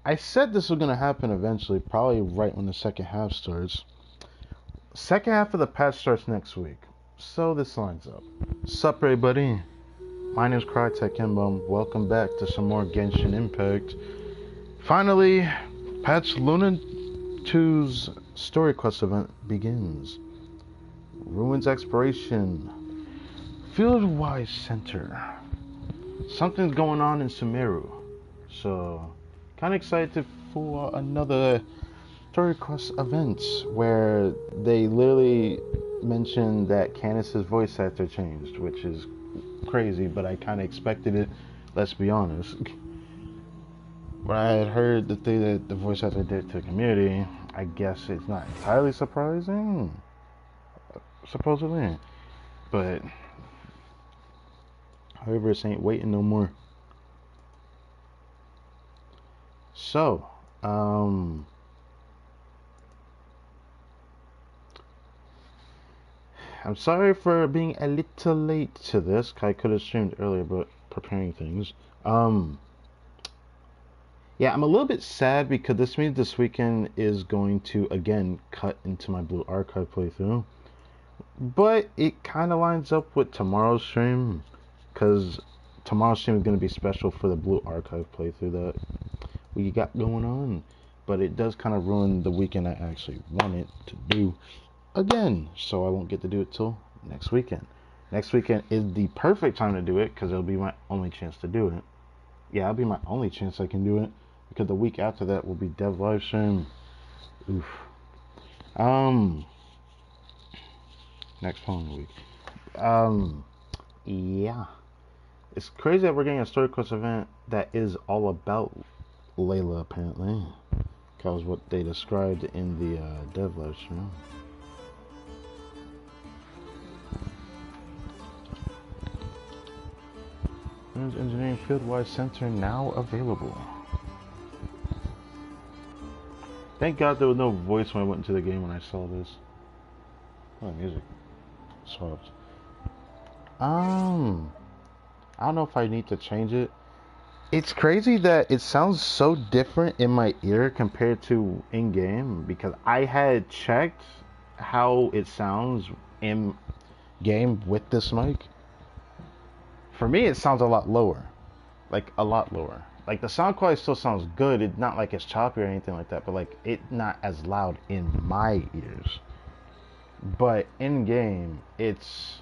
I said this was gonna happen eventually, probably right when the second half starts. Second half of the patch starts next week, so this lines up. Sup, everybody? My name is Crytek Embum. Welcome back to some more Genshin Impact. Finally, patch Luna 2's story quest event begins. Ruins exploration. FIELDWISE Center. Something's going on in Sumeru, so kind of excited for another story quest event where they literally mentioned that Candace's voice actor changed, which is crazy, but I kind of expected it, let's be honest. When I had heard the thing that the voice actor did to the community, I guess it's not entirely surprising, supposedly, but however, it ain't waiting no more. So, I'm sorry for being a little late to this. I could have streamed earlier, but preparing things. Yeah, I'm a little bit sad because this means this weekend is going to again cut into my Blue Archive playthrough. But it kind of lines up with tomorrow's stream, because tomorrow's stream is going to be special for the Blue Archive playthrough that we got going on. But it does kind of ruin the weekend I actually wanted to do again, so I won't get to do it till next weekend. Next weekend is the perfect time to do it, because it'll be my only chance to do it. Yeah, it'll be my only chance I can do it, because the week after that will be Dev Live Stream. Oof. Next following week. Yeah. It's crazy that we're getting a story quest event that is all about Layla, apparently. Because what they described in the Dev Live Stream. Engineering FIELDWISE Center now available. Thank God there was no voice when I went into the game when I saw this. Oh, music. Swapped. I don't know if I need to change it. It's crazy that it sounds so different in my ear compared to in-game, because I had checked how it sounds in-game with this mic. For me, it sounds a lot lower. Like, a lot lower. Like, the sound quality still sounds good. It's not like it's choppy or anything like that, but, like, it's not as loud in my ears. But in-game, it's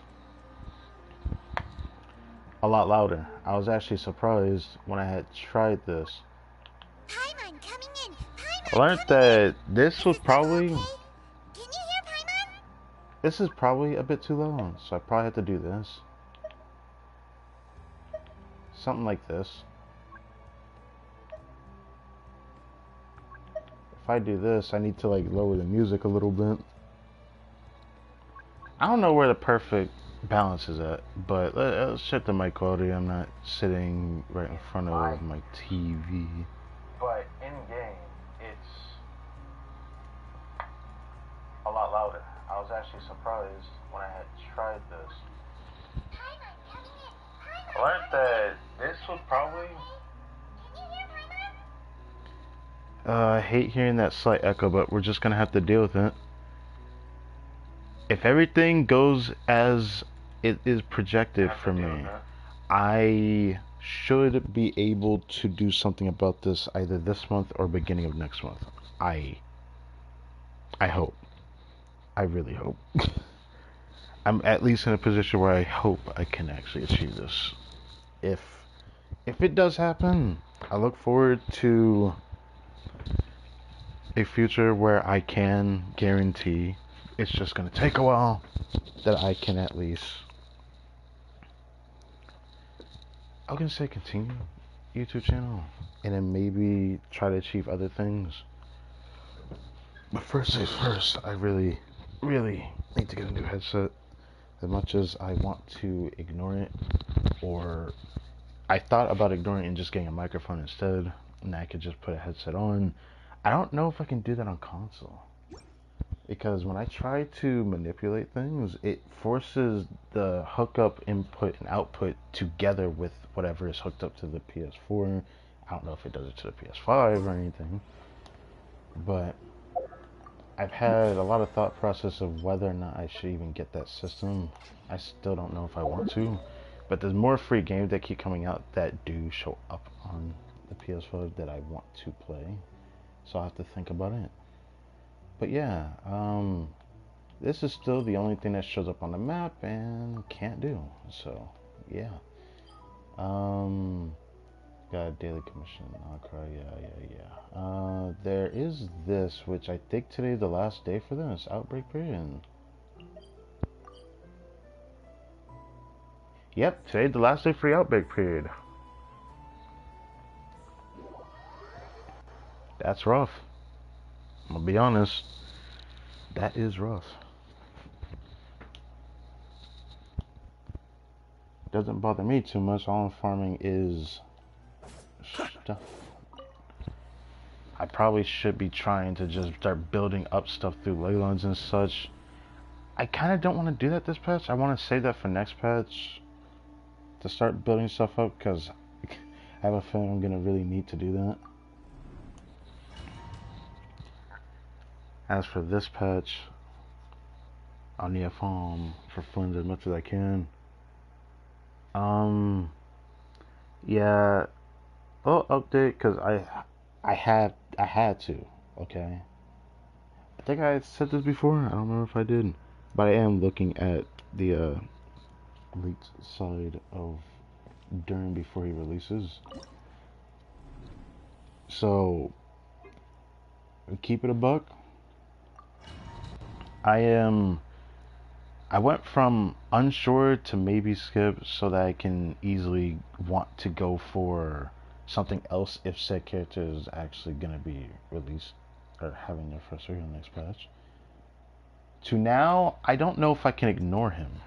a lot louder. I was actually surprised when I had tried this. Paimon coming in. Paimon I learned that this was probably... Can you hear Paimon? This is probably a bit too loud, so I probably have to do this. Something like this. If I do this, I need to like lower the music a little bit. I don't know where the perfect balance is at, but let's check the mic quality. I'm not sitting right in front of my TV. But in game, it's a lot louder. I was actually surprised when I had tried this. Paimon coming in. Paimon. I learned that this was probably... Can you hear Paimon? I hate hearing that slight echo, but we're just gonna have to deal with it. If everything goes as it is projected for me, I should be able to do something about this either this month or beginning of next month. I hope. I really hope. I'm at least in a position where I hope I can actually achieve this. If it does happen, I look forward to a future where I can guarantee it's just going to take a while, that I can at least, I was going to say continue YouTube channel, and then maybe try to achieve other things. But first things first, I really need to get a new headset. As much as I want to ignore it, or I thought about ignoring it and just getting a microphone instead, and I could just put a headset on. I don't know if I can do that on console, because when I try to manipulate things, it forces the hookup input and output together with whatever is hooked up to the PS4, I don't know if it does it to the PS5 or anything, but I've had a lot of thought process of whether or not I should even get that system. I still don't know if I want to, but there's more free games that keep coming out that do show up on the PS5 that I want to play, so I'll have to think about it. But yeah, this is still the only thing that shows up on the map and can't do, so yeah. Got a daily commission. Yeah. There is this, which I think today is the last day for this outbreak period. Yep, today's the last day for the outbreak period. That's rough. I'm gonna be honest. That is rough. Doesn't bother me too much. All I'm farming is stuff. I probably should be trying to just start building up stuff through ley lines and such. I kind of don't want to do that this patch. I want to save that for next patch to start building stuff up, because I have a feeling I'm going to really need to do that. As for this patch, I'll need a farm for funds as much as I can. Yeah, I'll update because I had to. Okay, I think I said this before. I don't remember if I did, but I am looking at the leaked side of Durn before he releases. So keep it a buck. I went from unsure to maybe skip so that I can easily want to go for something else if said character is actually going to be released or having their first reveal next patch. To now, I don't know if I can ignore him.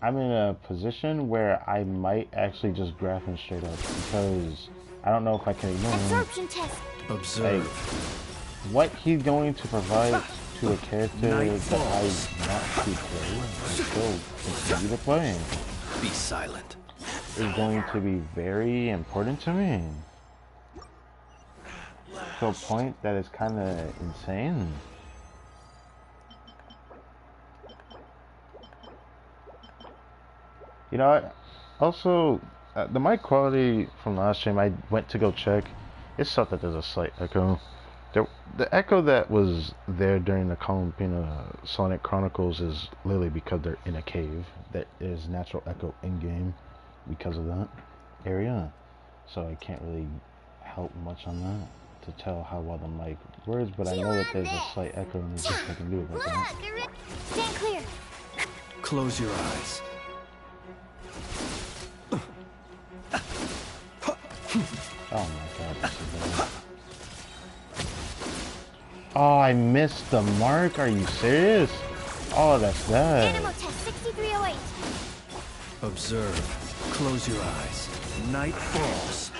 I'm in a position where I might actually just graph him straight up because I don't know if I can ignore him. Absorption test. Observe. Like, what he's going to provide to a character that I want to play and still continue to play Be silent. is going to be very important to me. To a point that is kind of insane. You know, also, the mic quality from last stream, I went to go check. It sucked that there's a slight echo. The echo that was there during the Columbina Sonic Chronicles is literally because they're in a cave. That is natural echo in-game because of that area. So I can't really help much on that to tell how well the mic works, but I know that there's a slight echo and there's nothing I can do about that. Stand clear. Close your eyes. Oh my god, this is bad. Oh, I missed the mark? Are you serious? Oh, that's bad. Animal test 6308. Observe. Close your eyes. Night falls.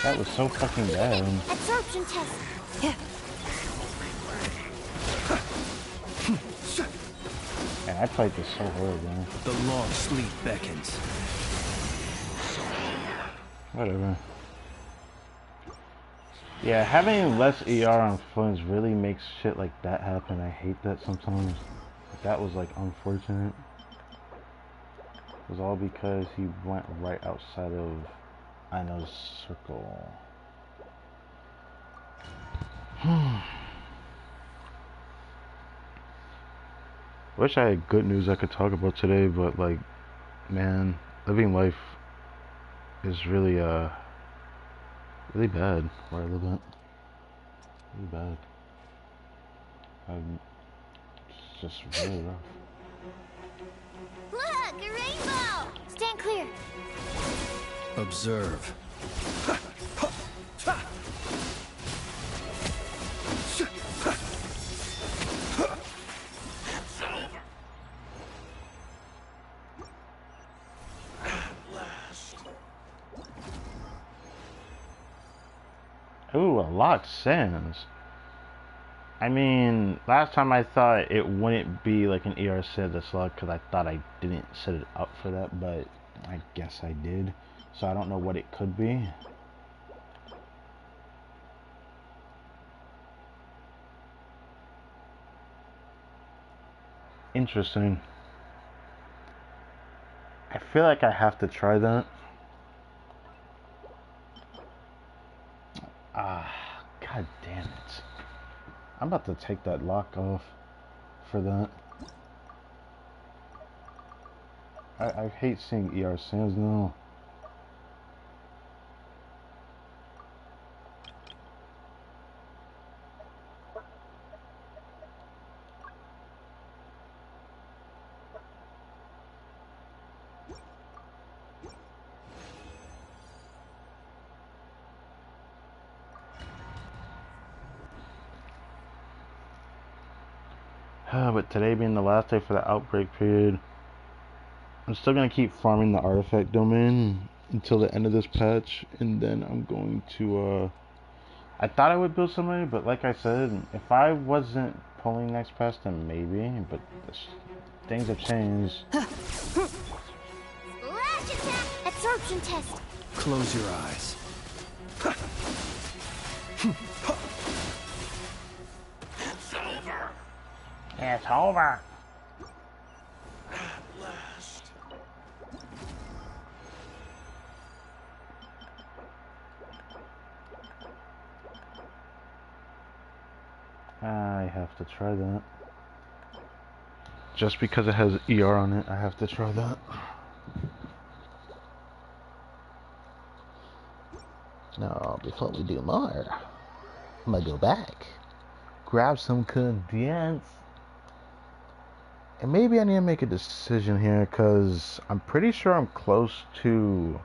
That was so fucking bad. Absorption test. And I played this so horrible. The long sleep beckons. Whatever. Yeah, having less ER on phones really makes shit like that happen. I hate that sometimes. That was like unfortunate. It was all because he went right outside of Ino's circle. Wish I had good news I could talk about today, but like, man, living life is really really bad where I live at. Really bad. It's just really rough. Look, a rainbow. Stand clear. Observe. Ooh, a locked sands. I mean, last time I thought it wouldn't be like an ER set that's locked because I thought I didn't set it up for that, but I guess I did. So I don't know what it could be. Interesting. I feel like I have to try that. Ah, god damn it. I'm about to take that lock off for that. I hate seeing ER Sands now. But today being the last day for the outbreak period, I'm still going to keep farming the artifact domain until the end of this patch, and then I'm going to, I thought I would build somebody, but like I said, if I wasn't pulling next patch, then maybe, but things have changed. Splash attack! Absorption test. Close your eyes. It's over! It's over! At last. I have to try that. Just because it has ER on it, I have to try that. Now, before we do more, I'm gonna go back, grab some condensed, and maybe I need to make a decision here, because I'm pretty sure I'm close to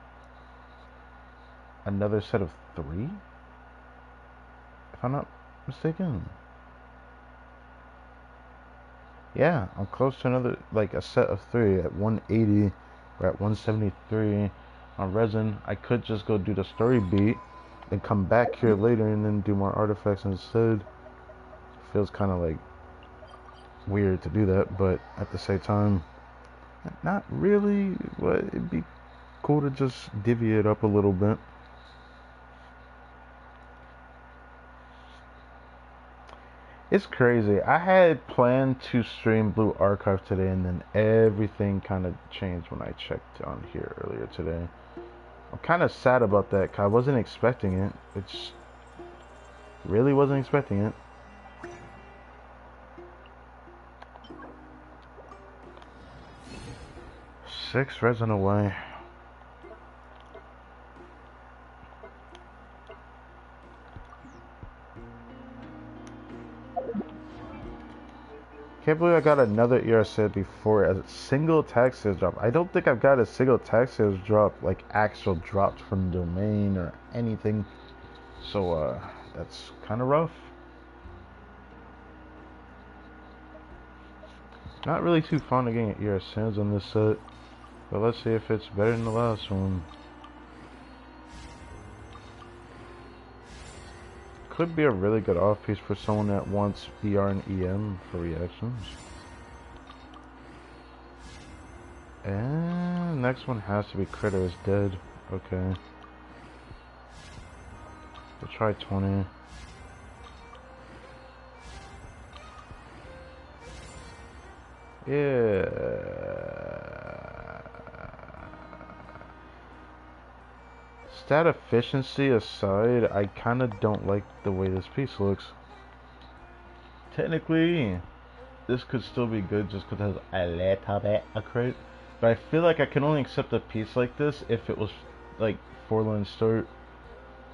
another set of 3, if I'm not mistaken. Yeah, I'm close to another, like a set of 3 at 180 or at 173 on resin. I could just go do the story beat and come back here later and then do more artifacts instead. Feels kind of like weird to do that, but at the same time, not really. But it'd be cool to just divvy it up a little bit. It's crazy. I had planned to stream Blue Archive today, and then everything kind of changed when I checked on here earlier today. I'm kind of sad about that, because I wasn't expecting it. It's really wasn't expecting it. Six resin away. Can't believe I got another ER set before as a single attack sales drop. I don't think I've got a single attack sales drop, like actual dropped from the domain or anything. So that's kind of rough. Not really too fond of getting ER sales on this set, but let's see if it's better than the last one. Could be a really good off piece for someone that wants ER and EM for reactions. And next one has to be Critter is dead. Okay. We'll try 20. Yeah. Stat efficiency aside, I kind of don't like the way this piece looks. Technically, this could still be good just because it has a little bit of crit. But I feel like I can only accept a piece like this if it was like 4-line start.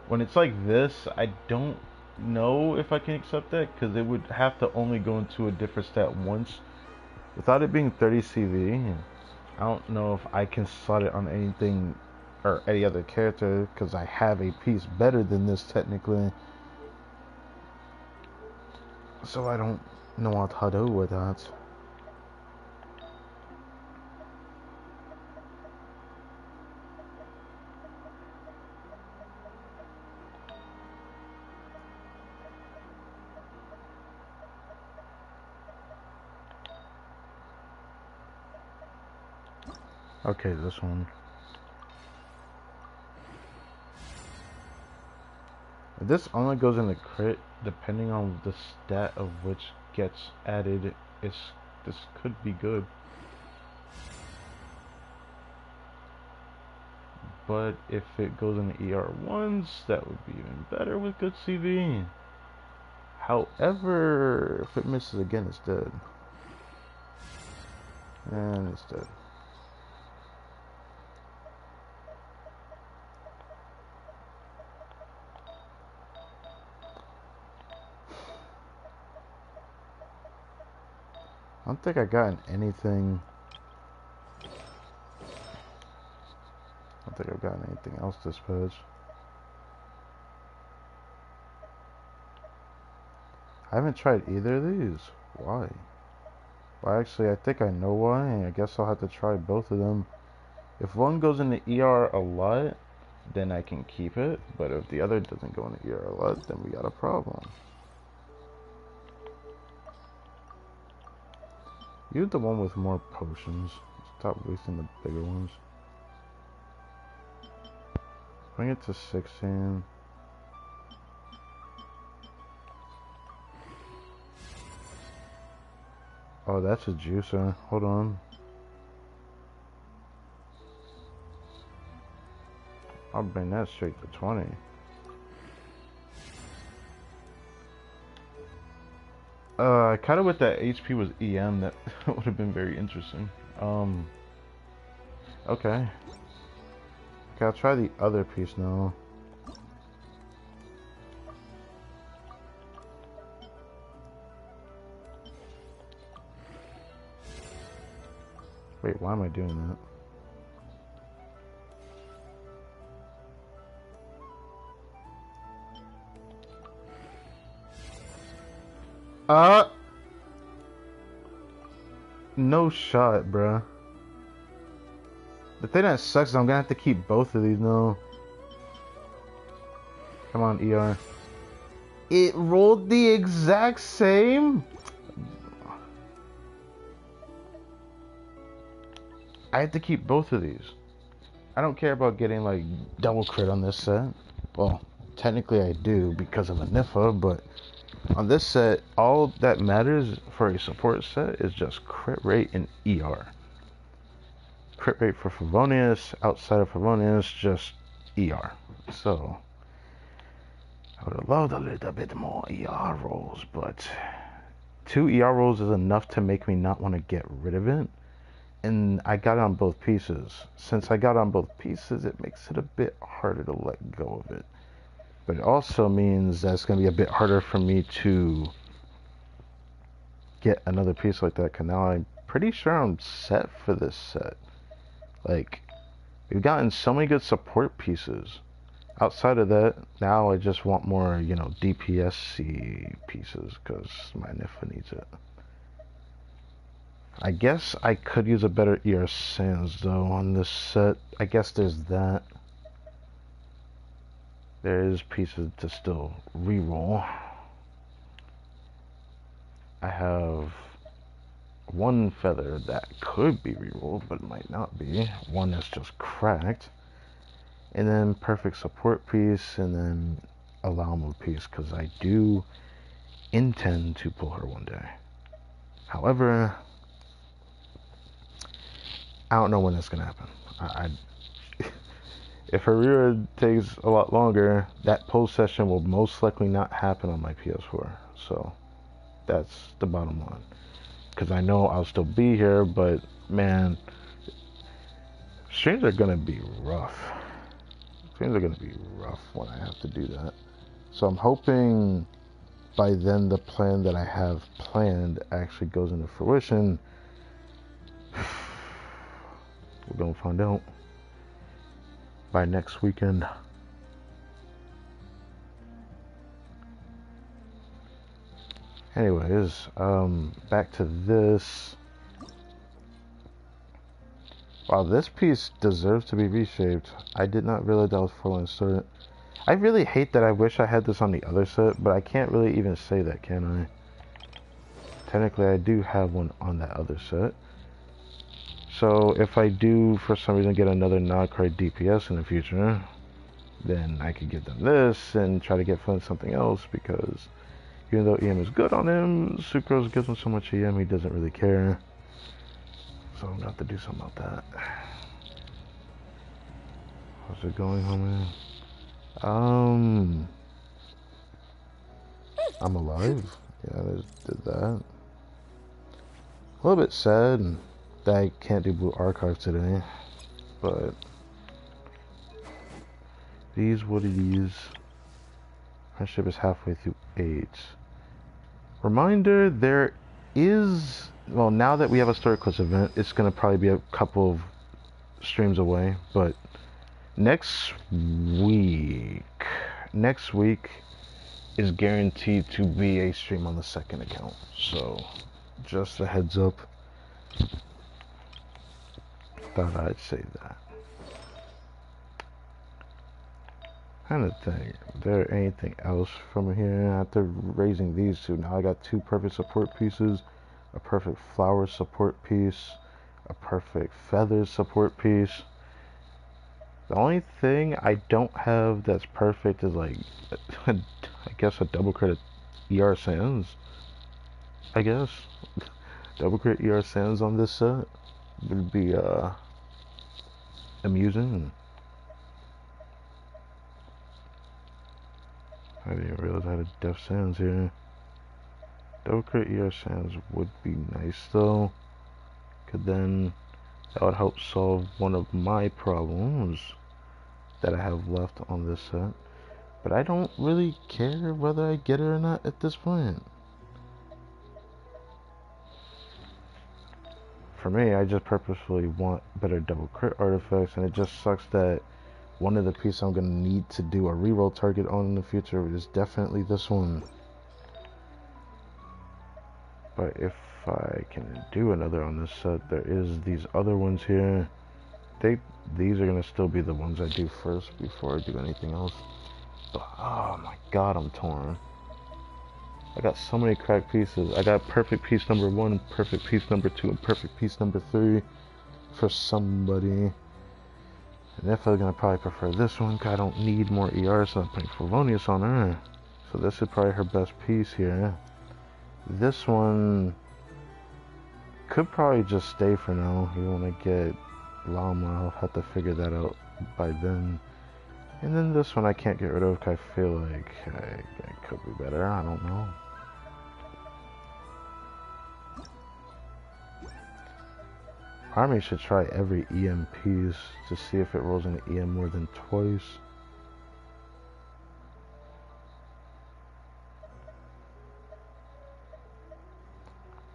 When it's like this, I don't know if I can accept that because it would have to only go into a different stat once. Without it being 30 CV, I don't know if I can slot it on anything or any other character because I have a piece better than this technically. So I don't know what to do with that. Okay, this one. If this only goes into crit, depending on the stat of which gets added, this could be good. But if it goes into ER1s, that would be even better with good CV. However, if it misses again, it's dead. And it's dead. I don't think I got anything. I don't think I've gotten anything else this page. I haven't tried either of these. Why? Well, actually, I think I know why. I guess I'll have to try both of them. If one goes into ER a lot, then I can keep it. But if the other doesn't go into ER a lot, then we got a problem. Use the one with more potions. Stop wasting the bigger ones. Bring it to 16. Oh, that's a juicer. Hold on. I'll bring that straight to 20. I kind of with that HP was EM. That would have been very interesting. Okay. Okay, I'll try the other piece now. Wait, why am I doing that? No shot, bruh. The thing that sucks is I'm gonna have to keep both of these now. Come on, ER. It rolled the exact same? I have to keep both of these. I don't care about getting like double crit on this set. Well, technically I do because of a NIFA, but on this set, all that matters for a support set is just crit rate and ER. Crit rate for Favonius, outside of Favonius, just ER. So, I would have loved a little bit more ER rolls, but 2 ER rolls is enough to make me not want to get rid of it. And I got it on both pieces. Since I got it on both pieces, it makes it a bit harder to let go of it. But it also means that it's going to be a bit harder for me to get another piece like that. Because now I'm pretty sure I'm set for this set. Like, we've gotten so many good support pieces. Outside of that, now I just want more, you know, DPS-y pieces. Because my NIFA needs it. I guess I could use a better ER Sans, though, on this set. I guess there's that. There is pieces to still reroll. I have one feather that could be rerolled, but might not be. One that's just cracked. And then perfect support piece, and then a Llama piece, because I do intend to pull her one day. However, I don't know when that's going to happen. If her rear takes a lot longer, that pull session will most likely not happen on my PS4. So, that's the bottom line. Because I know I'll still be here, but man, streams are going to be rough. Streams are going to be rough when I have to do that. So I'm hoping by then the plan that I have planned actually goes into fruition. We're going to find out by next weekend. Anyways, back to this. Wow, this piece deserves to be reshaped. I did not realize that was 4-line start. I really hate that I wish I had this on the other set, but I can't really even say that, can I? Technically, I do have one on that other set. So, if I do, for some reason, get another non-card DPS in the future, then I could give them this and try to get fun something else, because even though EM is good on him, Sucrose gives him so much EM he doesn't really care. So I'm gonna have to do something about that. How's it going, homie? I'm alive. Yeah, I just did that. A little bit sad that I can't do Blue Archive today, but these what it is. Friendship is halfway through 8. Reminder, there is, well, now that we have a Story Quest event, it's gonna probably be a couple of streams away, but next week is guaranteed to be a stream on the second account. So just a heads up. Thought I'd say that. Kind of thing. Is there anything else from here? After raising these two, now I got 2 perfect support pieces, a perfect flower support piece, a perfect feathers support piece. The only thing I don't have that's perfect is like, I guess a double crit ER Sands. I guess double crit ER Sands on this set would be amusing. I didn't realize I had a Def Sands here. Double crit ER Sands would be nice though, cause then that would help solve one of my problems that I have left on this set. But I don't really care whether I get it or not at this point. For me, I just purposefully want better double crit artifacts, and it just sucks that one of the pieces I'm gonna need to do a reroll target on in the future is definitely this one. But if I can do another on this set, there is these other ones here. These are gonna still be the ones I do first before I do anything else. But, oh my god, I'm torn. I got so many cracked pieces. I got perfect piece number 1, perfect piece number 2, and perfect piece number 3 for somebody. And if I'm gonna probably prefer this one, cause I don't need more ER, so I'm putting Felonious on her. So this is probably her best piece here. This one could probably just stay for now. Even when I get Llama, I'll have to figure that out by then. And then this one I can't get rid of because I feel like it could be better. I don't know. Army should try every EM piece to see if it rolls into EM more than twice.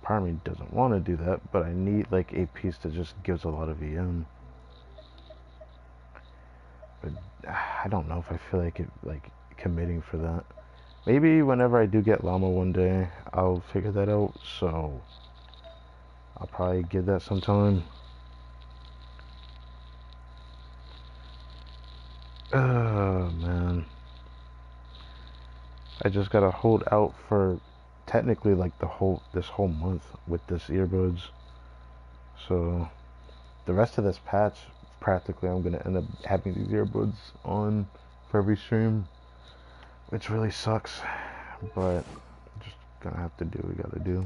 Part of me doesn't want to do that, but I need like a piece that just gives a lot of EM. But I don't know if I feel like committing for that. Maybe whenever I do get Llama one day, I'll figure that out. So I'll probably give that some time. Oh man, I just gotta hold out for technically like this whole month with this earbuds. So the rest of this patch, practically I'm gonna end up having these earbuds on for every stream, which really sucks, but just gonna have to do what we gotta do.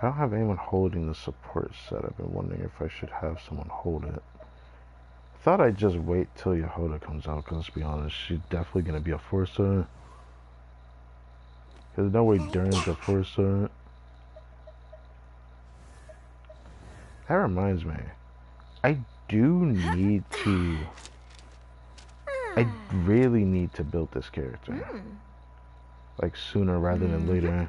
I don't have anyone holding the support set. I've been wondering if I should have someone hold it. I thought I'd just wait till Yehoda comes out, because let's be honest, she's definitely gonna be a 4-star. There's no way Dern's a 4-star. That reminds me, I really need to build this character. Like sooner rather than later.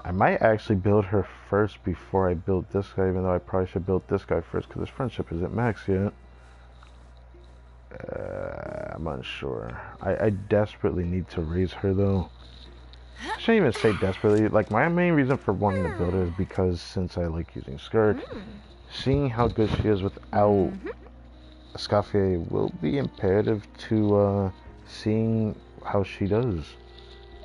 I might actually build her first before I build this guy, even though I probably should build this guy first because his friendship isn't max yet. I'm unsure. I desperately need to raise her though. I shouldn't even say desperately. Like, my main reason for wanting to build her is because since I like using Skirk, seeing how good she is without Escoffier will be imperative to seeing how she does.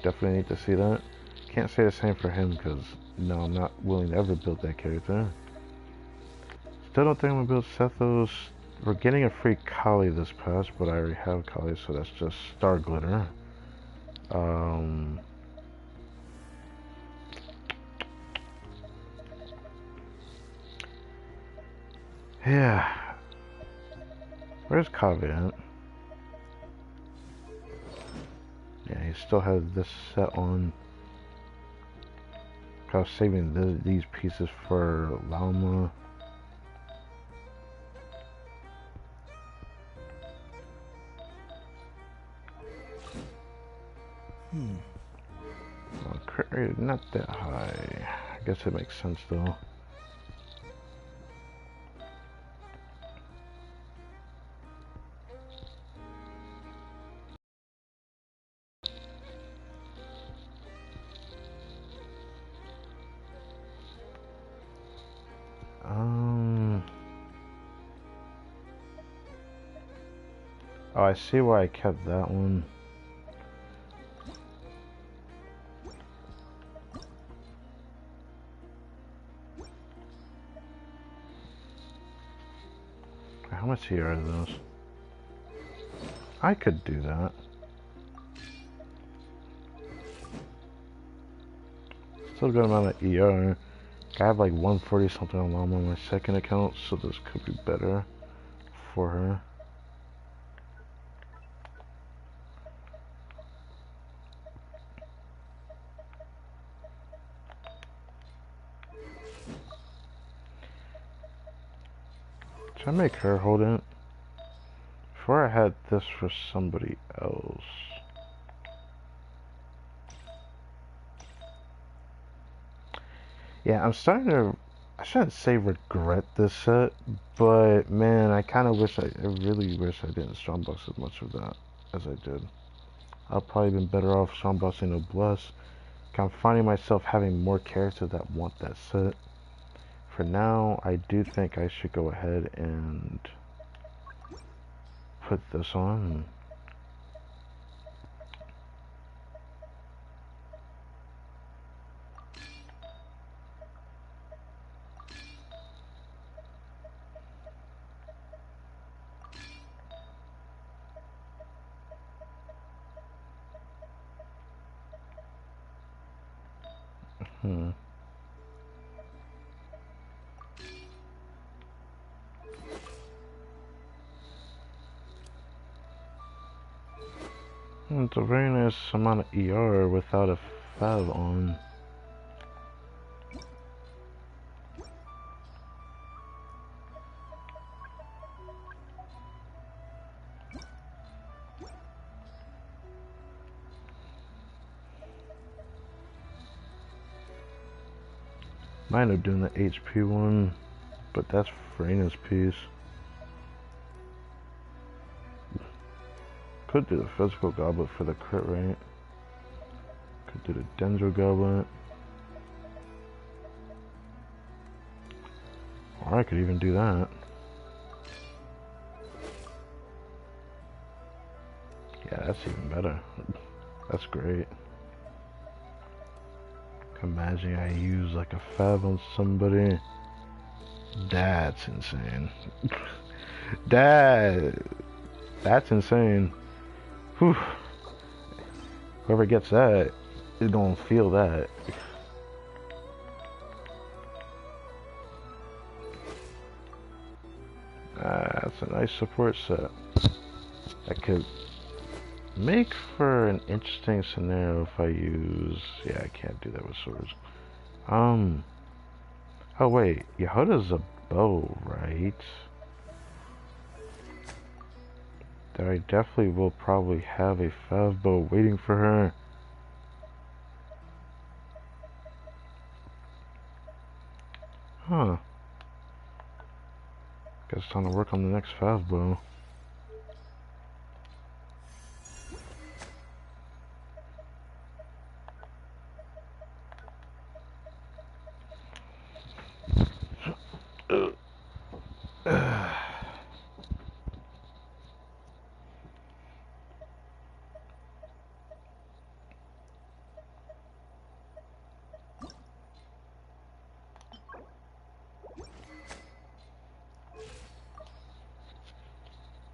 Definitely need to see that. Can't say the same for him because, no, I'm not willing to ever build that character. Still don't think I'm gonna build Sethos. We're getting a free Kali this pass, but I already have Kali, so that's just Star Glitter. Yeah. Where's Kaveh at? Yeah, he still has this set on. I was saving these pieces for Llama. Well, crit rate not that high. I guess it makes sense though. Oh, I see why I kept that one. How much here are those? I could do that. Still a good amount of ER. I have like 140 something on Llama on my second account, so this could be better for her. Should I make her hold it? Before I had this for somebody else. Yeah, I'm starting to, I shouldn't say regret this set, but man, I kind of wish, I really wish I didn't strongbox as much of that as I did. I've probably been better off strongboxing Noblesse. I'm finding myself having more characters that want that set. For now, I do think I should go ahead and put this on. It's a very nice amount of ER without a Fav on. Might end up doing the HP one, but that's Frena's piece. Could do the physical goblet for the crit rate. Could do the Dendro goblet. Or I could even do that. Yeah, that's even better. That's great. Imagine I use like a Fav on somebody. That's insane. That's insane. Whew. Whoever gets that is gonna feel that. That's a nice support set. That could make for an interesting scenario if I use... Yeah, I can't do that with swords. Oh wait, Yehuda's a bow, right? That I definitely will probably have a Fav bow waiting for her. Huh. Guess it's time to work on the next Fav bow.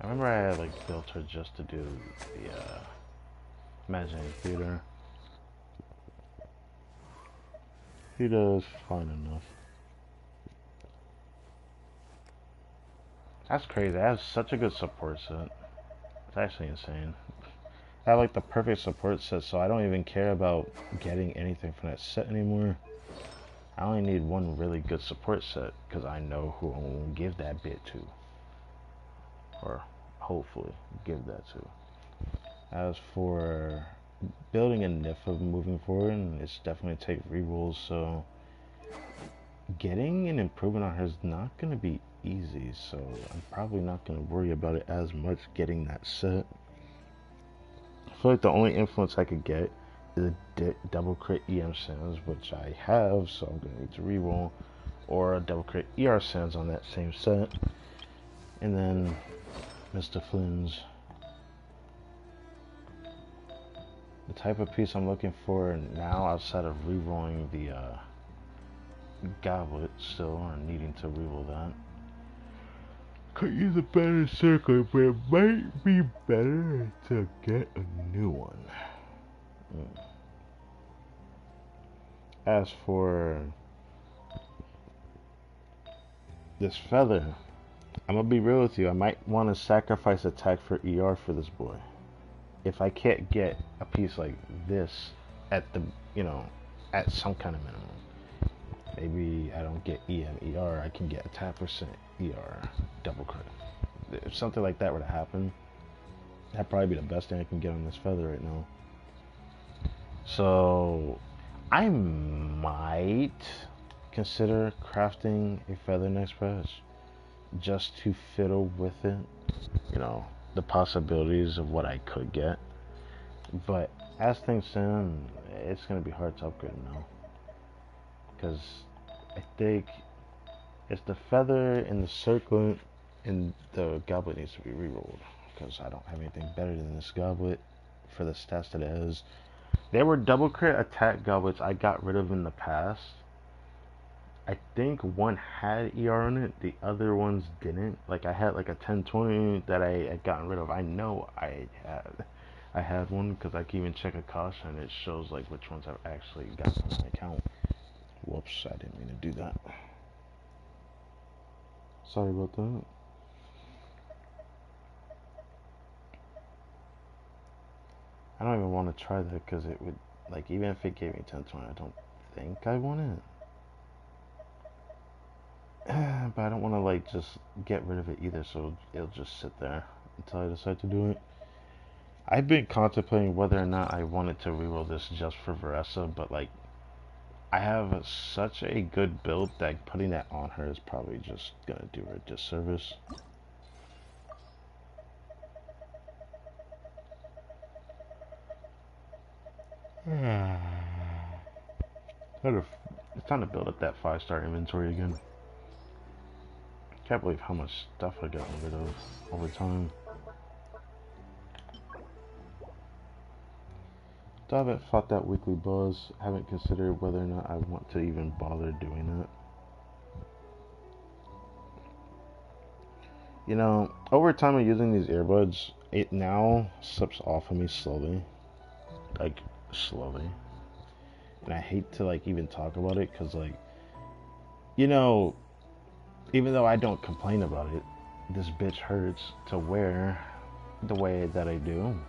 I remember I had like built her just to do the imaginary theater. He does fine enough. That's crazy. I have such a good support set. It's actually insane. I have like the perfect support set, so I don't even care about getting anything from that set anymore. I only need one really good support set because I know who I'm gonna give that bit to, or hopefully give that to. As for building a Nifa moving forward, it's definitely take rerolls, so getting an improvement on her is not gonna be easy. So I'm probably not gonna worry about it as much getting that set. I feel like the only influence I could get is a double crit EM Sands, which I have, so I'm gonna need to reroll, or a double crit ER Sands on that same set, and then Mr. Flynn's. The type of piece I'm looking for now, outside of rerolling the goblet still, or needing to reroll that, could use a better circle, but it might be better to get a new one. As for this feather, I'm gonna be real with you. I might want to sacrifice attack for ER for this boy. If I can't get a piece like this at the, at some kind of minimum. Maybe I don't get EM ER, I can get attack percent ER double crit. If something like that were to happen, that'd probably be the best thing I can get on this feather right now. So I might consider crafting a feather next patch just to fiddle with it, the possibilities of what I could get. But as things stand, it's gonna be hard to upgrade now, because I think it's the feather and the circlet, and the goblet needs to be rerolled, because I don't have anything better than this goblet for the stats that it has. There were double crit attack goblets I got rid of in the past. I think one had ER on it, the other ones didn't. Like I had like a 1020 that I had gotten rid of. I know I had one because I can even check Akasha and it shows like which ones I've actually got on my account. Whoops, I didn't mean to do that. Sorry about that. I don't even want to try that because it would, like, even if it gave me 1020, I don't think I want it. But I don't want to like just get rid of it either, so it'll just sit there until I decide to do it. I've been contemplating whether or not I wanted to reroll this just for Veressa, but like I have such a good build that putting that on her is probably just gonna do her a disservice. It's time to build up that 5-star inventory again. Can't believe how much stuff I've gotten rid of over time. Still haven't fought that weekly boss. Haven't considered whether or not I want to even bother doing it. Over time of using these earbuds, it now slips off of me slowly. Like, slowly. And I hate to, like, even talk about it, because, like, even though I don't complain about it, this bitch hurts to wear the way that I do.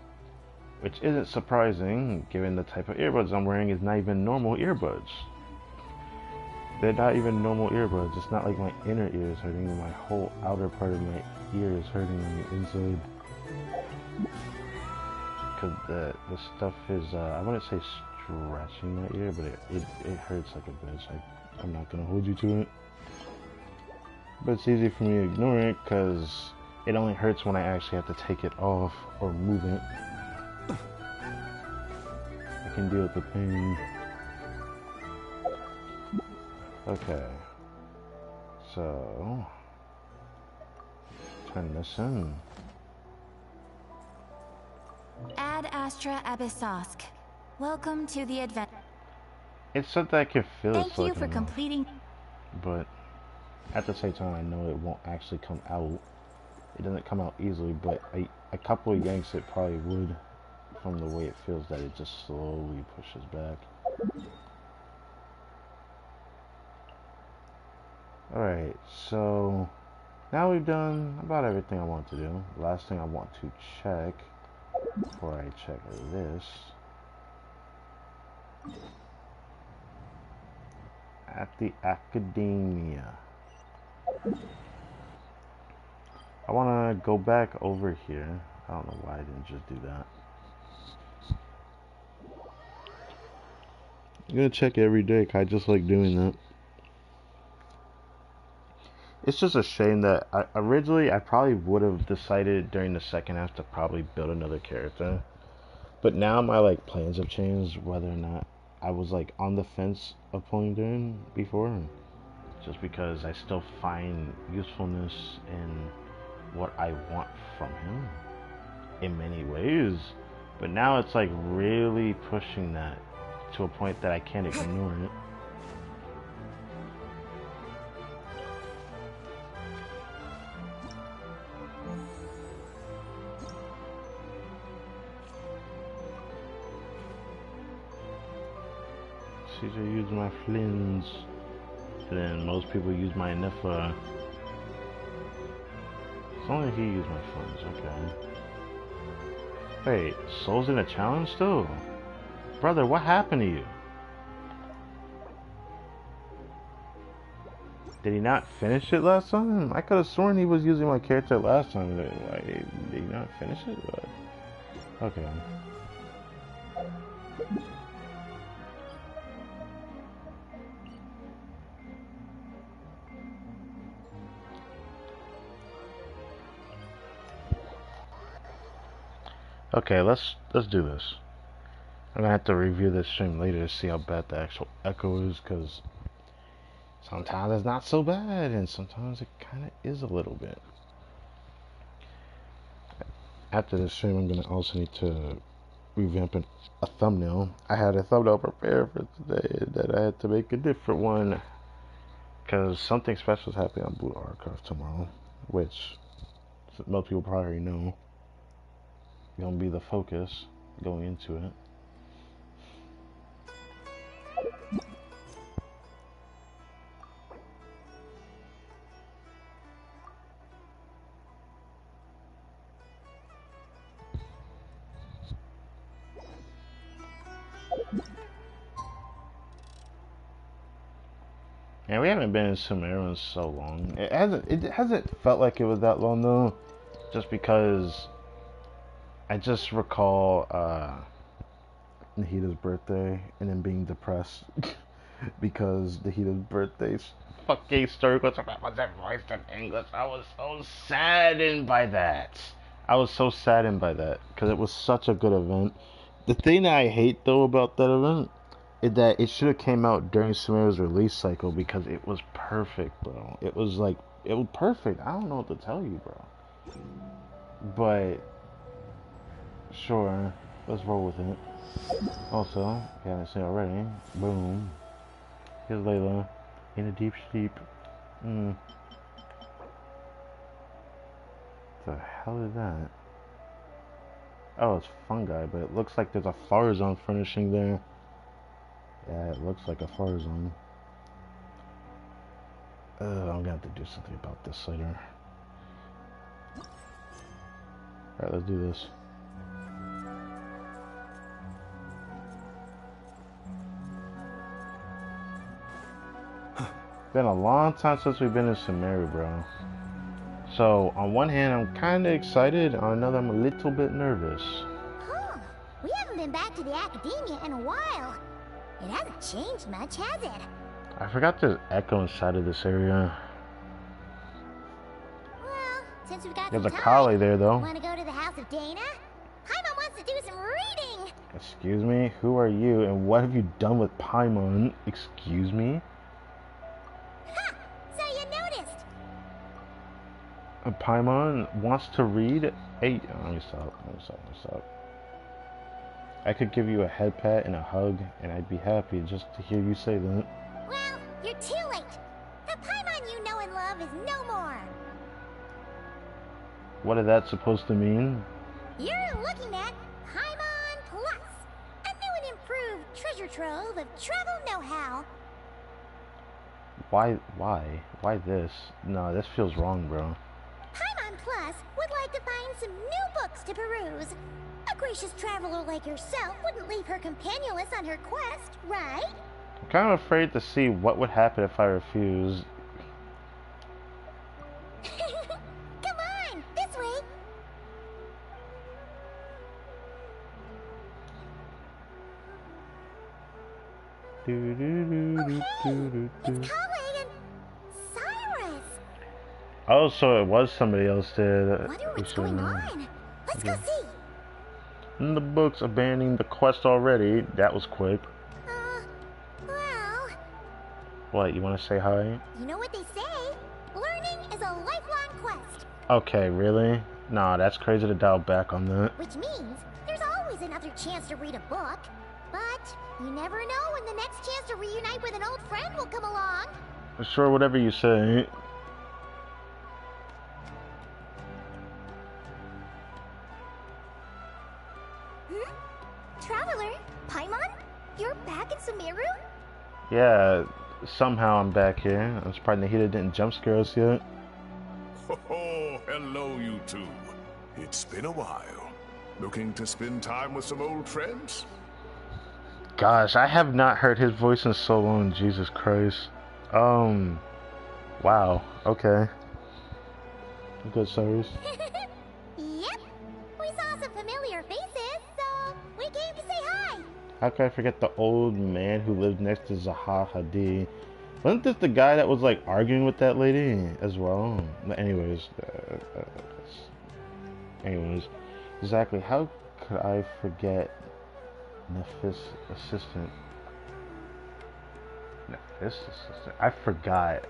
Which isn't surprising, given the type of earbuds I'm wearing is not even normal earbuds. They're not even normal earbuds. It's not like my inner ear is hurting, my whole outer part of my ear is hurting on the inside. Because the stuff is, I wouldn't say scratching my ear, but it hurts like a bitch. I'm not going to hold you to it. But it's easy for me to ignore it, because it only hurts when I actually have to take it off or move it. I can deal with the pain. Okay. So, turn this in. Ad Astra Abyssosk. Welcome to the adventure. It's something I can feel. Thank you for completing. But at the same time, I know it won't actually come out. it doesn't come out easily, but a couple of yanks it probably would, from the way it feels that it just slowly pushes back. Alright, so now we've done about everything I want to do. The last thing I want to check before I check this, at the academia. I want to go back over here. I don't know why I didn't just do that. I'm gonna check every day. I just like doing that. It's just a shame that originally I probably would have decided during the second half to probably build another character, but now my like plans have changed. Whether or not I was like on the fence of pulling Dune before, just because I still find usefulness in what I want from him in many ways, but now it's like really pushing that to a point that I can't ignore it. Caesar used my flins, and then most people use my Nefa. It's only he used my flins, okay. Wait, Soul's in a challenge still? Brother, what happened to you? Did he not finish it last time? I could have sworn he was using my character last time. Why did he not finish it? Okay. Okay, let's do this. I'm gonna have to review this stream later to see how bad the actual echo is, because sometimes it's not so bad, and sometimes it kind of is a little bit. After this stream, I'm gonna also need to revamp a thumbnail. I had a thumbnail prepared for today that I had to make a different one, because something special is happening on Blue Archive tomorrow, which most people probably know. Gonna be the focus going into it. Yeah, we haven't been in Sumeru in so long. It hasn't felt like it was that long though, just because I just recall Nahida's birthday and then being depressed because Nahida's birthday's fucking story was about was voiced in English. I was so saddened by that. I was so saddened by that because it was such a good event. The thing that I hate though about that event is that it should have came out during Sumeru's release cycle, because it was perfect, bro. It was perfect. I don't know what to tell you, bro. But sure, let's roll with it. Also, if you haven't seen already, boom. Here's Layla in a deep sleep. The hell is that? Oh, it's fungi, but it looks like there's a far zone furnishing there. Yeah, it looks like a far zone. I'm gonna have to do something about this later. Alright, let's do this. Been a long time since we've been in Sumeru, bro. So, on one hand, I'm kind of excited. On another, I'm a little bit nervous. Huh. We haven't been back to the academia in a while. It hasn't changed much, has it? I forgot there's echo inside of this area. Well, since we've got There's some a time, collie there, though. Want to go to the house of Dana? Paimon wants to do some reading. Excuse me? Who are you, and what have you done with Paimon? Excuse me? Ha! So you noticed. Paimon wants to read? Hey, let me stop. I could give you a head pat and a hug, and I'd be happy just to hear you say that. Well, you're too late. The Paimon you know and love is no more. What is that supposed to mean? You're looking at Paimon Plus, a new and improved treasure trove of travel know-how. Why? Why this? No, this feels wrong, bro. Paimon Plus would like to find some new books to peruse. A gracious traveler like yourself wouldn't leave her companionless on her quest, right? I'm kind of afraid to see what would happen if I refuse. Come on, this way. It's Kale and Cyrus. Oh, so it was somebody else there. Wonder what's going on. Let's go see. In the books abandoning the quest already. That was quick. Well... What, you want to say hi? You know what they say? Learning is a lifelong quest. Okay, really? Nah, that's crazy to dial back on that. Which means there's always another chance to read a book. But you never know when the next chance to reunite with an old friend will come along. Sure, whatever you say. Traveler, Paimon? You're back in Sumeru? Yeah, somehow I'm back here. I'm surprised Nahida didn't jump scare us yet. Oh, hello, you two. It's been a while. Looking to spend time with some old friends? Gosh, I have not heard his voice in so long. Jesus Christ. Wow. Okay. Good, Cyrus. Yep. We saw some familiar faces, so we came to say hi. How could I forget the old man who lived next to Zaha Hadid? Wasn't this the guy that was like arguing with that lady as well? Anyways, exactly. How could I forget Nephis assistant? I forgot.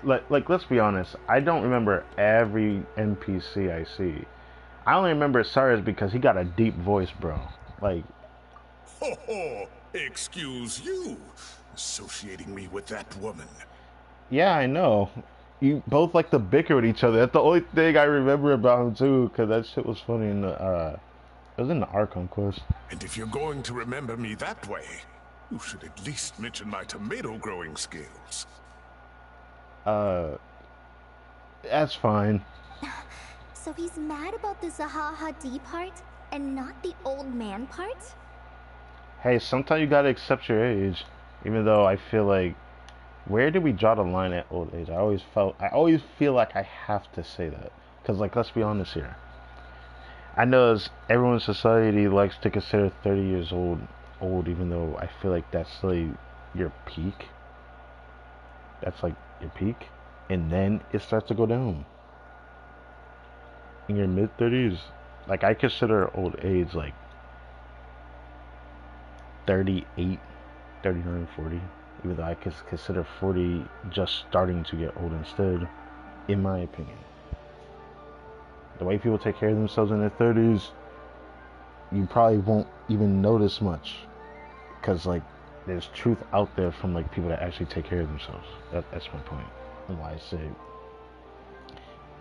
Like let's be honest. I don't remember every NPC I see. I only remember Cyrus because he got a deep voice, bro. Like. Ho ho! Excuse you, associating me with that woman. Yeah, I know. You both like to bicker with each other. That's the only thing I remember about him too, because that shit was funny in the it was in the Archon quest. And if you're going to remember me that way, you should at least mention my tomato growing skills. That's fine. So he's mad about the Zaha Hadid part and not the old man part? Hey, sometimes you gotta accept your age. Even though I feel like, where do we draw the line at old age? I always feel like I have to say that. Because, like, let's be honest here. I know everyone in society likes to consider 30 years old, even though I feel like that's like your peak. That's like your peak. And then it starts to go down. In your mid-30s, like, I consider old age like 38, 39, 40. Even though I consider 40 just starting to get old instead, in my opinion. The way people take care of themselves in their 30s, you probably won't even notice much. Because, like, there's truth out there from, like, people that actually take care of themselves. That's my point. And why I say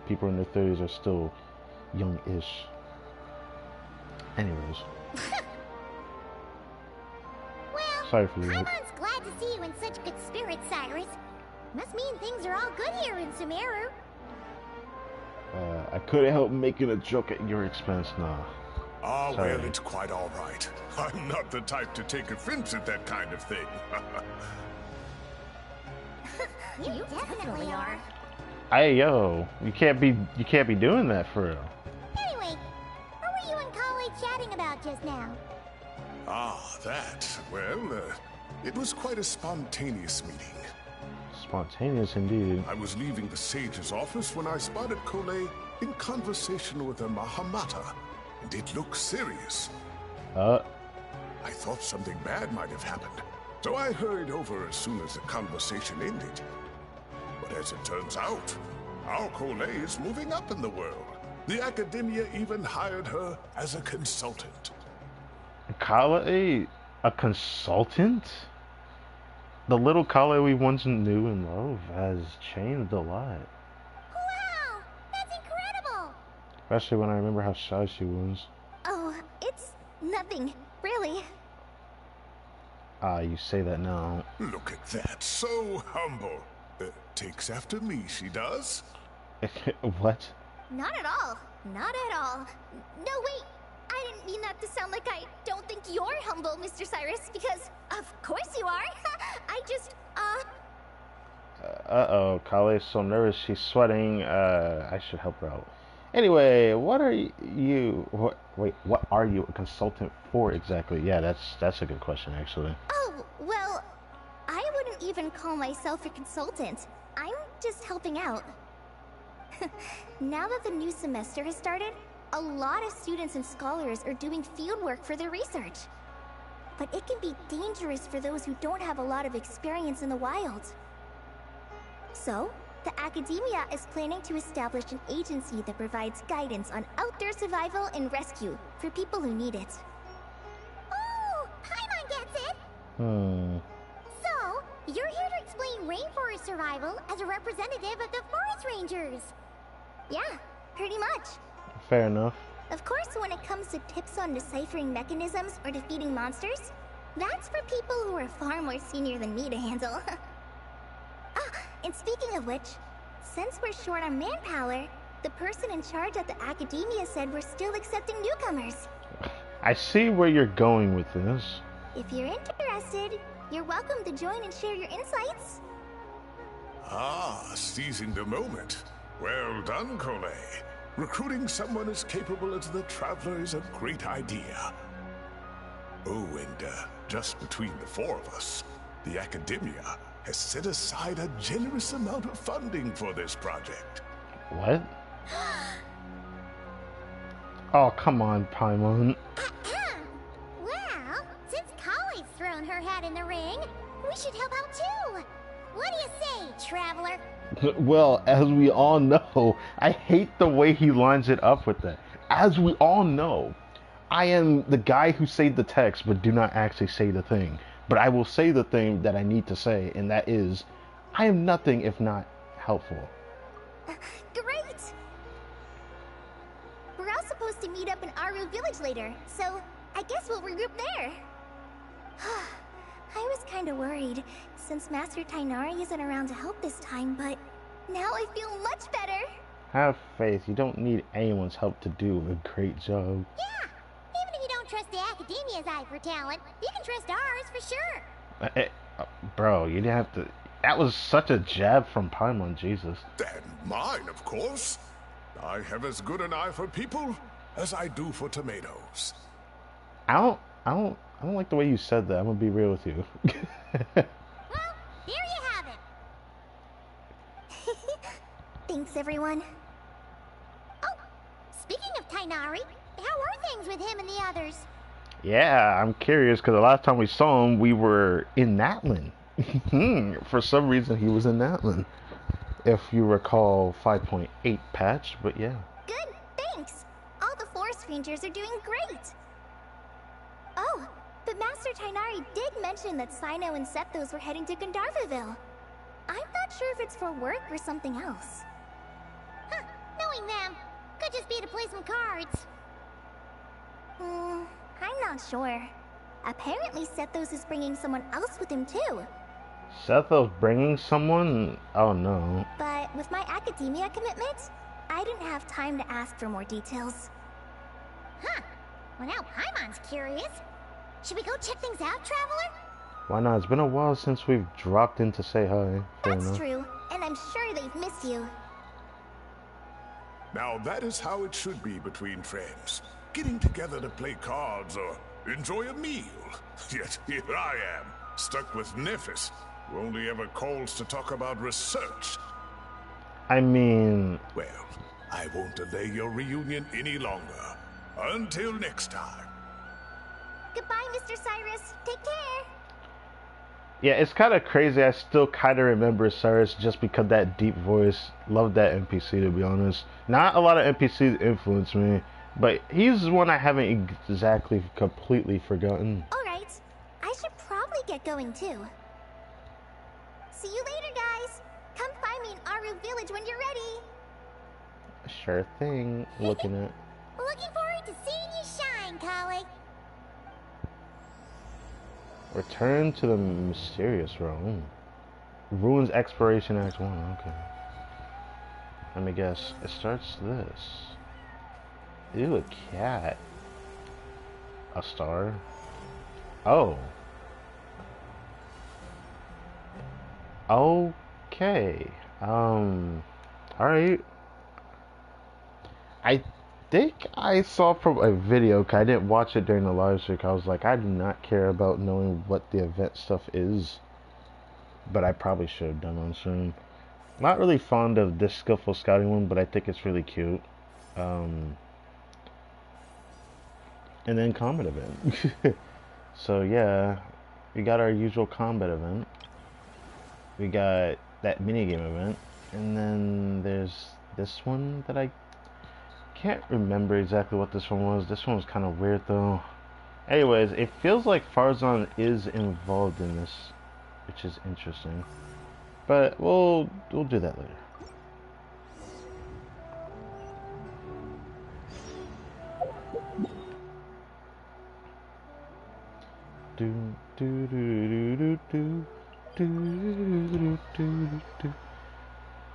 people in their 30s are still young-ish. Anyways. Well, Sorry for you. Paimon's glad to see you in such good spirits, Cyrus. Must mean things are all good here in Sumeru. I couldn't help making a joke at your expense, nah. Ah, Sorry. well, it's quite all right. I'm not the type to take offense at that kind of thing. You definitely are. Hey, yo, you can't be doing that for real. Anyway, what were you and Kale chatting about just now? Ah, that. Well, it was quite a spontaneous meeting. Spontaneous indeed. I was leaving the sage's office when I spotted Kole in conversation with a Mahamata, and it looked serious. Uh, I thought something bad might have happened, so I hurried over as soon as the conversation ended. But as it turns out, our Kole is moving up in the world. The academia even hired her as a consultant. Kale, a consultant? The little Kale we once knew and loved has changed a lot. Wow, that's incredible! Especially when I remember how shy she was. Oh, it's nothing, really. Ah, you say that now. Look at that, so humble. Takes after me, she does. What? Not at all. Not at all. No, wait. I didn't mean that to sound like I don't think you're humble, Mr. Cyrus, because of course you are. I just, Uh-oh, Kale's so nervous she's sweating. I should help her out. Anyway, what are you... what are you a consultant for exactly? Yeah, that's a good question, actually. Oh, well, I wouldn't even call myself a consultant. I'm just helping out. Now that the new semester has started, a lot of students and scholars are doing fieldwork for their research. But it can be dangerous for those who don't have a lot of experience in the wild. So, the academia is planning to establish an agency that provides guidance on outdoor survival and rescue for people who need it. Oh, Paimon gets it! So, you're here to explain rainforest survival as a representative of the forest rangers. Yeah, pretty much. Fair enough. Of course, when it comes to tips on deciphering mechanisms or defeating monsters, that's for people who are far more senior than me to handle. And speaking of which, since we're short on manpower, the person in charge at the academia said we're still accepting newcomers. I see where you're going with this. If you're interested, you're welcome to join and share your insights. Ah, seizing the moment. Well done, Cole. Recruiting someone as capable as the Traveler is a great idea. Oh, and just between the four of us, the academia has set aside a generous amount of funding for this project. What? Oh, come on, Paimon. Well, since Kali's thrown her hat in the ring, we should help out too. What do you say, Traveler? Well, as we all know, I hate the way he lines it up with that. As we all know, I am the guy who say the text but do not actually say the thing. But I will say the thing that I need to say, and that is, I am nothing if not helpful. Great! We're all supposed to meet up in Aru Village later, so I guess we'll regroup there. I was kinda worried, since Master Tainari isn't around to help this time, but now I feel much better. Have faith, you don't need anyone's help to do a great job. Yeah, even if you don't trust the academia's eye for talent, you can trust ours for sure. Bro, you didn't have to... That was such a jab from Paimon, Jesus. And mine, of course. I have as good an eye for people as I do for tomatoes. I don't like the way you said that. I'm gonna be real with you. Well, there you have it. Thanks, everyone. Oh, speaking of Tainari, how are things with him and the others? Yeah, I'm curious because the last time we saw him, we were in Natlan. For some reason, he was in Natlan. If you recall 5.8 patch, but yeah. Good, thanks. All the forest rangers are doing great. Oh, but Master Tainari did mention that Sino and Sethos were heading to Gandharvaville. I'm not sure if it's for work or something else. Huh, knowing them, could just be to play some cards. I'm not sure. Apparently Sethos is bringing someone else with him too. Sethos bringing someone? Oh no. But with my academia commitment, I didn't have time to ask for more details. Huh, well now Paimon's curious. Should we go check things out, Traveler? Why not? It's been a while since we've dropped in to say hi. Fair That's enough. true, and I'm sure they've missed you. Now that is how it should be between friends. Getting together to play cards or enjoy a meal. Yet here I am, stuck with Nephis, who only ever calls to talk about research. I mean... Well, I won't delay your reunion any longer. Until next time. Goodbye, Mr. Cyrus. Take care. Yeah, it's kind of crazy. I still kind of remember Cyrus just because that deep voice. Love that NPC, to be honest. Not a lot of NPCs influence me, but he's one I haven't exactly completely forgotten. Alright, I should probably get going too. See you later, guys. Come find me in Aru Village when you're ready. Sure thing. Looking at. Looking forward to seeing you shine, colleague. Return to the mysterious realm. Ruins Exploration Act 1. Okay. Let me guess. It starts this. Ew, a cat. A star. Oh. Okay. Alright. I think I saw from a video, cause I didn't watch it during the live stream. I was like, I do not care about knowing what the event stuff is. But I probably should have done on soon. Not really fond of this skillful scouting one, but I think it's really cute. And then combat event. So yeah, we got our usual combat event. We got that minigame event. And then there's this one that I can't remember exactly what this one was. This one was kind of weird though. Anyways, it feels like Farzan is involved in this, which is interesting. But we'll do that later.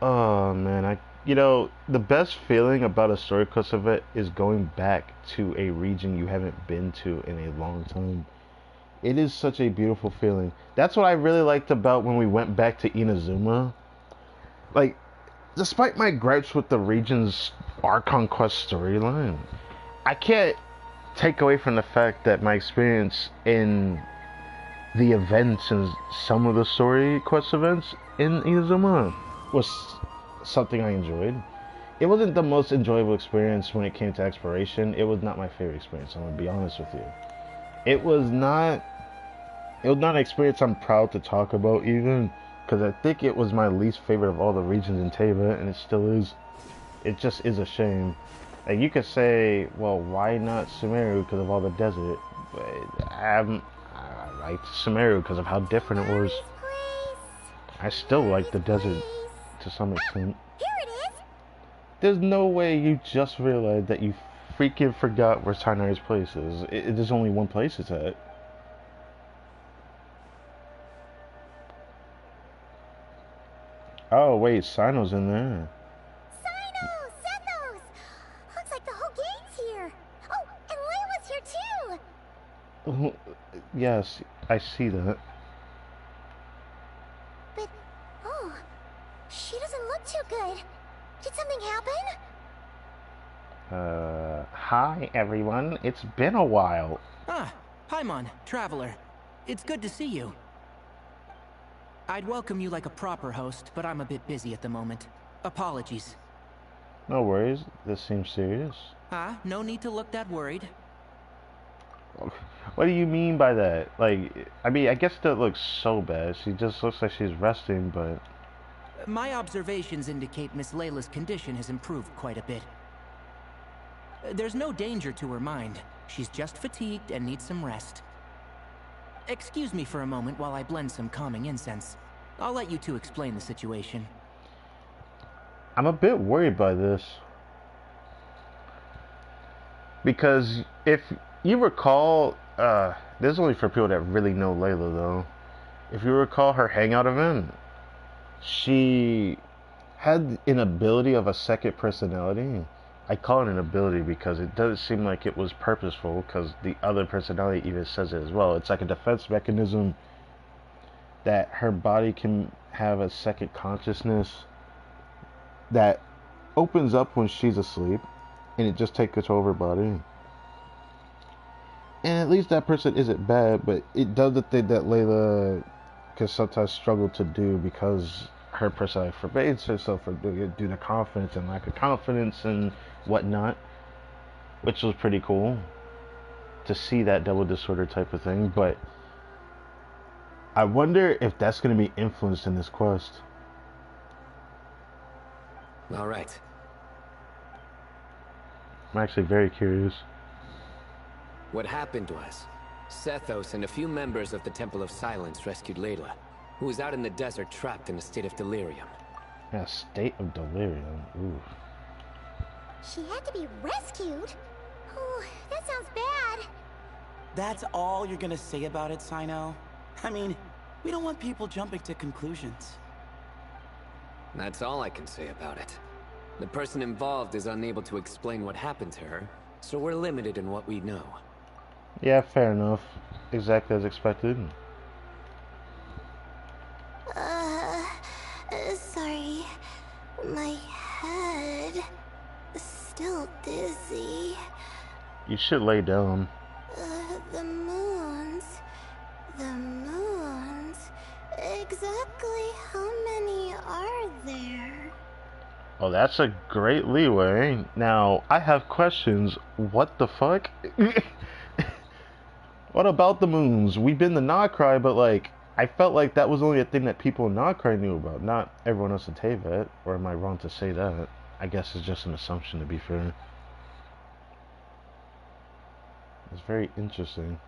Oh man, the best feeling about a story quest event is going back to a region you haven't been to in a long time. It is such a beautiful feeling. That's what I really liked about when we went back to Inazuma. Like, despite my gripes with the region's Archon Quest storyline, I can't take away from the fact that my experience in the events and some of the story quest events in Inazuma was something I enjoyed. It wasn't the most enjoyable experience when it came to exploration. It was not my favorite experience, I'm gonna be honest with you. It was not an experience I'm proud to talk about even, because I think it was my least favorite of all the regions in Teyvat, and it still is. It just is a shame. Like, you could say, well, why not Sumeru because of all the desert? But I liked Sumeru because of how different it was. I still like the desert to some extent. Here it is. There's no way you just realized that you freaking forgot where Sainari's place is. There's only one place it's at. Oh wait, Sino's in there. Sino! Sethos! Looks like the whole gang's here. Oh, and Layla's here too. Yes, I see that. But, oh, she doesn't look too good. Did something happen? Hi everyone. It's been a while. Ah, Paimon, Traveler. It's good to see you. I'd welcome you like a proper host, but I'm a bit busy at the moment. Apologies. No worries. This seems serious. Ah, no need to look that worried. What do you mean by that? Like, I mean, I guess that looks so bad. She just looks like she's resting, but... My observations indicate Miss Layla's condition has improved quite a bit. There's no danger to her mind. She's just fatigued and needs some rest. Excuse me for a moment while I blend some calming incense. I'll let you two explain the situation. I'm a bit worried by this. Because if you recall, this is only for people that really know Layla though. If you recall her hangout event, she had an ability of a second personality. I call it an ability because it doesn't seem like it was purposeful, because the other personality even says it as well. It's like a defense mechanism that her body can have a second consciousness that opens up when she's asleep, and it just takes control of her body. And at least that person isn't bad, but it does the thing that Layla can sometimes struggle to do because her personality forbids herself due to confidence and lack of confidence and whatnot, which was pretty cool to see that double disorder type of thing. But I wonder if that's going to be influenced in this quest. All right. I'm actually very curious. What happened was, Sethos and a few members of the Temple of Silence rescued Layla, who was out in the desert trapped in a state of delirium. Yeah, state of delirium. Ooh. She had to be rescued? Oh, that sounds bad. That's all you're gonna say about it, Sino? I mean, we don't want people jumping to conclusions. That's all I can say about it. The person involved is unable to explain what happened to her, so we're limited in what we know. Yeah, fair enough. Exactly as expected. Sorry. My head is still dizzy. You should lay down. The moons. Exactly how many are there? Oh, that's a great leeway. Now, I have questions. What the fuck? What about the moons? We've been to Nocry, but like, I felt like that was only a thing that people in Nocry knew about, not everyone else in Teyvat. Or am I wrong to say that? I guess it's just an assumption, to be fair. It's very interesting.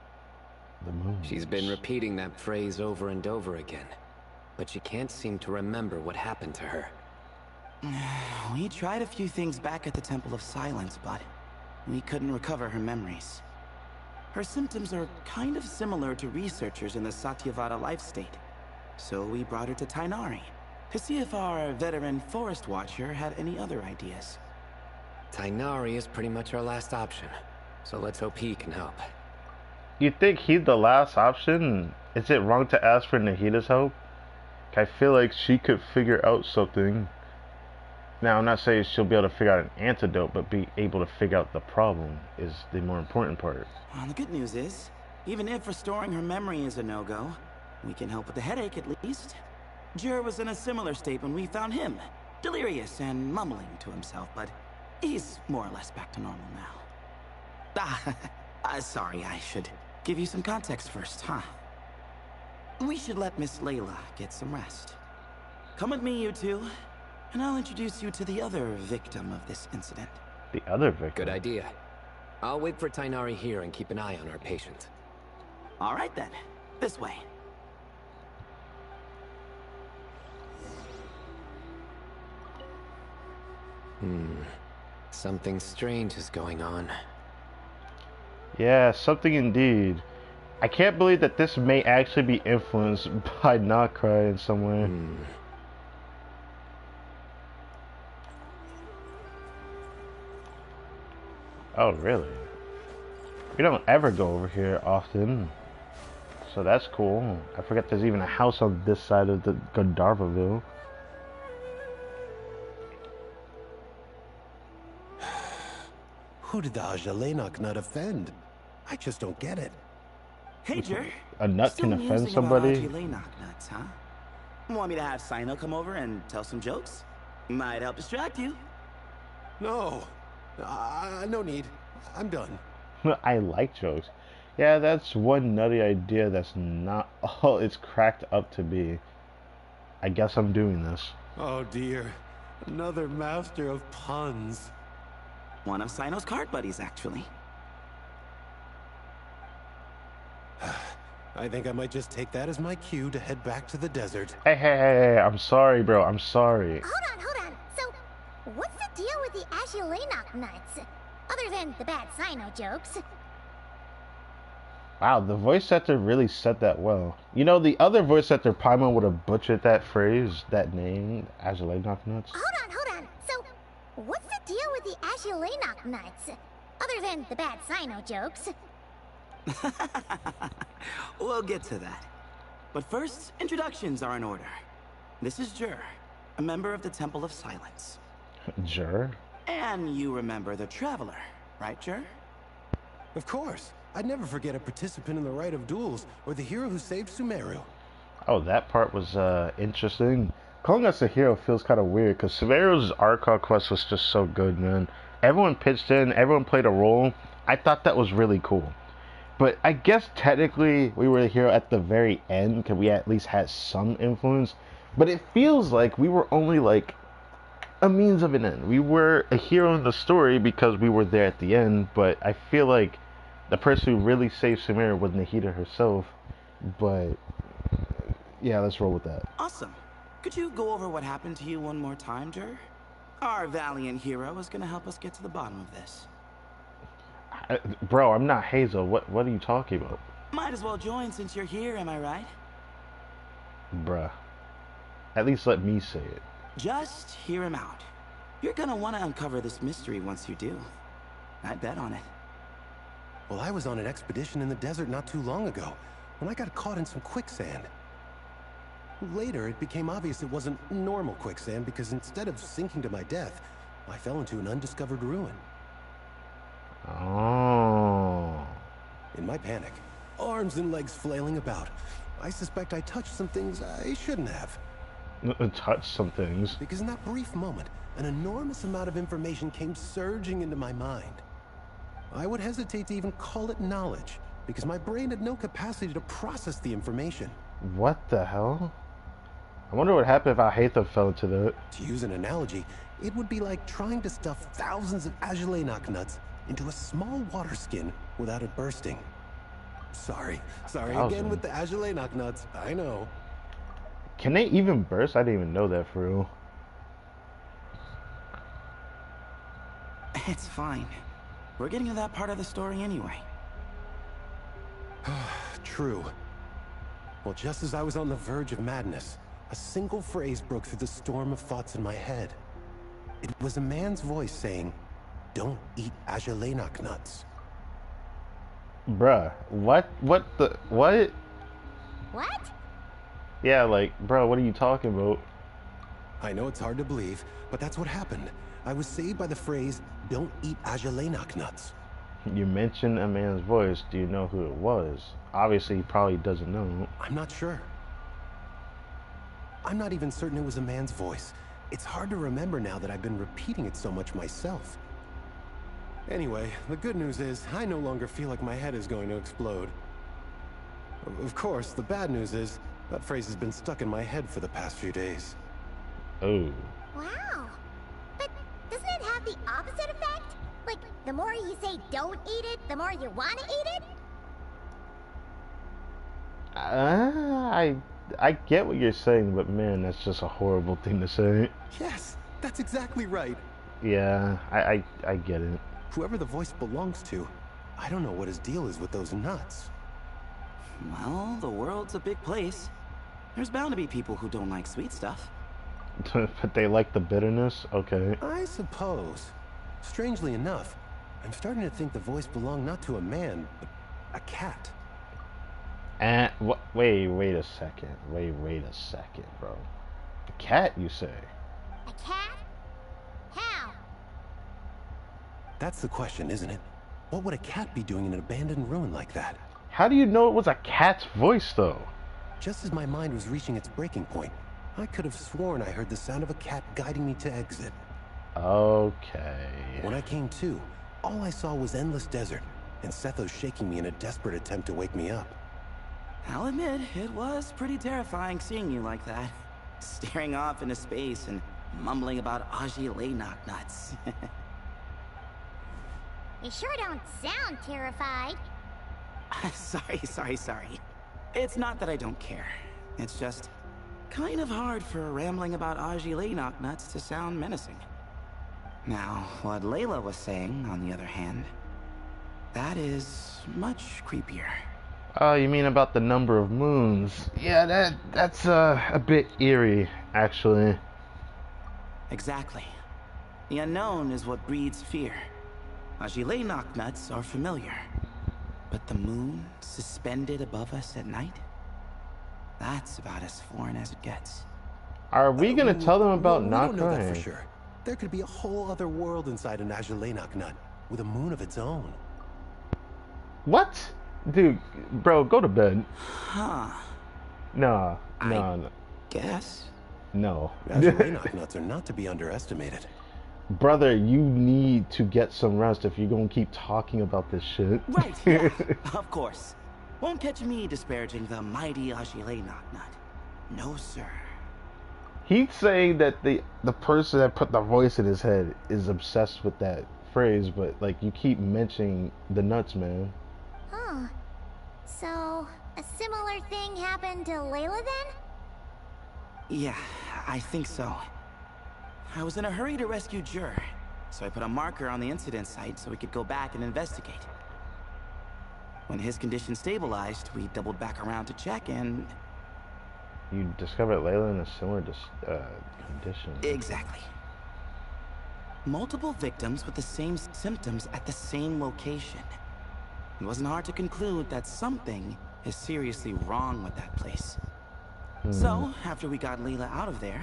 The moons. She's been repeating that phrase over and over again, but she can't seem to remember what happened to her. We tried a few things back at the Temple of Silence, but we couldn't recover her memories. Her symptoms are kind of similar to researchers in the Satyavada life state. So we brought her to Tighnari to see if our veteran forest watcher had any other ideas. Tighnari is pretty much our last option, so let's hope he can help. You think he's the last option? Is it wrong to ask for Nahida's help? I feel like she could figure out something. Now, I'm not saying she'll be able to figure out an antidote, but be able to figure out the problem is the more important part. Well, the good news is, even if restoring her memory is a no-go, we can help with the headache at least. Jer was in a similar state when we found him, delirious and mumbling to himself, but he's more or less back to normal now. Sorry, I should give you some context first, huh? We should let Miss Layla get some rest. Come with me, you two, and I'll introduce you to the other victim of this incident. The other victim? Good idea. I'll wait for Tighnari here and keep an eye on our patient. All right then, this way. Something strange is going on. Yeah, something indeed. I can't believe that this may actually be influenced by Nocry in some way. Oh, really? We don't ever go over here often. So that's cool. I forget there's even a house on this side of the Gandharvaville. Who did the Ajalenok nut offend? I just don't get it. Hey, Jer. A nut can offend somebody? Nuts, huh? Want me to have Sino come over and tell some jokes? Might help distract you. No. No need. I'm done. I like jokes. Yeah, that's one nutty idea that's not all it's cracked up to be. I guess I'm doing this. Oh dear. Another master of puns. One of Sino's card buddies, actually. I think I might just take that as my cue to head back to the desert. Hey, I'm sorry, bro. I'm sorry. Hold on. So, what's the deal with the Ajalenok nuts? Other than the bad Sino jokes. Wow, the voice actor really said that well. You know, the other voice actor Paimon would have butchered that phrase, that name, Ajalenok nuts. Hold on. So, what's the deal with the Ajalenok nuts? Other than the bad Sino jokes. We'll get to that. But first, introductions are in order. This is Jer, a member of the Temple of Silence. Jer? And you remember the Traveler, right, Jer? Of course. I'd never forget a participant in the Rite of Duels, or the hero who saved Sumeru. Oh, that part was interesting. Calling us a hero feels kind of weird, because Sumeru's Arcade quest was just so good, man. Everyone pitched in, everyone played a role. I thought that was really cool. But I guess technically we were the hero at the very end, because we at least had some influence. But it feels like we were only like a means of an end. We were a hero in the story because we were there at the end, but I feel like the person who really saved Sumeru was Nahida herself. But yeah, let's roll with that. Awesome. Could you go over what happened to you one more time, Jer? Our valiant hero is gonna help us get to the bottom of this. Bro, I'm not Hazel. What are you talking about? Might as well join since you're here, am I right? Bruh. At least let me say it. Just hear him out. You're gonna want to uncover this mystery once you do. I'd bet on it. Well, I was on an expedition in the desert not too long ago, when I got caught in some quicksand. Later, it became obvious it wasn't normal quicksand because instead of sinking to my death, I fell into an undiscovered ruin. Oh. In my panic, arms and legs flailing about, I suspect I touched some things I shouldn't have. Touch some things. Because in that brief moment, an enormous amount of information came surging into my mind. I would hesitate to even call it knowledge, because my brain had no capacity to process the information. What the hell? I wonder what happened if Alhaitha fell into that. To use an analogy, it would be like trying to stuff thousands of Agelenok nuts into a small water skin without it bursting. Sorry again with the Agelenok nuts, I know. Can they even burst? I didn't even know that for real. It's fine. We're getting to that part of the story anyway. True. Well, just as I was on the verge of madness, a single phrase broke through the storm of thoughts in my head. It was a man's voice saying, "Don't eat Agelenok nuts." Bruh, what? What? What? Yeah, like, bro, what are you talking about? I know it's hard to believe, but that's what happened. I was saved by the phrase, "Don't eat Agelenok nuts." You mentioned a man's voice. Do you know who it was? Obviously, he probably doesn't know. I'm not sure. I'm not even certain it was a man's voice. It's hard to remember now that I've been repeating it so much myself. Anyway, the good news is I no longer feel like my head is going to explode. Of course, the bad news is that phrase has been stuck in my head for the past few days. Oh. Wow. But doesn't it have the opposite effect? Like, the more you say don't eat it, the more you want to eat it? I get what you're saying, but man, that's just a horrible thing to say. Yes, that's exactly right. Yeah, I get it. Whoever the voice belongs to, I don't know what his deal is with those nuts. Well, the world's a big place. There's bound to be people who don't like sweet stuff. But they like the bitterness? Okay. I suppose. Strangely enough, I'm starting to think the voice belonged not to a man, but a cat. And wait a second. Wait a second, bro. A cat, you say? A cat? How? That's the question, isn't it? What would a cat be doing in an abandoned ruin like that? How do you know it was a cat's voice, though? Just as my mind was reaching its breaking point, I could have sworn I heard the sound of a cat guiding me to exit. Okay. When I came to, all I saw was endless desert, and Sethos shaking me in a desperate attempt to wake me up. I'll admit, it was pretty terrifying seeing you like that. Staring off into space and mumbling about Agelenok nuts. You sure don't sound terrified. Sorry. It's not that I don't care. It's just kind of hard for rambling about Agelenok nuts to sound menacing. Now, what Layla was saying, on the other hand, that is much creepier. Oh, you mean about the number of moons? Yeah, that's a bit eerie, actually. Exactly. The unknown is what breeds fear. Agelenok nuts are familiar. But the moon, suspended above us at night? That's about as foreign as it gets. Are we gonna tell them about not We don't know that crying? for sure. There could be a whole other world inside an Agelenok nut, with a moon of its own. What? Dude, bro, go to bed. Huh. No. Guess? No. Agelenok nuts are not to be underestimated. Brother, you need to get some rest if you're gonna keep talking about this shit. Right, yeah, of course. Won't catch me disparaging the mighty Agelenok nut. No, sir. He's saying that the person that put the voice in his head is obsessed with that phrase, but like you keep mentioning the nuts, man. Huh. So, a similar thing happened to Layla then? Yeah, I think so. I was in a hurry to rescue Jur, so I put a marker on the incident site so we could go back and investigate. When his condition stabilized, we doubled back around to check and... You discovered Layla in a similar condition. Exactly. Multiple victims with the same symptoms at the same location. It wasn't hard to conclude that something is seriously wrong with that place. So, after we got Layla out of there,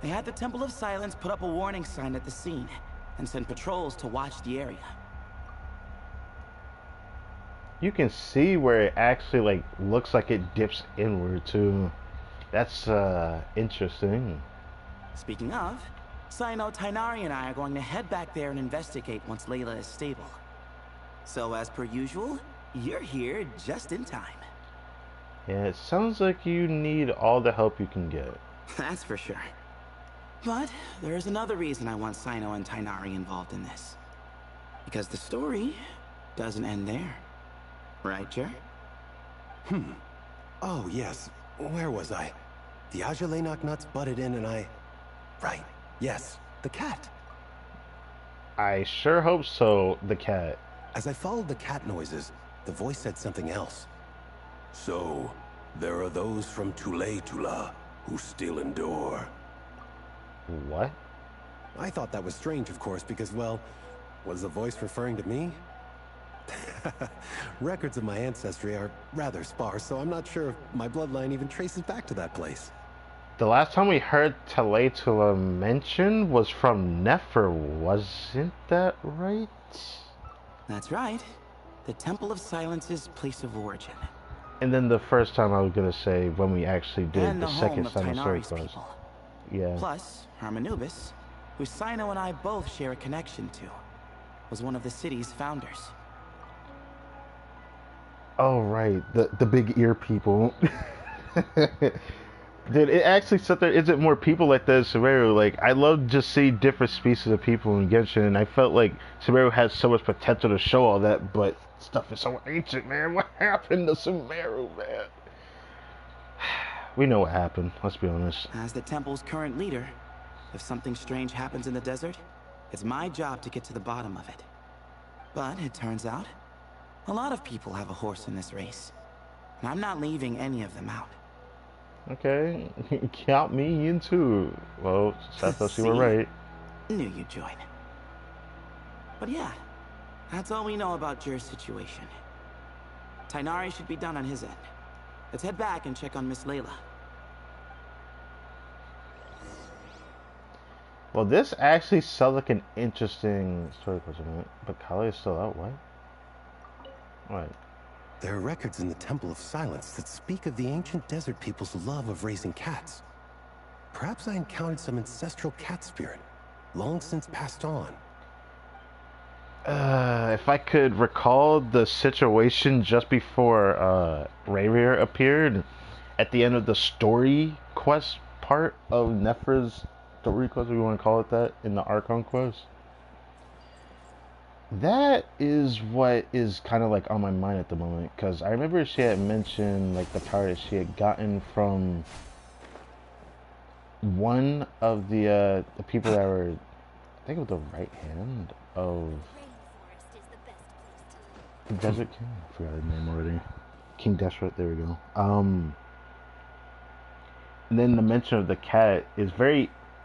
they had the Temple of Silence put up a warning sign at the scene and send patrols to watch the area. You can see where it actually like looks like it dips inward too. That's interesting. Speaking of, Sino, Tainari, and I are going to head back there and investigate once Layla is stable. So as per usual, you're here just in time. Yeah, it sounds like you need all the help you can get. That's for sure. But there's another reason I want Sino and Tainari involved in this. Because the story doesn't end there. Right, Jer? Oh, yes. Where was I? The Ajalainak nuts butted in and I... Right. Yes. The cat. I sure hope so, the cat. As I followed the cat noises, the voice said something else. So, there are those from Tula who still endure. What? I thought that was strange, of course, because, well, was the voice referring to me? Records of my ancestry are rather sparse, so I'm not sure if my bloodline even traces back to that place. The last time we heard Tula mentioned was from Nefer, wasn't that right? That's right. The Temple of Silence's place of origin. And then the first time I was gonna say when we actually did and the second home of Tainari's quest. people. Yeah. Plus, Hermanubis, who Sino and I both share a connection to, was one of the city's founders. Oh right, the big ear people. Dude, it actually said there isn't more people like that in Sumeru. Like, I love just seeing different species of people in Genshin, and I felt like Sumeru has so much potential to show all that, but stuff is so ancient, man. What happened to Sumeru, man? We know what happened, let's be honest. As the temple's current leader, if something strange happens in the desert, it's my job to get to the bottom of it. But it turns out, a lot of people have a horse in this race, and I'm not leaving any of them out. Okay, count me in too. Well, Satoshi, you were right. Knew you'd join. But yeah, that's all we know about Jer's situation. Tainari should be done on his end. Let's head back and check on Miss Layla. Well, this actually sounds like an interesting story question, but Kali is still out, what? What? There are records in the Temple of Silence that speak of the ancient desert people's love of raising cats. Perhaps I encountered some ancestral cat spirit, long since passed on. If I could recall the situation just before Rayrir appeared at the end of the story quest part of Nefer's story quest, if you want to call it that, in the Archon quest. That is what is kind of like on my mind at the moment, because I remember she had mentioned like the power that she had gotten from one of the people that were, I think it was the right hand of the Desert King. I forgot his name already. King Desert. There we go. And then the mention of the cat is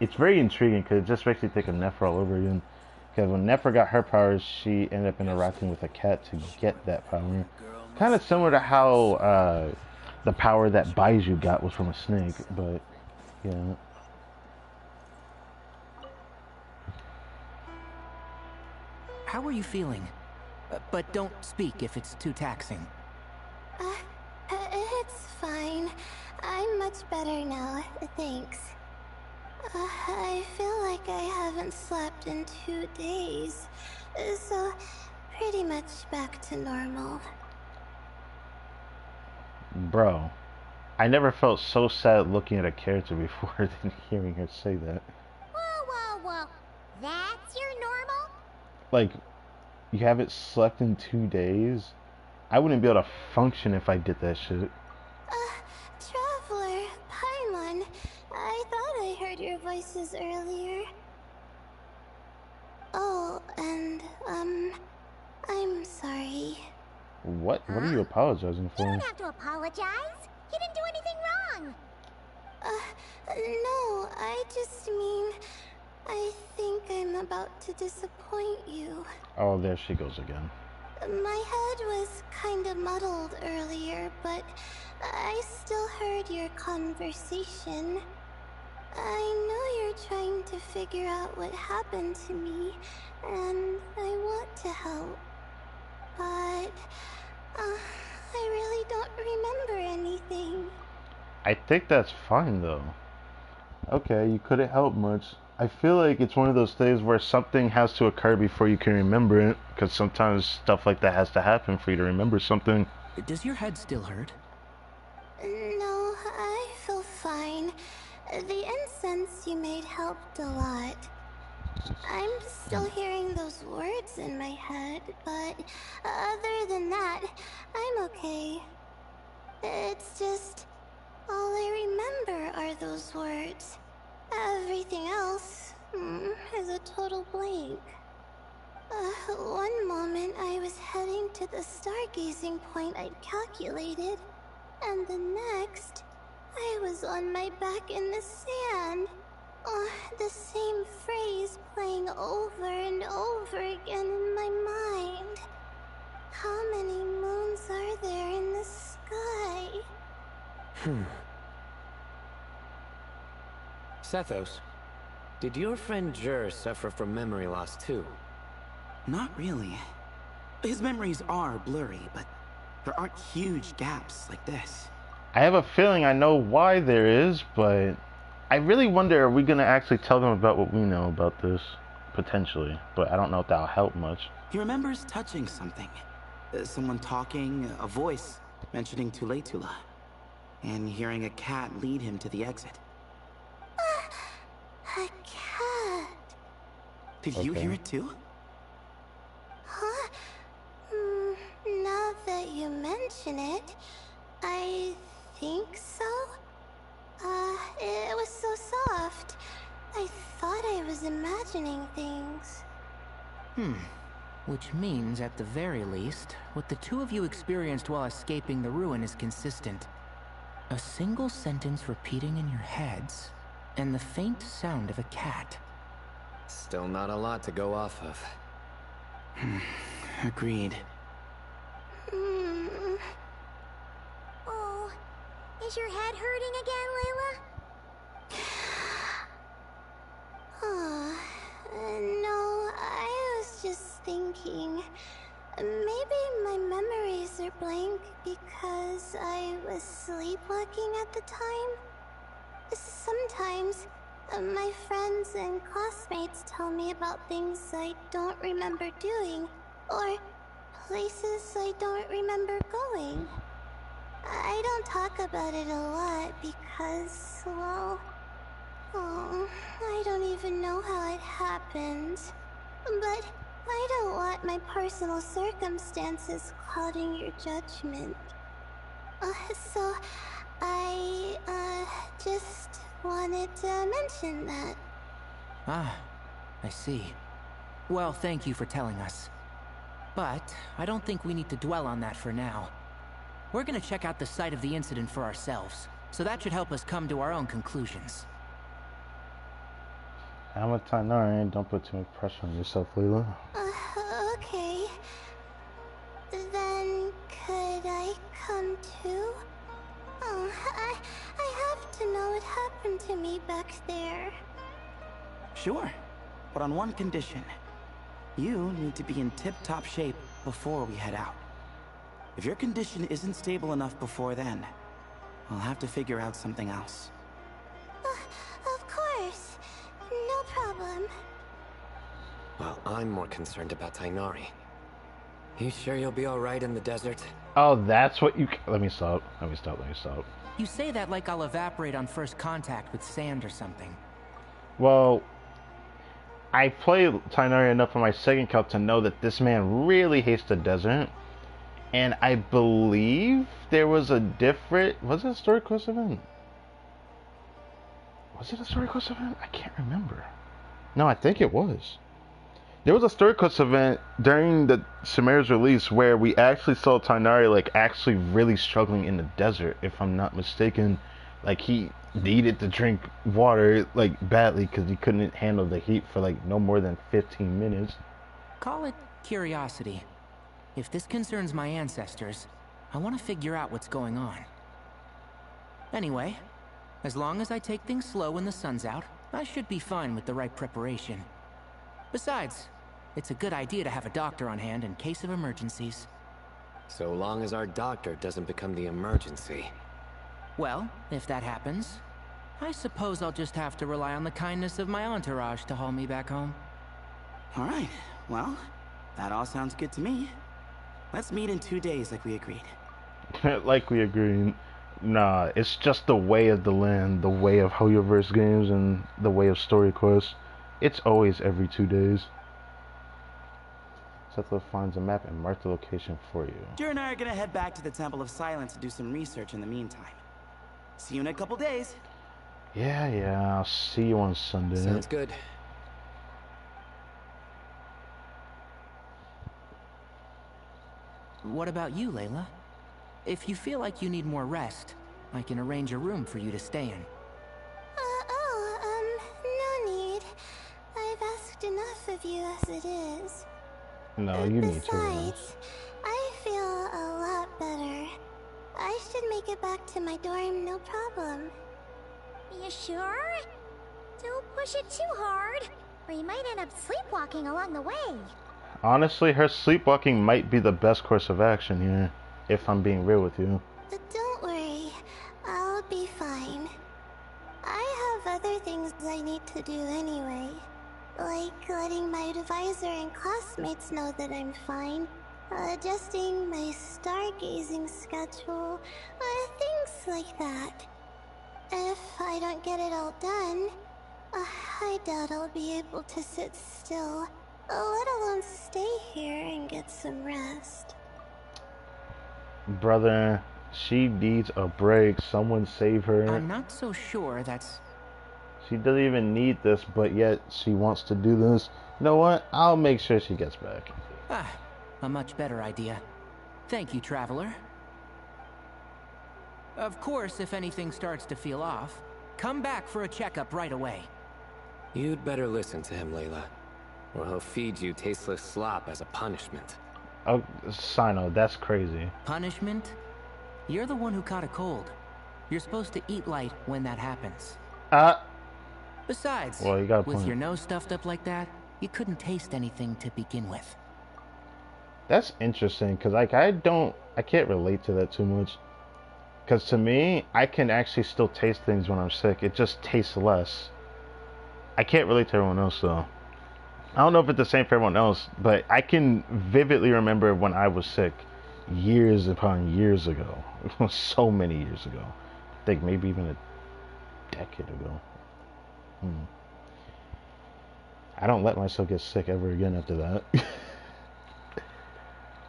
it's very intriguing because it just makes you think of Nefer all over again. Because when Nefer got her powers, she ended up interacting with a cat to get that power. Kind of similar to how the power that Baiju got was from a snake, but yeah. How are you feeling? But don't speak if it's too taxing. It's fine. I'm much better now, thanks. I feel like I haven't slept in 2 days, so pretty much back to normal. Bro, I never felt so sad looking at a character before than hearing her say that. Whoa. That's your normal? Like, you haven't slept in 2 days? I wouldn't be able to function if I did that shit. Traveler, Paimon, I thought I heard your voices earlier. I'm sorry. What? What are you apologizing for? You don't have to apologize. You didn't do anything wrong. No, I just mean, I think I'm about to disappoint you. Oh, there she goes again. My head was kinda muddled earlier, but I still heard your conversation. I know you're trying to figure out what happened to me, and I want to help. But, I really don't remember anything. I think that's fine, though. Okay, you couldn't help much. I feel like it's one of those things where something has to occur before you can remember it, because sometimes stuff like that has to happen for you to remember something. Does your head still hurt? No, I feel fine. The incense you made helped a lot. I'm still hearing those words in my head, but other than that, I'm okay. It's just, all I remember are those words. Everything else is a total blank. One moment I was heading to the stargazing point I'd calculated, and the next, I was on my back in the sand. The same phrase playing over and over again in my mind. How many moons are there in the sky? Sethos, did your friend Jur suffer from memory loss too? Not really. His memories are blurry, but there aren't huge gaps like this. I have a feeling I know why there is, but I really wonder, are we going to actually tell them about what we know about this? Potentially, but I don't know if that'll help much. He remembers touching something. Someone talking, a voice mentioning Tule-Tula, and hearing a cat lead him to the exit. A cat. Did you hear it too? Huh? Now that you mention it, I think so. It was so soft. I thought I was imagining things. Which means, at the very least, what the two of you experienced while escaping the ruin is consistent. A single sentence repeating in your heads, and the faint sound of a cat. Still not a lot to go off of. Agreed. Oh, is your head hurting again, Layla? No, I was just thinking. Maybe my memories are blank because I was sleepwalking at the time. Sometimes, my friends and classmates tell me about things I don't remember doing, or places I don't remember going. I don't talk about it a lot because, well, I don't even know how it happened. But I don't want my personal circumstances clouding your judgment. So I, just wanted to mention that. Ah, I see. Well, thank you for telling us. But I don't think we need to dwell on that for now. We're gonna check out the site of the incident for ourselves, so that should help us come to our own conclusions. I'm a Tainari, don't put too much pressure on yourself, Layla. Okay. Then could I come too? I have to know what happened to me back there. Sure, but on one condition. You need to be in tip-top shape before we head out. If your condition isn't stable enough before then, we'll have to figure out something else. Of course. No problem. Well, I'm more concerned about Tainari. You sure you'll be alright in the desert? Oh, that's what you... Let me stop. You say that like I'll evaporate on first contact with sand or something. Well, I played Tainari enough on my second cup to know that this man really hates the desert. And I believe there was a different... Was it a story quest event? Was it a story quest event? I can't remember. No, I think it was. There was a story quest event during the Chimera's release where we actually saw Tighnari like actually really struggling in the desert, if I'm not mistaken. Like he needed to drink water like badly because he couldn't handle the heat for like no more than 15 minutes. Call it curiosity. If this concerns my ancestors, I want to figure out what's going on. Anyway, as long as I take things slow when the sun's out, I should be fine with the right preparation. Besides, it's a good idea to have a doctor on hand in case of emergencies. So long as our doctor doesn't become the emergency. Well, if that happens, I suppose I'll just have to rely on the kindness of my entourage to haul me back home. Alright, well, that all sounds good to me. Let's meet in 2 days like we agreed. Like we agreed. Nah, it's just the way of the land, the way of Hoyoverse games, and the way of story quests. It's always every 2 days. Settlor finds a map and marks the location for you. Jer and I are gonna head back to the Temple of Silence to do some research in the meantime. See you in a couple days. Yeah, I'll see you on Sunday. Sounds good. What about you, Layla? If you feel like you need more rest, I can arrange a room for you to stay in. No need. I've asked enough of you as it is. No, you need to Besides, rest. I feel a lot better. I should make it back to my dorm, no problem. You sure? Don't push it too hard, or you might end up sleepwalking along the way. Honestly, her sleepwalking might be the best course of action here, if I'm being real with you. Don't worry, I'll be fine. I have other things I need to do anyway. Like letting my advisor and classmates know that I'm fine. Adjusting my stargazing schedule. Things like that. If I don't get it all done, I doubt I'll be able to sit still. Let alone stay here and get some rest. Brother, she needs a break. Someone save her. I'm not so sure that's... She doesn't even need this, but yet she wants to do this. You know what? I'll make sure she gets back. A much better idea. Thank you, Traveler. Of course, if anything starts to feel off, come back for a checkup right away. You'd better listen to him, Layla, or he'll feed you tasteless slop as a punishment. Oh, Sino, that's crazy. Punishment? You're the one who caught a cold. You're supposed to eat light when that happens. Besides, well, you got a with point. your nose stuffed up like that, you couldn't taste anything to begin with. That's interesting, because like I can't relate to that too much. Because to me, I can actually still taste things when I'm sick. It just tastes less. I can't relate to everyone else though. I don't know if it's the same for everyone else, but I can vividly remember when I was sick years upon years ago. So many years ago. I think maybe even a decade ago. I don't let myself get sick ever again after that.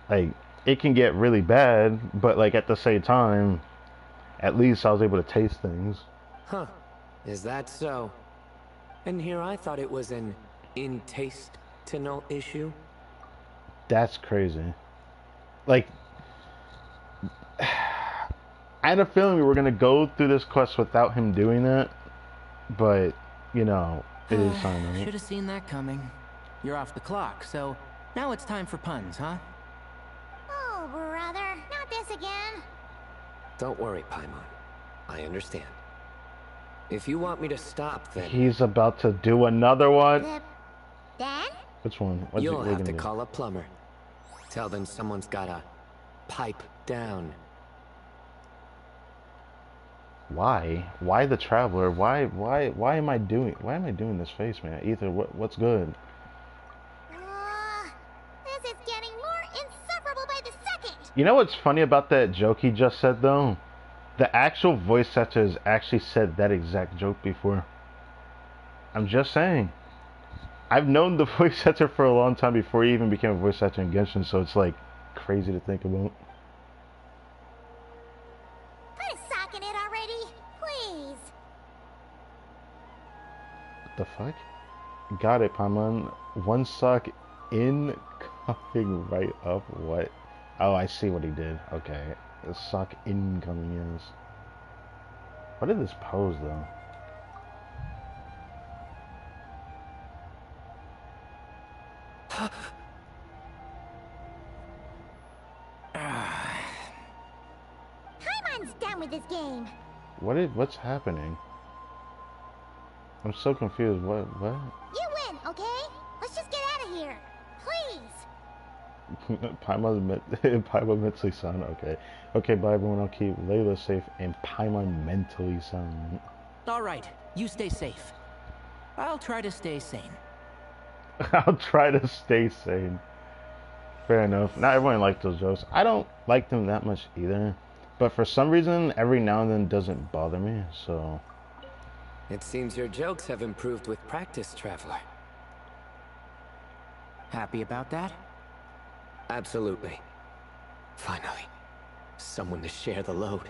Like, it can get really bad, but like at the same time, at least I was able to taste things. Huh. Is that so? And here I thought it was an in-taste-to-know issue. That's crazy. Like, I had a feeling we were going to go through this quest without him doing that, but, you know, it is something. Should have seen that coming. You're off the clock, so now it's time for puns, huh? Oh, brother, not this again. Don't worry, Paimon. I understand. If you want me to stop, then... He's about to do another one. Dan? Which one? You'll have to call a plumber. Tell them someone's gotta pipe down. Why? Why the Traveler? Why am I doing this face, man? Ether, what's good? This is getting more insufferable by the second. You know what's funny about that joke he just said though? The actual voice actors actually said that exact joke before. I'm just saying. I've known the voice actor for a long time before he even became a voice actor in Genshin, so it's like crazy to think about. Put a sock in it already, please. What the fuck? Got it, Paimon. One sock in, coming right up. What? Oh, I see what he did. Okay. The sock incoming is. What is this pose, though? Paimon's done with this game. What's happening? I'm so confused. What? You win, okay? Let's just get out of here. Please. Paimon mentally sound. Okay. Okay, bye everyone. I'll keep Layla safe and Paimon mentally sound. Alright, you stay safe. I'll try to stay sane. I'll try to stay sane. Fair enough. Not everyone likes those jokes. I don't like them that much either. But for some reason, every now and then doesn't bother me, so... It seems your jokes have improved with practice, Traveler. Happy about that? Absolutely. Finally. Someone to share the load.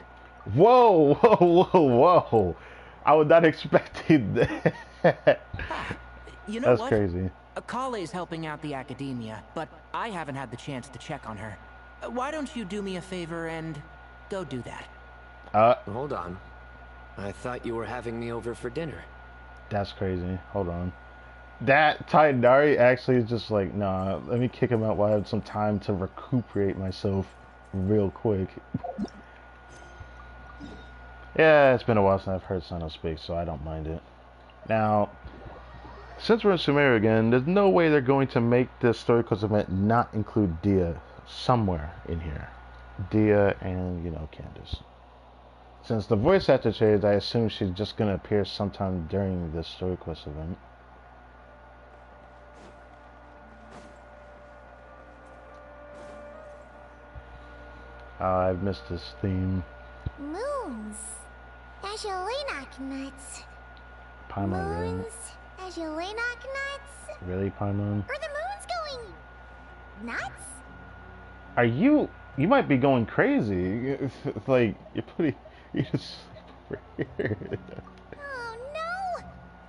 Whoa, whoa, whoa, whoa. I would not expected that. You know That's what? crazy. Kale's helping out the academia, but I haven't had the chance to check on her. Why don't you do me a favor and go do that? Hold on. I thought you were having me over for dinner. That's crazy. Hold on. That Tainari actually is just like, nah, let me kick him out while I have some time to recuperate myself real quick. Yeah, it's been a while since I've heard Sino speak, so I don't mind it. Now, since we're in Sumeru again, there's no way they're going to make this Story Quest event not include Dia somewhere in here. Dia and, you know, Candace. Since the voice actor changed, I assume she's just going to appear sometime during this Story Quest event. I've missed this theme. Moons. Azulinoc nuts. Paimon, really? Moons. Azulinoc nuts. Really, Paimon? Are the moons going nuts? Are you... You might be going crazy. It's like, you just sleep over here. Oh no!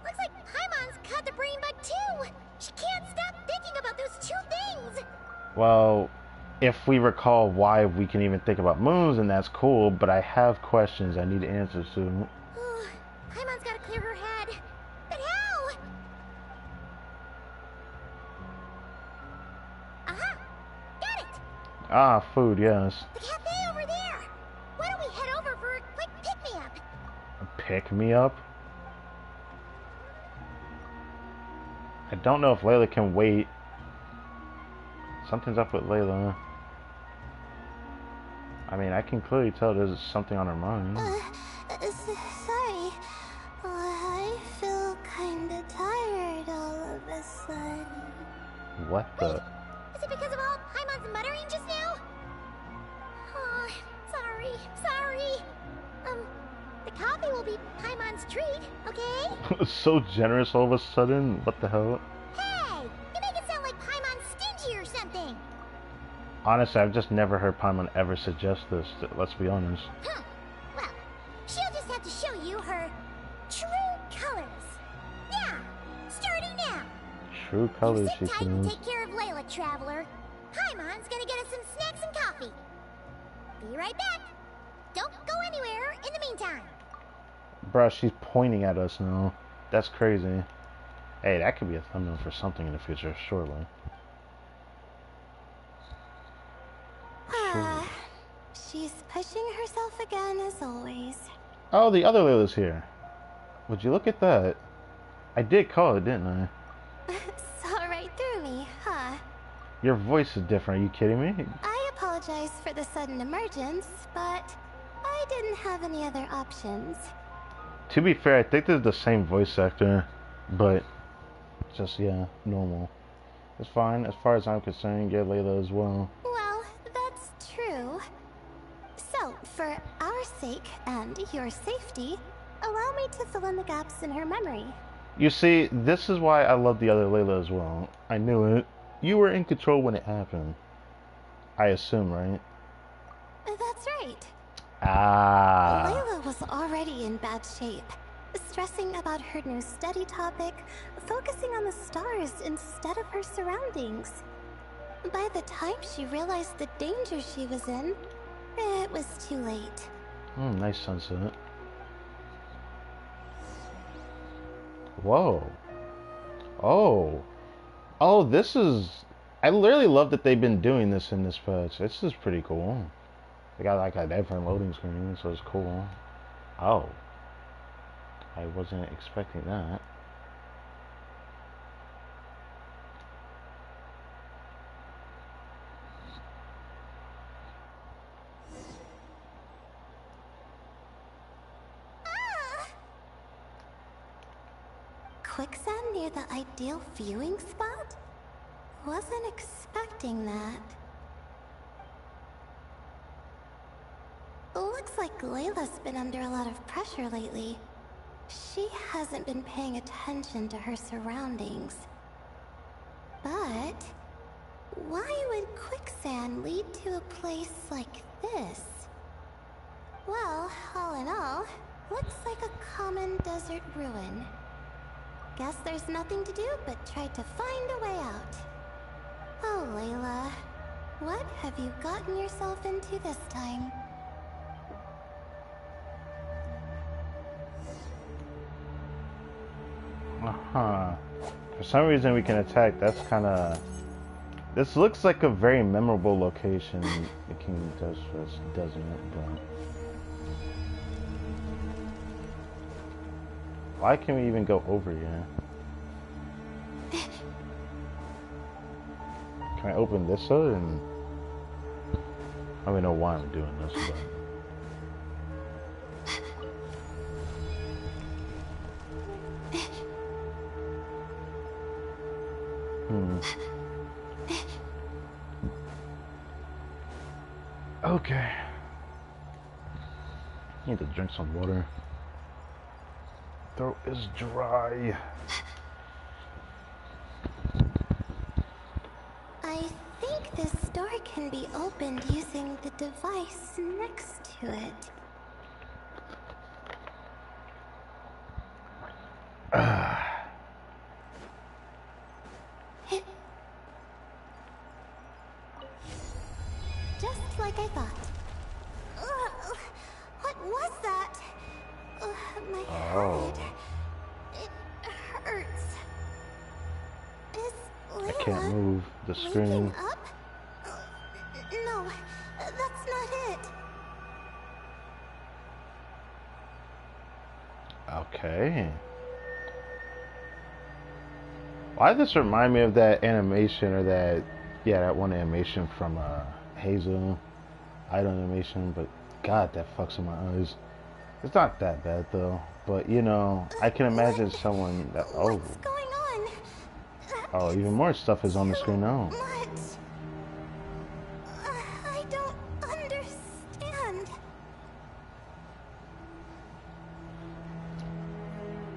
Looks like Paimon's caught the brain bug too! She can't stop thinking about those two things! Well, if we recall why we can even think about moons, then that's cool, but I have questions I need answers to. Paimon's gotta clear her head. But how? Aha! Got it! Ah, food, yes. The cafe over there! Why don't we head over for a quick pick-me-up? Pick me up? I don't know if Layla can wait. Something's up with Layla. I mean, I can clearly tell there's something on her mind. Sorry. I feel kinda tired all of a sudden. What the? Wait, is it because of all Paimon's muttering just now? Oh, sorry. The coffee will be Paimon's treat, okay? So generous all of a sudden? What the hell? Hey! You make it sound like Paimon's stingy or something! Honestly, I've just never heard Paimon ever suggest this, let's be honest. Huh. Well, she'll just have to show you her true colors. Yeah, starting now. True colors, You she sit tight and seems. take care of Layla, Traveler. Paimon's gonna get us some snacks and coffee. Be right back. Don't go anywhere in the meantime. Bruh, she's pointing at us now. That's crazy. Hey, that could be a thumbnail for something in the future, surely. Sure. She's pushing herself again as always. Oh, the other Layla's here. Would you look at that? I did call it, didn't I? Saw right through me, huh? Your voice is different, are you kidding me? I apologize for the sudden emergence, but I didn't have any other options. To be fair, I think this is the same voice actor, but just, yeah, normal. It's fine, as far as I'm concerned, get Layla as well. Well, that's true. So, for our sake and your safety, allow me to fill in the gaps in her memory. You see, this is why I love the other Layla as well. I knew it. You were in control when it happened. I assume, right? That's right. Ah. Layla was already in bad shape. stressing about her new study topic, focusing on the stars instead of her surroundings. By the time she realized the danger she was in, it was too late. Nice sunset. Whoa. Oh, this is... I literally love that they've been doing this in this patch. This is pretty cool. They got like a different loading screen, so it's cool. Oh. I wasn't expecting that. Quicksand near the ideal viewing spot? Wasn't expecting that. Looks like Layla's been under a lot of pressure lately. She hasn't been paying attention to her surroundings. But why would quicksand lead to a place like this? Well, all in all, looks like a common desert ruin. Guess there's nothing to do but try to find a way out. Oh, Layla, what have you gotten yourself into this time? For some reason we can attack. That's kind of... This looks like a very memorable location. The king does this, doesn't it? But... Why can't we even go over here? Can I open this up? And I don't even know why I'm doing this, but... Okay. Need to drink some water. Throat is dry. I think this door can be opened using the device next to it. Just like I thought. What was that? My head. It hurts. Is Layla I can't move the screen. waking up? No, that's not it. Okay. Why does this remind me of that animation or that, yeah, that one animation from Hazel, idol animation, but God, that fucks in my eyes. It's not that bad though, but you know, I can imagine someone that, What's going on? Oh, even more stuff is on the screen now. Much. I don't understand.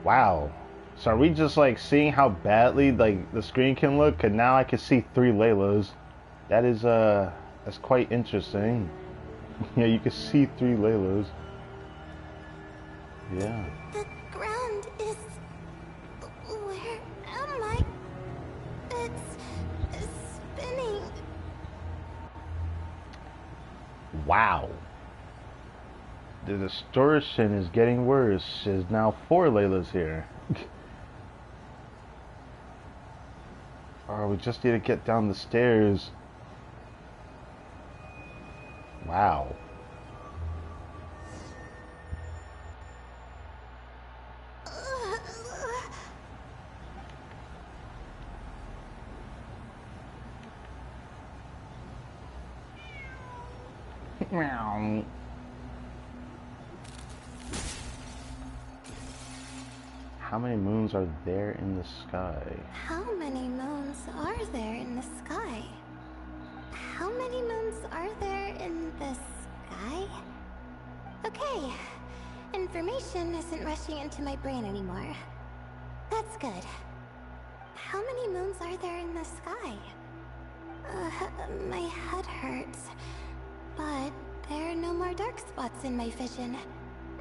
Wow. So are we just like seeing how badly like the screen can look? And now I can see 3 Laylas. That is that's quite interesting. Yeah, you can see 3 Laylas. Yeah. The ground is... Where am I? It's spinning. Wow. The distortion is getting worse. There's now 4 Laylas here. Oh, we just need to get down the stairs. Wow. Meow. How many moons are there in the sky? How many moons are there in the sky? How many moons are there in the sky? Okay, information isn't rushing into my brain anymore. That's good. How many moons are there in the sky? My head hurts, but there are no more dark spots in my vision,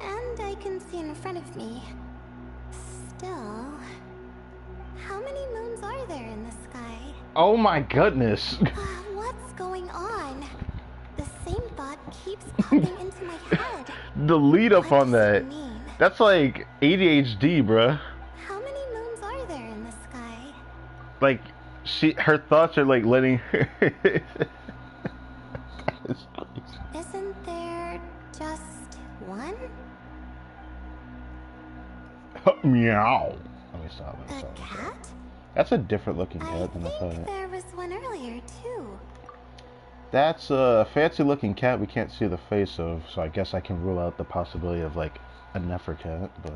and I can see in front of me. Still, how many moons are there in the sky? Oh my goodness. What's going on? The same thought keeps popping into my head. The lead up on that. Mean? That's like ADHD, bruh. How many moons are there in the sky? Like, her thoughts are like letting her. Isn't there just one? Meow. Let me stop. A cat? That's a different looking cat than I thought. There was one earlier too. That's a fancy looking cat we can't see the face of, so I guess I can rule out the possibility of like a Nefer cat, but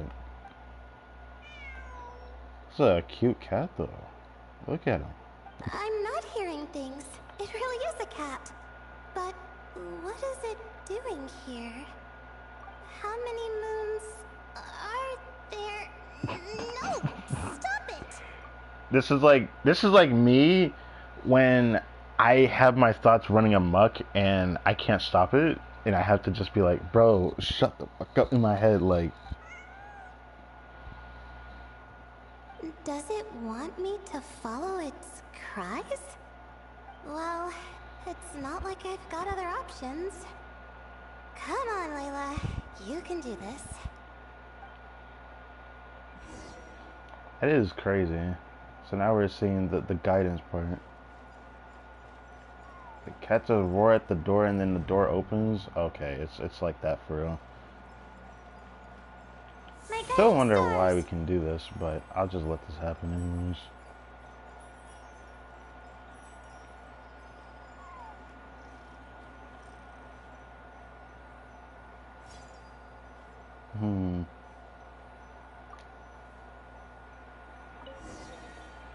it's a cute cat though. Look at him. I'm not hearing things. It really is a cat. But what is it doing here? How many moons are there? No! Stop it! This is like me when I have my thoughts running amok and I can't stop it, and I have to just be like, bro, shut the fuck up in my head, like. Does it want me to follow its cries? Well, it's not like I've got other options. Come on, Layla. You can do this. That is crazy. So now we're seeing the guidance part. The cat just roar at the door and then the door opens. Okay, it's like that for real. Still wonder why we can do this, but I'll just let this happen anyways.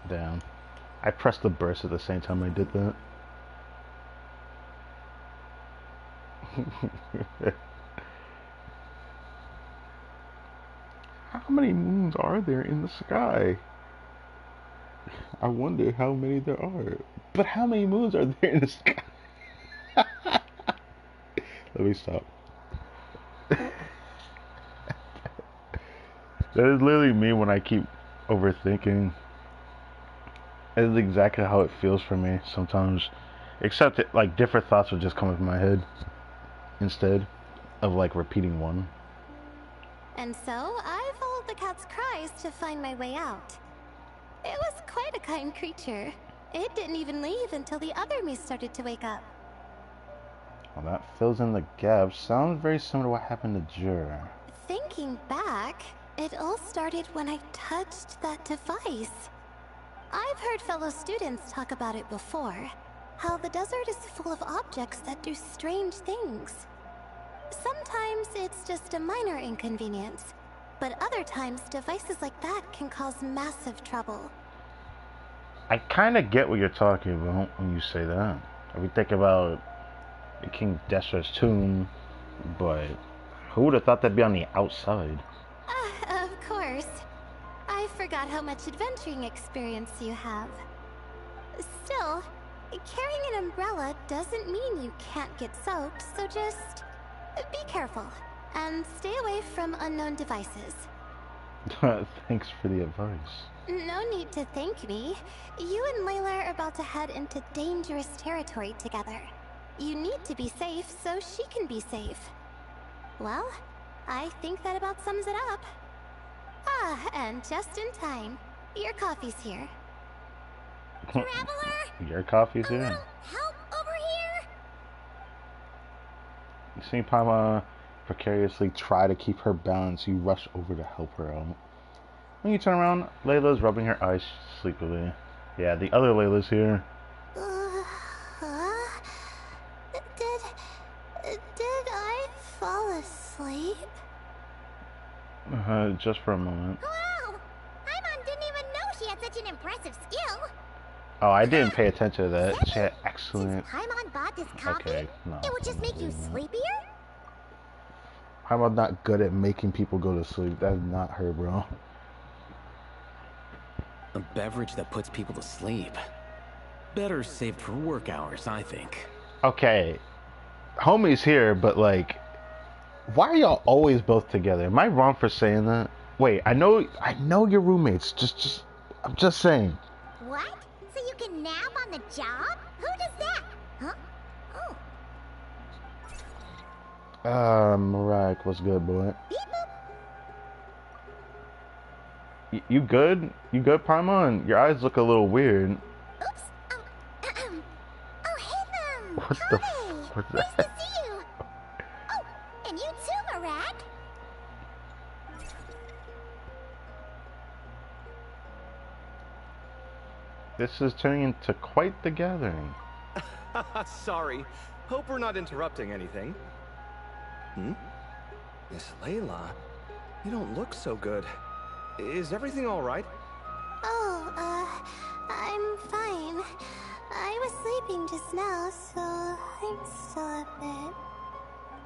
Damn. I pressed the burst at the same time I did that. How many moons are there in the sky? I wonder how many there are. But how many moons are there in the sky? Let me stop. That is literally me when I keep overthinking. That is exactly how it feels for me sometimes. Except that, like, different thoughts will just come into my head instead of like repeating one. And so I followed the cat's cries to find my way out. It was quite a kind creature. It didn't even leave until the other me started to wake up. Well, that fills in the gaps. Sounds very similar to what happened to Jur. Thinking back, it all started when I touched that device. I've heard fellow students talk about it before. How the desert is full of objects that do strange things. Sometimes it's just a minor inconvenience, but other times devices like that can cause massive trouble. I kind of get what you're talking about when you say that. If we think about King Desra's tomb, but who would have thought that'd be on the outside? Of course. I forgot how much adventuring experience you have. Still, carrying an umbrella doesn't mean you can't get soaked, so just be careful and stay away from unknown devices. Thanks for the advice. No need to thank me. You and Layla are about to head into dangerous territory together. You need to be safe so she can be safe. Well, I think that about sums it up. Ah, and just in time. Your coffee's here. Traveler! Your coffee's here? Help over here! You see Paimon precariously try to keep her balance. You rush over to help her out. When you turn around, Layla's rubbing her eyes sleepily. Yeah, the other Layla's here. Did I fall asleep? Just for a moment. Wow! Paimon didn't even know she had such an impressive skill! Oh, I didn't pay attention to that. She had excellent... Since Paimon bought this copy, Okay, no. it would just make you sleepier? Paimon's not good at making people go to sleep. That's not her, bro. A beverage that puts people to sleep. Better saved for work hours, I think. Okay. Homie's here, but like... Why are y'all always both together? Am I wrong for saying that? Wait, I know your roommates. I'm just saying. What? So you can nap on the job? Who does that? Huh? Oh. Mariah, what's good, boy? Beep boop. You good? You good, Paimon? Your eyes look a little weird. Oops. Oh, hey, What Kaveh. the fuck was Nice that? to see you. Oh, and you too, Marak. This is turning into quite the gathering. Sorry. Hope we're not interrupting anything. Miss Layla, you don't look so good. Is everything all right? Oh, I'm fine. I was sleeping just now, so I'm still a bit.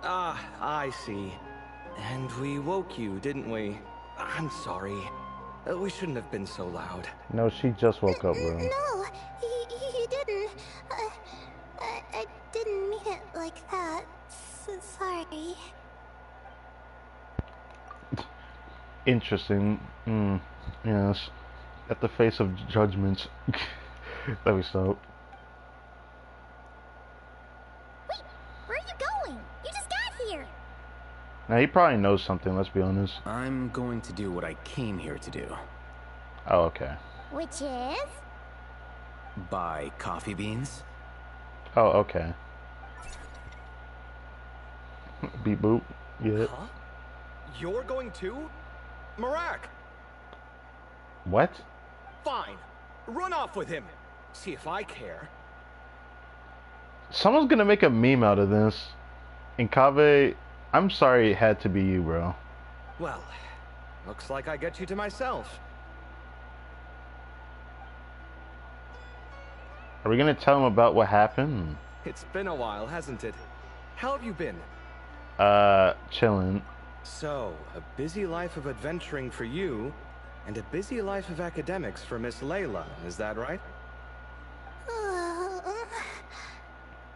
Ah, I see. And we woke you, didn't we? I'm sorry. We shouldn't have been so loud. No, she just woke up, bro. No, he didn't. I didn't mean it like that. Sorry. Interesting. Yes. At the face of judgment. Let me stop. Wait, where are you going? You just got here. Now, he probably knows something, let's be honest. I'm going to do what I came here to do. Oh, okay. Which is? Buy coffee beans. Oh, okay. Beep boop. Yeah. Huh? You're going too? Marak! What? Fine. Run off with him. See if I care. Someone's gonna make a meme out of this. And Kaveh, I'm sorry it had to be you, bro. Well, looks like I get you to myself. Are we gonna tell him about what happened? It's been a while, hasn't it? How have you been? Chillin'. So, a busy life of adventuring for you, and a busy life of academics for Miss Layla, is that right?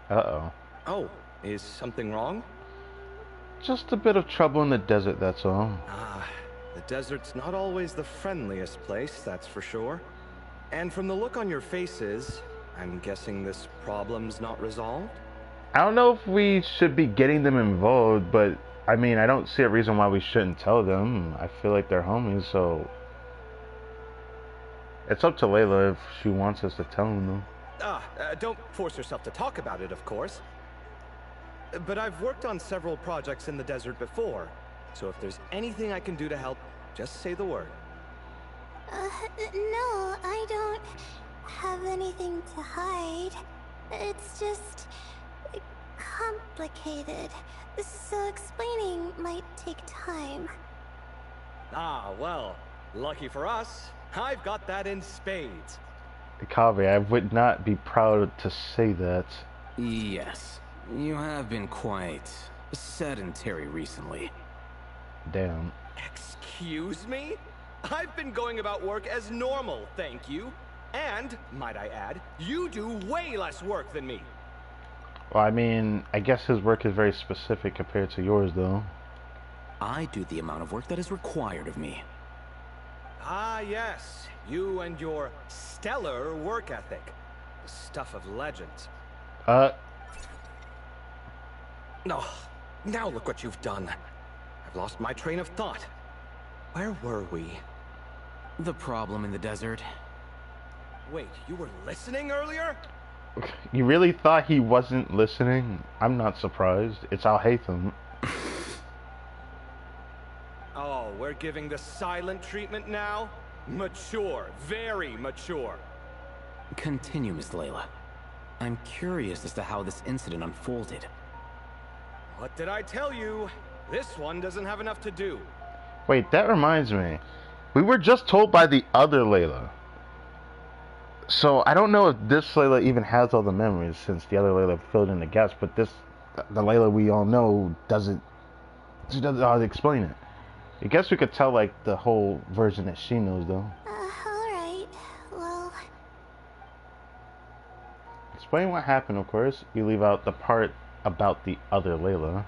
Uh-oh. Oh, is something wrong? Just a bit of trouble in the desert, that's all. Ah, the desert's not always the friendliest place, that's for sure. And from the look on your faces, I'm guessing this problem's not resolved? I don't know if we should be getting them involved, but I mean, I don't see a reason why we shouldn't tell them. I feel like they're homies, so it's up to Layla if she wants us to tell them, though. Don't force yourself to talk about it, of course. But I've worked on several projects in the desert before, so if there's anything I can do to help, just say the word. No, I don't have anything to hide. It's just complicated, so explaining might take time. Ah, well, lucky for us, I've got that in spades. Kaveh, I would not be proud to say that. Yes, you have been quite sedentary recently. Damn. Excuse me? I've been going about work as normal, thank you. And, might I add, you do way less work than me. Well, I mean, I guess his work is very specific compared to yours, though. I do the amount of work that is required of me. Ah, yes. You and your stellar work ethic. The stuff of legends. Oh, Now look what you've done. I've lost my train of thought. Where were we? The problem in the desert. Wait, you were listening earlier? you really thought he wasn't listening? I'm not surprised. It's Al-Haytham. Oh, we're giving the silent treatment now? Mature, very mature. Continue, Miss Layla. I'm curious as to how this incident unfolded. What did I tell you? This one doesn't have enough to do. Wait, that reminds me. We were just told by the other Layla. So, I don't know if this Layla even has all the memories, since the other Layla filled in the gaps, but the Layla we all know doesn't know how to explain it. I guess we could tell, like, the whole version that she knows, though. Alright. Well... Explain what happened, of course. You leave out the part about the other Layla.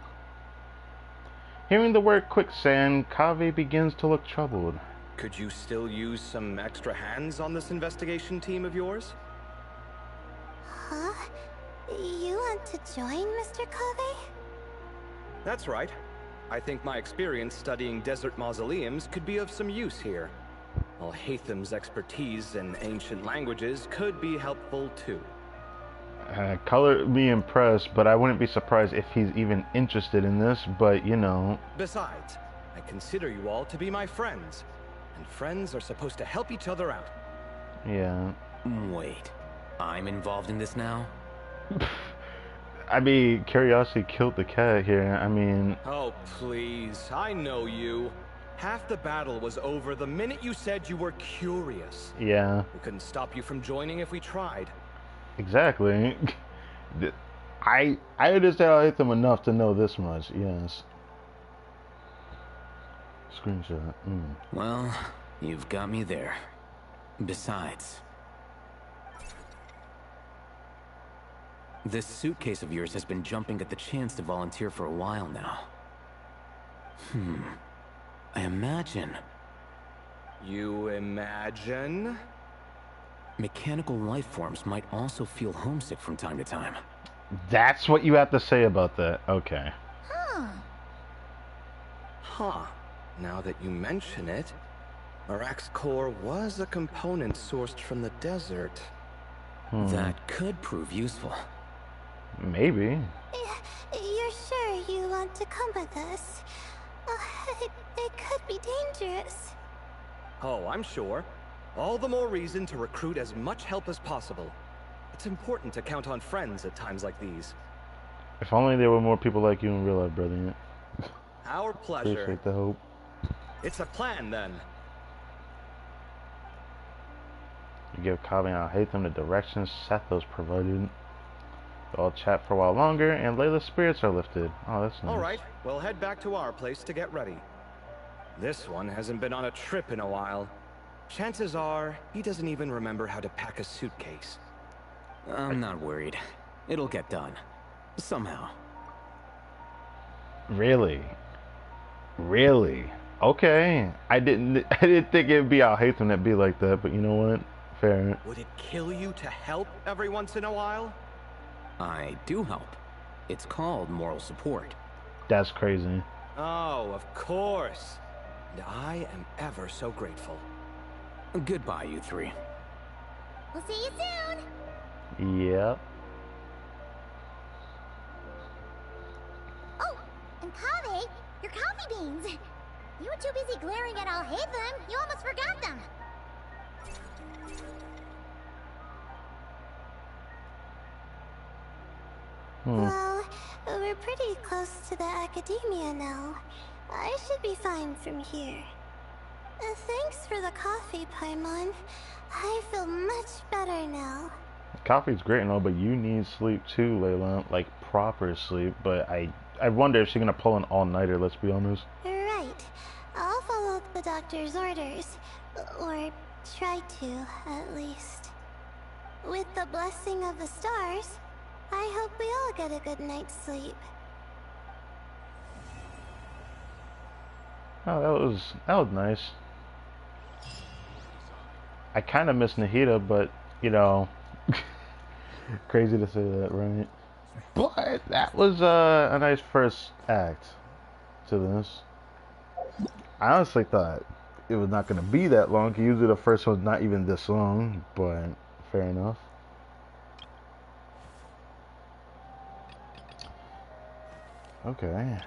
Hearing the word quicksand, Kaveh begins to look troubled. Could you still use some extra hands on this investigation team of yours? Huh? You want to join, Mr. Kaveh? That's right. I think my experience studying desert mausoleums could be of some use here. Al-Haytham's expertise in ancient languages could be helpful too. Color me impressed, but I wouldn't be surprised if he's even interested in this, but you know. Besides, I consider you all to be my friends, and friends are supposed to help each other out. Yeah. Wait, I'm involved in this now? I mean, curiosity killed the cat here. I mean... Oh, please. I know you. Half the battle was over the minute you said you were curious. Yeah. We couldn't stop you from joining if we tried. Exactly. I understand Al-Haytham enough to know this much, yes. Screenshot. Well, you've got me there. Besides... this suitcase of yours has been jumping at the chance to volunteer for a while now. I imagine... You imagine? Mechanical life forms might also feel homesick from time to time. That's what you have to say about that. Okay. Huh. Now that you mention it, Arak's core was a component sourced from the desert. That could prove useful. Maybe. You're sure you want to come with us? It could be dangerous. Oh, I'm sure. All the more reason to recruit as much help as possible. It's important to count on friends at times like these. If only there were more people like you in real life, brother. Our pleasure. Appreciate the hope. It's a plan, then. You give Kaveh and Al-Haytham the directions Sethos provided. They all chat for a while longer, and Layla's spirits are lifted. Oh, that's nice. Alright, we'll head back to our place to get ready. This one hasn't been on a trip in a while. Chances are, he doesn't even remember how to pack a suitcase. I'm not worried. It'll get done. Somehow. Really? Really? Okay. I didn't think it'd be Al-Haytham that'd be like that, but you know what? Fair. Would it kill you to help every once in a while? I do help. It's called moral support. That's crazy. Oh, of course. And I am ever so grateful. Goodbye, you three. We'll see you soon! Yep. Oh, and Kaveh, your coffee beans! You were too busy glaring at Al-Haytham, you almost forgot them! Well, we're pretty close to the academia now. I should be fine from here. Thanks for the coffee, Paimon. I feel much better now. Coffee's great and all, but you need sleep too, Layla. Like, proper sleep. But I wonder if she's gonna pull an all-nighter, let's be honest. Right. I'll follow the doctor's orders. Or try to, at least. With the blessing of the stars, I hope we all get a good night's sleep. Oh, that was nice. I kind of miss Nahida, but, you know, crazy to say that, right? But that was a nice first act to this. I honestly thought it was not going to be that long. Usually the first one's not even this long, but fair enough. Okay.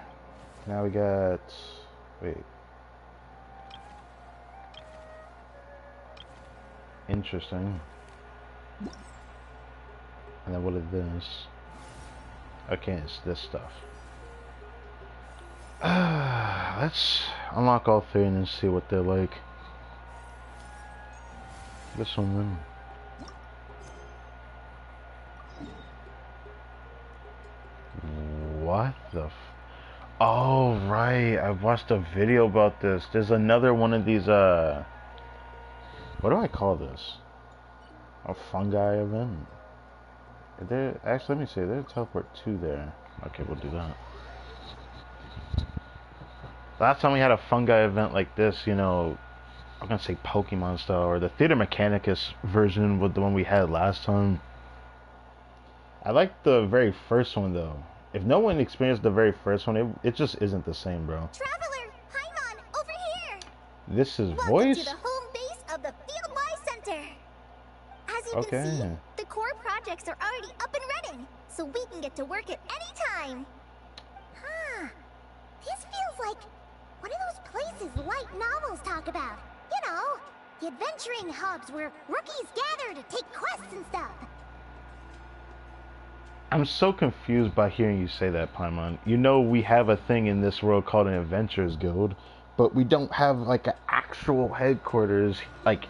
Now we got... Wait. Interesting. And then what is this? Okay, it's this stuff. Let's unlock all three and then see what they're like. This one then. What the oh, right. I watched a video about this. There's another one of these, what do I call this? A fungi event? There, actually, let me see. There's a teleport to there. Okay, we'll do that. Last time we had a fungi event like this, you know, I'm gonna say Pokemon style, or the Theater Mechanicus version with the one we had last time. I like the very first one though. If no one experienced the very first one, it just isn't the same, bro. Traveler, Paimon, over here! This is Welcome voice? to the home base of the FIELDWISE Center! As you Okay. can see, the core projects are already up and running, so we can get to work at any time. Huh. This feels like one of those places light novels talk about. You know, the adventuring hubs where rookies gather to take quests and stuff. I'm so confused by hearing you say that, Paimon. You know we have a thing in this world called an Adventurers Guild, but we don't have like an actual headquarters, like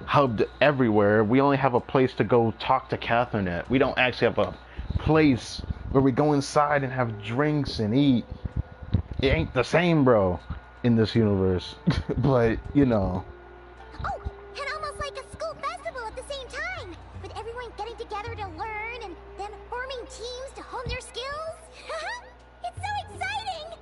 hubbed everywhere. We only have a place to go talk to Catherine at. We don't actually have a place where we go inside and have drinks and eat. It ain't the same, bro, in this universe. But, you know. Oh, and almost like a school festival at the same time, with everyone getting together to learn and then forming teams to hone their skills. It's so exciting!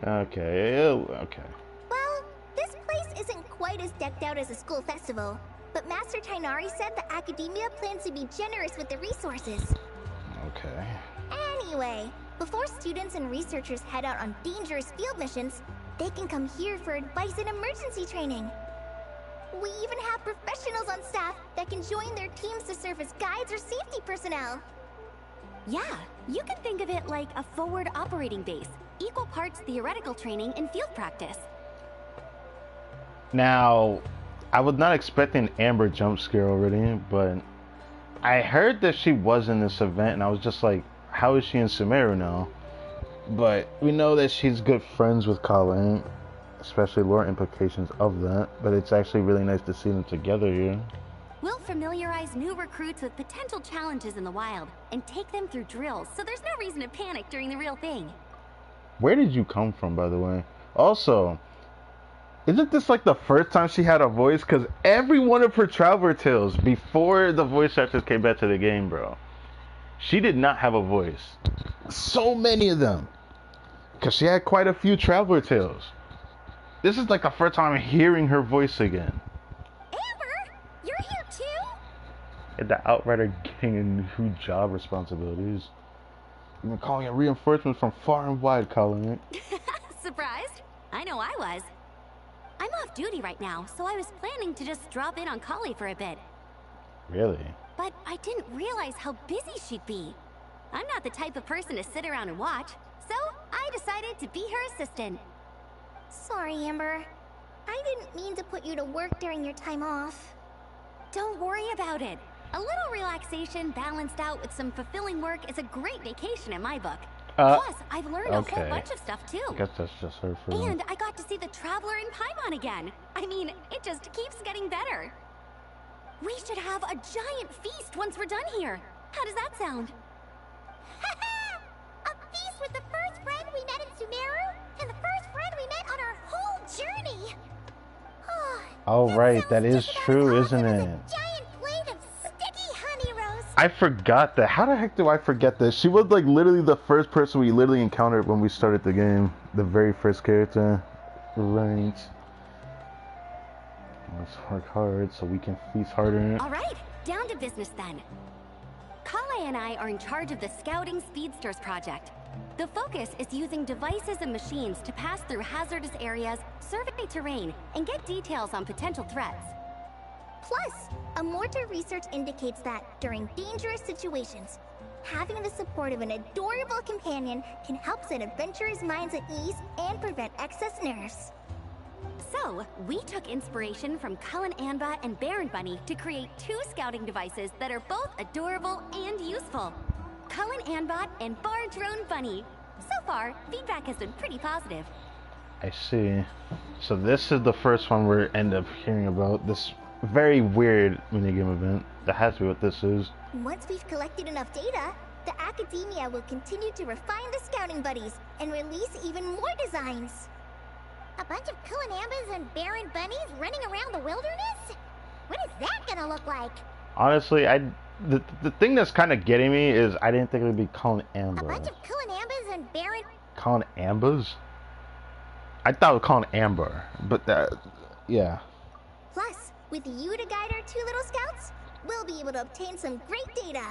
Okay. Well, this place isn't quite as decked out as a school festival, but Master Tainari said the academia plans to be generous with the resources. Okay. Anyway, before students and researchers head out on dangerous field missions, they can come here for advice and emergency training. We even have professionals on staff that can join their teams to serve as guides or safety personnel. Yeah, you can think of it like a forward operating base, equal parts theoretical training and field practice. Now, I was not expecting Amber jump scare already, but I heard that she was in this event, and I was just like, how is she in Sumeru now? But we know that she's good friends with Colin, especially lore implications of that, but it's actually really nice to see them together here. We'll familiarize new recruits with potential challenges in the wild and take them through drills, so there's no reason to panic during the real thing. Where did you come from, by the way? Also, isn't this like the first time she had a voice? Because every one of her Traveler Tales, before the voice actors came back to the game, bro, she did not have a voice. So many of them. Because she had quite a few Traveler Tales. This is like the first time I'm hearing her voice again. Amber, you're here too? And the Outrider getting new job responsibilities. You've been calling it reinforcements from far and wide, Colin. Surprised? I know I was. I'm off duty right now, so I was planning to just drop in on Kali for a bit. Really? But I didn't realize how busy she'd be. I'm not the type of person to sit around and watch, so I decided to be her assistant. Sorry, Amber. I didn't mean to put you to work during your time off. Don't worry about it. A little relaxation balanced out with some fulfilling work is a great vacation in my book. Plus, I've learned a whole bunch of stuff too. I guess that's just her for them. And I got to see the Traveler in Paimon again. I mean, it just keeps getting better. We should have a giant feast once we're done here. How does that sound? A feast with the first friend we met in Sumeru, and the first friend we met on our whole journey. Oh, right, that is true, isn't it? Giant plate of sticky honey roast. I forgot that. How the heck do I forget this? She was like literally the first person we literally encountered when we started the game. The very first character. Right. Let's work hard so we can feast harder. All right, down to business then. Kale and I are in charge of the Scouting Speedsters project. The focus is using devices and machines to pass through hazardous areas, survey terrain, and get details on potential threats. Plus, a mortar research indicates that during dangerous situations, having the support of an adorable companion can help set adventurers' minds at ease and prevent excess nerves. So, we took inspiration from Cullen Anba and Baron Bunny to create 2 scouting devices that are both adorable and useful. Cullen Anbot and Bar Drone Bunny. So far, feedback has been pretty positive. I see. So this is the first one we end up hearing about. This very weird minigame event. That has to be what this is. Once we've collected enough data, the academia will continue to refine the scouting buddies and release even more designs. A bunch of Kulanambas and Baron Bunnies running around the wilderness? What is that gonna look like? Honestly, the thing that's kind of getting me is I didn't think it would be Colin Ambas. A bunch of Kulanambas and Baron... Colin Ambas? I thought I was calling Amber, but that, yeah. Plus, with you to guide our 2 little scouts, we'll be able to obtain some great data.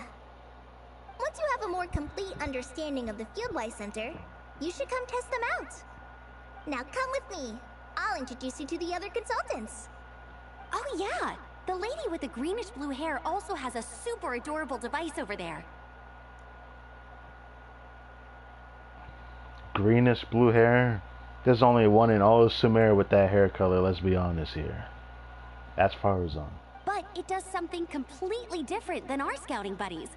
Once you have a more complete understanding of the FIELDWISE Center, you should come test them out. Now come with me. I'll introduce you to the other consultants. Oh yeah, the lady with the greenish blue hair also has a super adorable device over there. Greenish blue hair? There's only one in all of Sumeria with that hair color, let's be honest here. That's Farazan. But it does something completely different than our scouting buddies.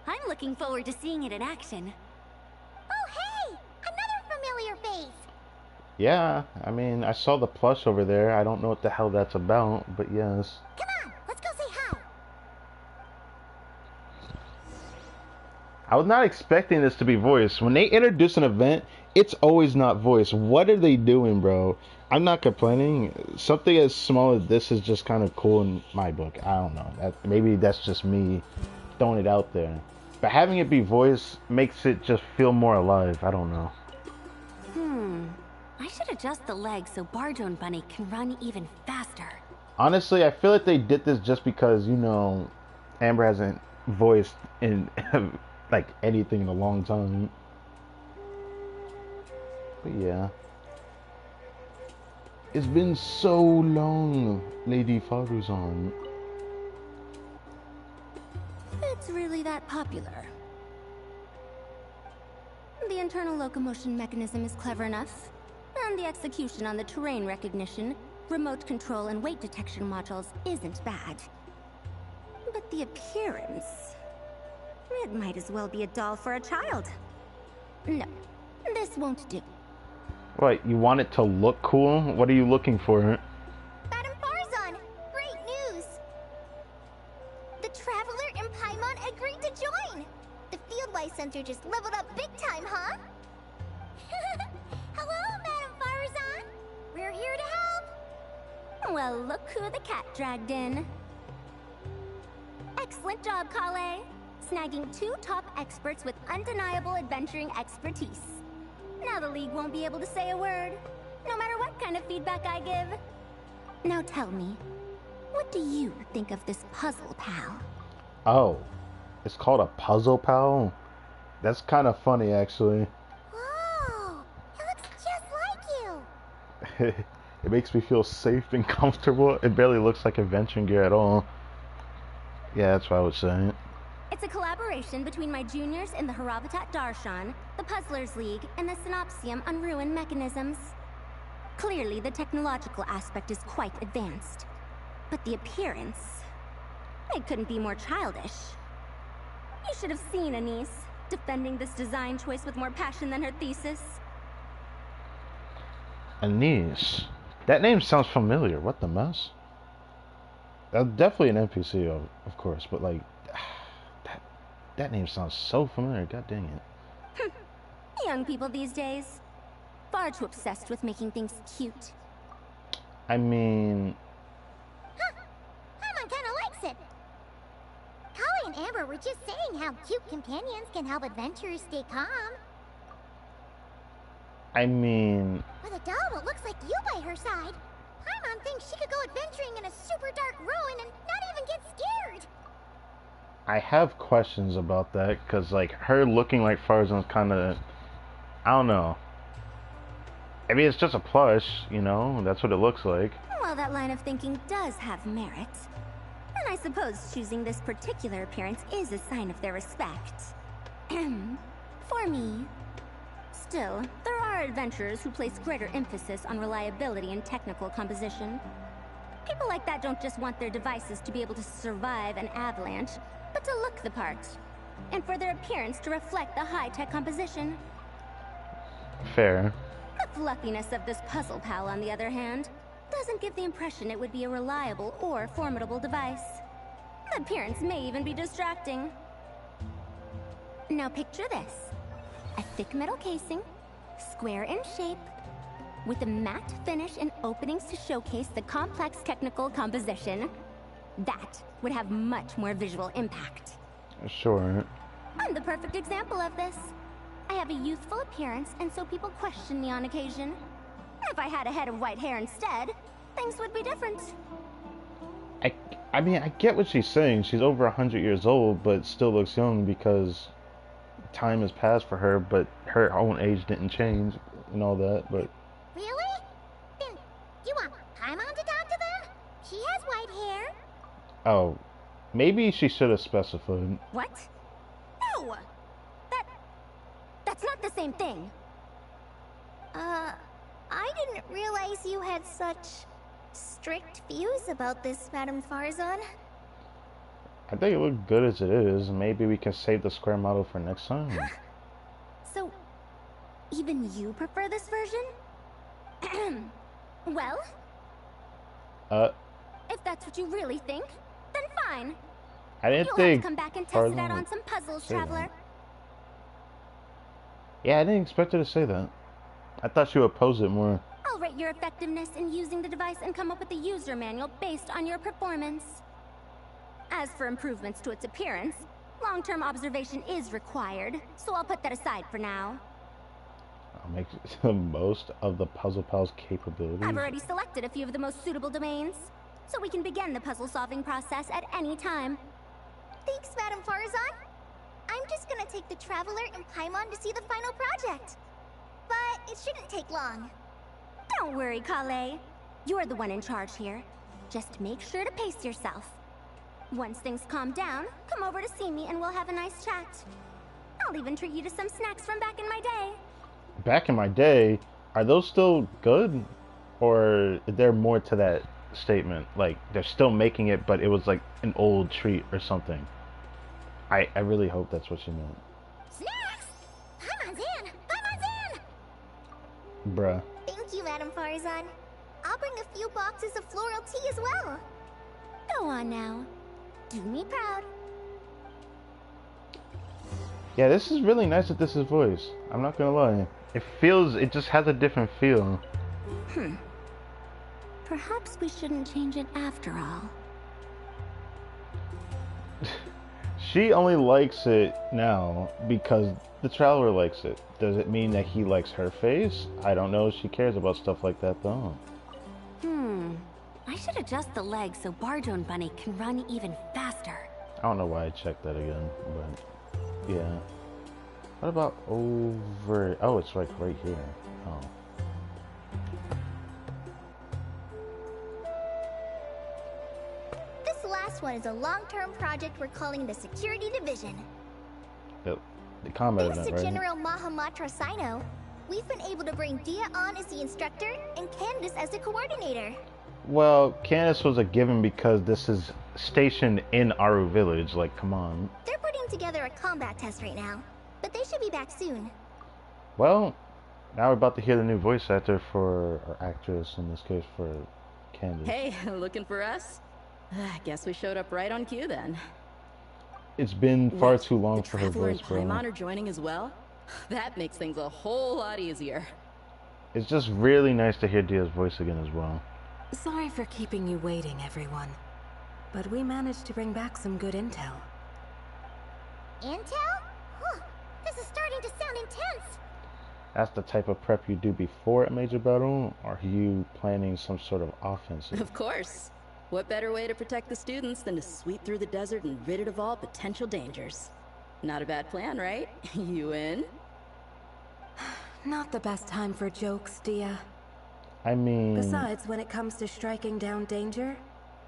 I'm looking forward to seeing it in action. Oh hey! Another familiar face! Yeah, I mean, I saw the plush over there. I don't know what the hell that's about, but yes. Come on, let's go say hi! I was not expecting this to be voice. When they introduce an event, it's always not voice. What are they doing, bro? I'm not complaining. Something as small as this is just kind of cool in my book. I don't know. Maybe that's just me throwing it out there. But having it be voice makes it just feel more alive. I don't know. I should adjust the legs so Bardrone Bunny can run even faster. Honestly, I feel like they did this just because, you know, Amber hasn't voiced in like anything in a long time. But yeah. It's been so long, Lady Faruzan. It's really that popular. The internal locomotion mechanism is clever enough, and the execution on the terrain recognition, remote control, and weight detection modules isn't bad. But the appearance... it might as well be a doll for a child. No, this won't do. What, you want it to look cool? What are you looking for? Madam Farazan, great news! The Traveler and Paimon agreed to join! The FIELDWISE Center just leveled up big time, huh? Hello, Madam Farazan! We're here to help! Well, look who the cat dragged in. Excellent job, Kale. Snagging 2 top experts with undeniable adventuring expertise. Now the League won't be able to say a word, no matter what kind of feedback I give. Now tell me, what do you think of this puzzle, pal? Oh, it's called a puzzle, pal? That's kind of funny, actually. Whoa! It looks just like you! It makes me feel safe and comfortable. It barely looks like adventuring gear at all. Yeah, that's what I would say. It's a collaboration between my juniors in the Haravatat Darshan, the Puzzlers League, and the Synopsium on Ruin Mechanisms. Clearly, the technological aspect is quite advanced. But the appearance... it couldn't be more childish. You should have seen Anise, defending this design choice with more passion than her thesis. Anise? That name sounds familiar. What the mess? That's definitely an NPC, of course, but like... That name sounds so familiar, god dang it. Young people these days. Far too obsessed with making things cute. I mean... Huh. Paimon kinda likes it. Kali and Amber were just saying how cute companions can help adventurers stay calm. I mean... With a doll that looks like you by her side, Paimon thinks she could go adventuring in a super dark ruin and not even get scared. I have questions about that, because, like, her looking like Farazan's kind of... I don't know. I mean, it's just a plush, you know? That's what it looks like. Well, that line of thinking does have merit. And I suppose choosing this particular appearance is a sign of their respect. For me. Still, there are adventurers who place greater emphasis on reliability and technical composition. People like that don't just want their devices to be able to survive an avalanche, but to look the part, and for their appearance to reflect the high-tech composition. Fair. The fluffiness of this puzzle pal, on the other hand, doesn't give the impression it would be a reliable or formidable device. The appearance may even be distracting. Now picture this. A thick metal casing, square in shape, with a matte finish and openings to showcase the complex technical composition. That would have much more visual impact. Sure. I'm the perfect example of this. I have a youthful appearance, and so people question me on occasion. If I had a head of white hair instead, things would be different. I mean, I get what she's saying. She's over 100 years old, but still looks young because time has passed for her, but her own age didn't change and all that, but... Really? Then, you want Paimon to talk to them? She has white hair. Oh, maybe she should have specified. What? No! That's not the same thing. I didn't realize you had such strict views about this, Madame Farzan. I think it looked good as it is. Maybe we can save the square model for next time. Huh? So, even you prefer this version? Well? If that's what you really think, then fine. I didn't You'll think... have to come back and test it out on some puzzles, Traveler. Yeah, I didn't expect her to say that. I thought she would oppose it more. I'll rate your effectiveness in using the device and come up with a user manual based on your performance. As for improvements to its appearance, long-term observation is required, so I'll put that aside for now. I'll make the most of the Puzzle Pal's capabilities. I've already selected a few of the most suitable domains, so we can begin the puzzle-solving process at any time. Thanks, Madame Farzan. I'm just gonna take the Traveler and Paimon to see the final project. But it shouldn't take long. Don't worry, Kale. You're the one in charge here. Just make sure to pace yourself. Once things calm down, come over to see me and we'll have a nice chat. I'll even treat you to some snacks from back in my day. Back in my day? Are those still good? Or is there more to that statement? Like, they're still making it, but it was like an old treat or something. I really hope that's what she meant. Snacks! Paimon's in! Paimon's in! Bruh. Thank you, Madame Farzan. I'll bring a few boxes of floral tea as well. Go on now. Do me proud. Yeah, this is really nice that this is voice. I'm not gonna lie. It just has a different feel. Perhaps we shouldn't change it after all. She only likes it now because the Traveler likes it. Does it mean that he likes her face? I don't know if she cares about stuff like that though. I should adjust the legs so Bardrone Bunny can run even faster. I don't know why I checked that again, but yeah. What about over... Oh, it's like right here. Oh. This last one is a long-term project we're calling the Security Division. Yep. The combat Thanks event, to right? General Mahamatra Sino, we've been able to bring Dia on as the instructor and Candace as the coordinator. Well, Candace was a given because this is stationed in Aru Village. Like, come on. They're putting together a combat test right now, but they should be back soon. Well, now we're about to hear the new voice actor for, or actress in this case, for Candace. Hey, looking for us? Guess we showed up right on cue then. It's been far too long for her Traveler voice, and bro. Paimon are joining as well? That makes things a whole lot easier. It's just really nice to hear Dia's voice again as well. Sorry for keeping you waiting, everyone. But we managed to bring back some good intel. Intel? This is starting to sound intense. That's the type of prep you do before a major battle, or are you planning some sort of offensive? Of course. What better way to protect the students than to sweep through the desert and rid it of all potential dangers? Not a bad plan, right? You in? Not the best time for jokes, Dia. I mean... Besides, when it comes to striking down danger,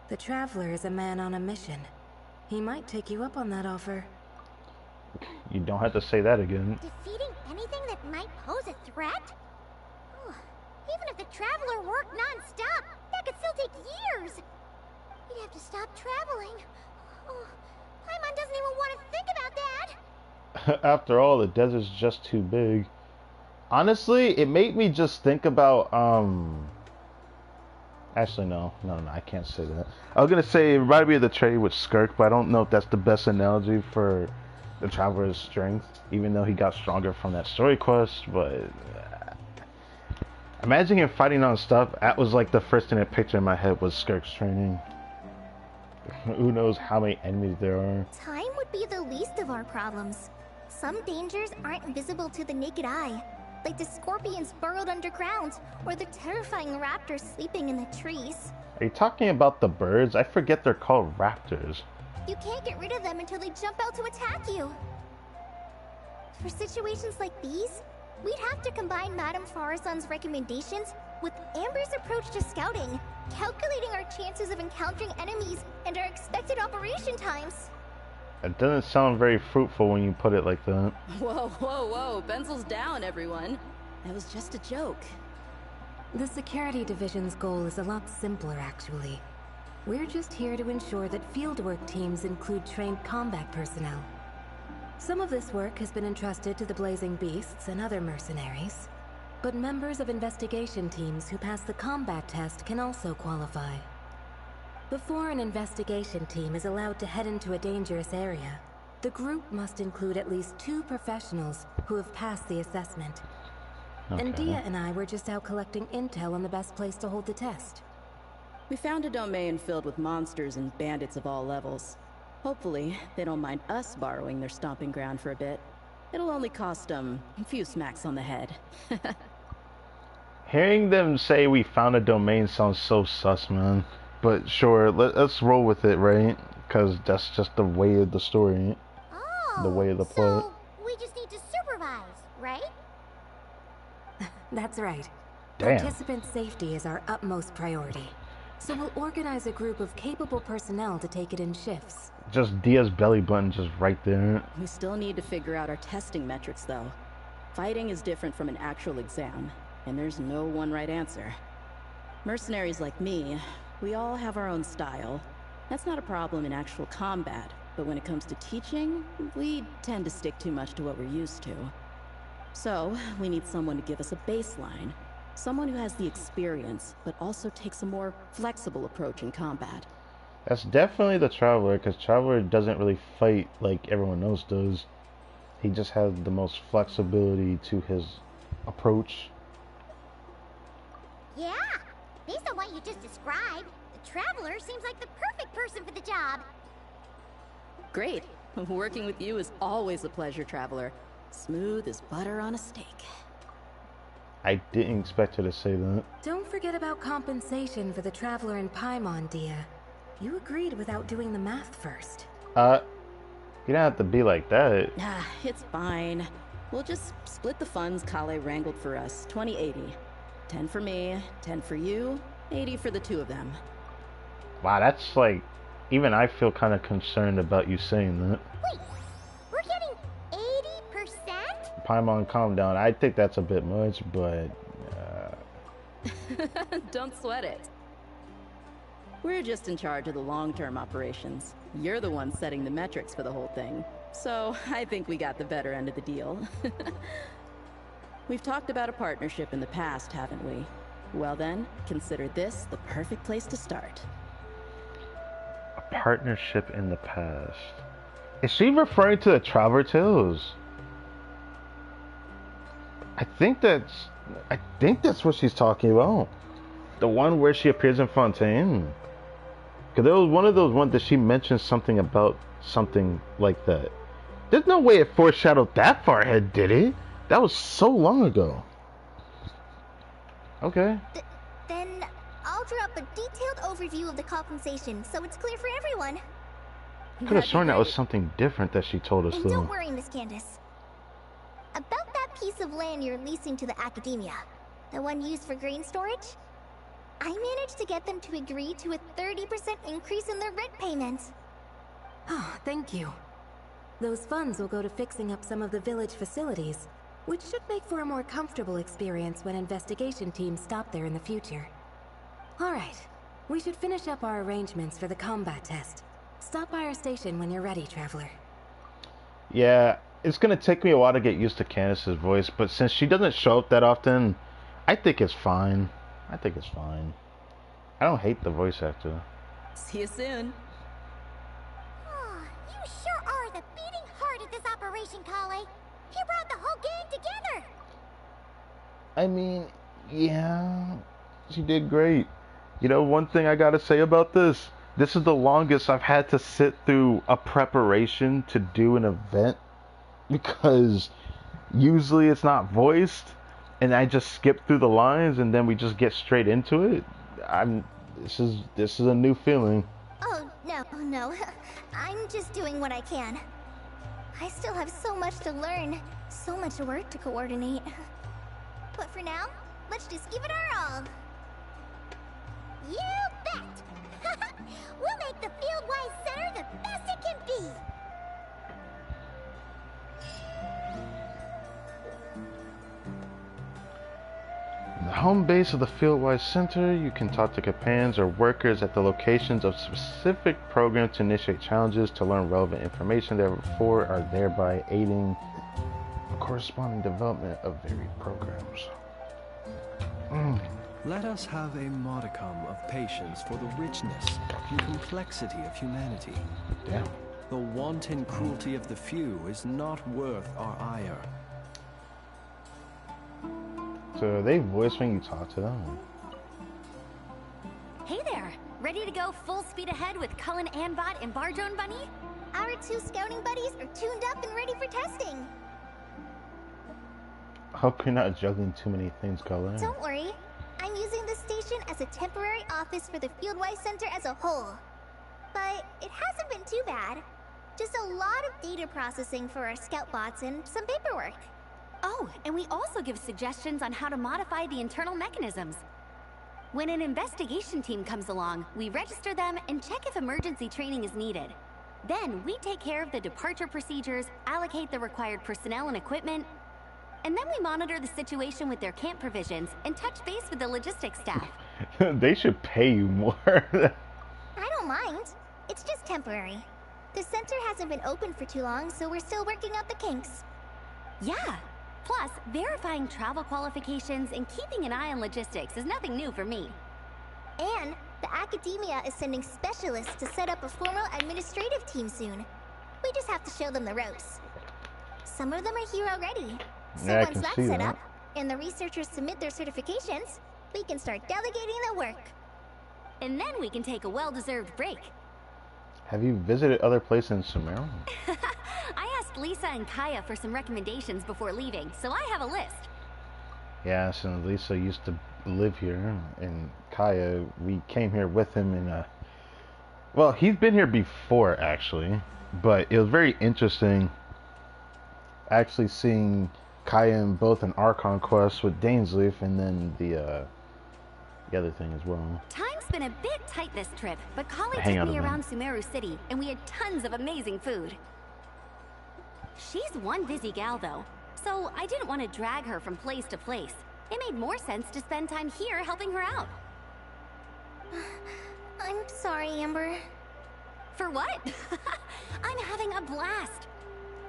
the Traveler is a man on a mission. He might take you up on that offer. You don't have to say that again. Defeating anything that might pose a threat? Even if the Traveler worked non-stop, that could still take years. You'd have to stop traveling. Paimon doesn't even want to think about that. After all, the desert's just too big. Honestly, it made me just think about, actually, no, I can't say that. I was gonna say, it reminded me of the trade with Skirk, but I don't know if that's the best analogy for the Traveler's strength, even though he got stronger from that story quest, but... Imagine him fighting on stuff. That was like the first thing that pictured in my head was Skirk's training. Who knows how many enemies there are. Time would be the least of our problems. Some dangers aren't visible to the naked eye, like the scorpions burrowed underground, or the terrifying raptors sleeping in the trees. Are you talking about the birds? I forget they're called raptors. You can't get rid of them until they jump out to attack you. For situations like these, we'd have to combine Madame Farazan's recommendations with Amber's approach to scouting, calculating our chances of encountering enemies and our expected operation times. It doesn't sound very fruitful when you put it like that. Whoa, whoa, whoa. Pencils down, everyone. That was just a joke. The security division's goal is a lot simpler, actually. We're just here to ensure that fieldwork teams include trained combat personnel. Some of this work has been entrusted to the Blazing Beasts and other mercenaries, but members of investigation teams who pass the combat test can also qualify. Before an investigation team is allowed to head into a dangerous area, the group must include at least 2 professionals who have passed the assessment. Okay. And Dia and I were just out collecting intel on the best place to hold the test. We found a domain filled with monsters and bandits of all levels. Hopefully, they don't mind us borrowing their stomping ground for a bit. It'll only cost a few smacks on the head. Hearing them say we found a domain sounds so sus, man. But sure, let's roll with it, right? Because that's just the way of the story. Oh, the way of the plot. So we just need to supervise, right? That's right. Damn. Participant safety is our utmost priority. So we'll organize a group of capable personnel to take it in shifts. Just Dia's belly button just right there. We still need to figure out our testing metrics, though. Fighting is different from an actual exam, and there's no one right answer. Mercenaries like me, we all have our own style. That's not a problem in actual combat, but when it comes to teaching, we tend to stick too much to what we're used to. So, we need someone to give us a baseline. Someone who has the experience, but also takes a more flexible approach in combat. That's definitely the Traveler, because Traveler doesn't really fight like everyone else does. He just has the most flexibility to his approach. Yeah, based on what you just described, the Traveler seems like the perfect person for the job. Great. Working with you is always a pleasure, Traveler. Smooth as butter on a steak. I didn't expect her to say that. Don't forget about compensation for the Traveler in Paimon, Dia. You agreed without doing the math first. You don't have to be like that. Ah, it's fine. We'll just split the funds Kale wrangled for us, 20-80. 10 for me, 10 for you, 80 for the 2 of them. Wow, that's like... Even I feel kind of concerned about you saying that. Wait, we're getting 80%? Paimon, calm down. I think that's a bit much, but... Don't sweat it. We're just in charge of the long-term operations. You're the one setting the metrics for the whole thing. So, I think we got the better end of the deal. We've talked about a partnership in the past, haven't we? Well then, consider this the perfect place to start. A partnership in the past. Is she referring to the Traveler Tales? I think that's what she's talking about. The one where she appears in Fontaine. Because there was one of those ones that she mentioned something about something like that. There's no way it foreshadowed that far ahead, did it? That was so long ago. Okay. Then I'll draw up a detailed overview of the compensation so it's clear for everyone. Could have sworn that was something different that she told us, And though. don't worry, Miss Candace. About that piece of land you're leasing to the Academia, the one used for grain storage, I managed to get them to agree to a 30% increase in their rent payments. Oh, thank you. Those funds will go to fixing up some of the village facilities, which should make for a more comfortable experience when investigation teams stop there in the future. Alright, we should finish up our arrangements for the combat test. Stop by our station when you're ready, Traveler. Yeah, it's gonna take me a while to get used to Candace's voice, but since she doesn't show up that often, I think it's fine. I think it's fine. I don't hate the voice actor. See you soon. You sure are the beating heart of this operation, Kale. You brought the whole gang together. I mean, yeah, she did great. You know, one thing I gotta say about this is the longest I've had to sit through a preparation to do an event, because usually it's not voiced, and I just skip through the lines and then we just get straight into it. This is a new feeling. Oh, no. I'm just doing what I can. I still have so much to learn, so much work to coordinate. But for now, let's just give it our all. You bet! We'll make the FIELDWISE Center the best it can be! The home base of the FIELDWISE Center, you can talk to companions or workers at the locations of specific programs to initiate challenges, to learn relevant information, therefore are thereby aiding the corresponding development of varied programs. Let us have a modicum of patience for the richness and complexity of humanity. Damn. The wanton cruelty of the few is not worth our ire. So are they voice when you talk to them? Hey there! Ready to go full speed ahead with Cullen Anbot and Bardrone Bunny? Our two scouting buddies are tuned up and ready for testing. Hope you're not juggling too many things, Cullen. Don't worry. I'm using this station as a temporary office for the FIELDWISE Center as a whole. But it hasn't been too bad. Just a lot of data processing for our scout bots and some paperwork. Oh, and we also give suggestions on how to modify the internal mechanisms. When an investigation team comes along, we register them and check if emergency training is needed. Then we take care of the departure procedures, allocate the required personnel and equipment, and then we monitor the situation with their camp provisions and touch base with the logistics staff. They should pay you more. I don't mind. It's just temporary. The center hasn't been open for too long, so we're still working out the kinks. Yeah. Plus, verifying travel qualifications and keeping an eye on logistics is nothing new for me. And the academia is sending specialists to set up a formal administrative team soon. We just have to show them the ropes. Some of them are here already. So Yeah, once that's set up, and the researchers submit their certifications, we can start delegating the work. And then we can take a well-deserved break. Have you visited other places in Sumeru? I asked Lisa and Kaya for some recommendations before leaving, so I have a list. Yeah, since Lisa used to live here, and Kaya, we came here with him in well, he's been here before, actually, but it was very interesting actually seeing Kaya in both an Archon quest with Dainsleif and then the other thing as well. Time's been a bit tight this trip, but Kali Hang took out me a around Sumeru City, and we had tons of amazing food. She's one busy gal, though, so I didn't want to drag her from place to place. It made more sense to spend time here helping her out. I'm sorry, Amber. For what? I'm having a blast.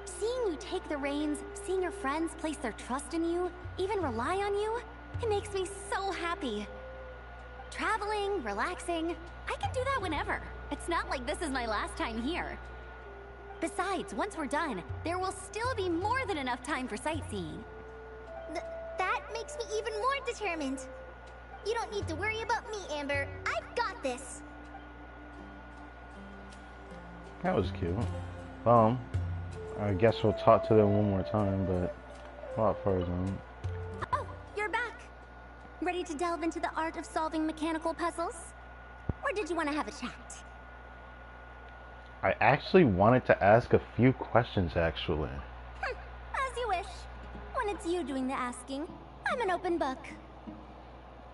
Seeing you take the reins, seeing your friends place their trust in you, even rely on you, it makes me so happy. Traveling, relaxing, I can do that whenever. It's not like this is my last time here. Besides, once we're done, there will still be more than enough time for sightseeing. That makes me even more determined. You don't need to worry about me, Amber. I've got this. That was cute. I guess we'll talk to them one more time, but not far on. Oh, you're back. Ready to delve into the art of solving mechanical puzzles? Or did you want to have a chat? I actually wanted to ask a few questions, actually. As you wish. When it's you doing the asking, I'm an open book.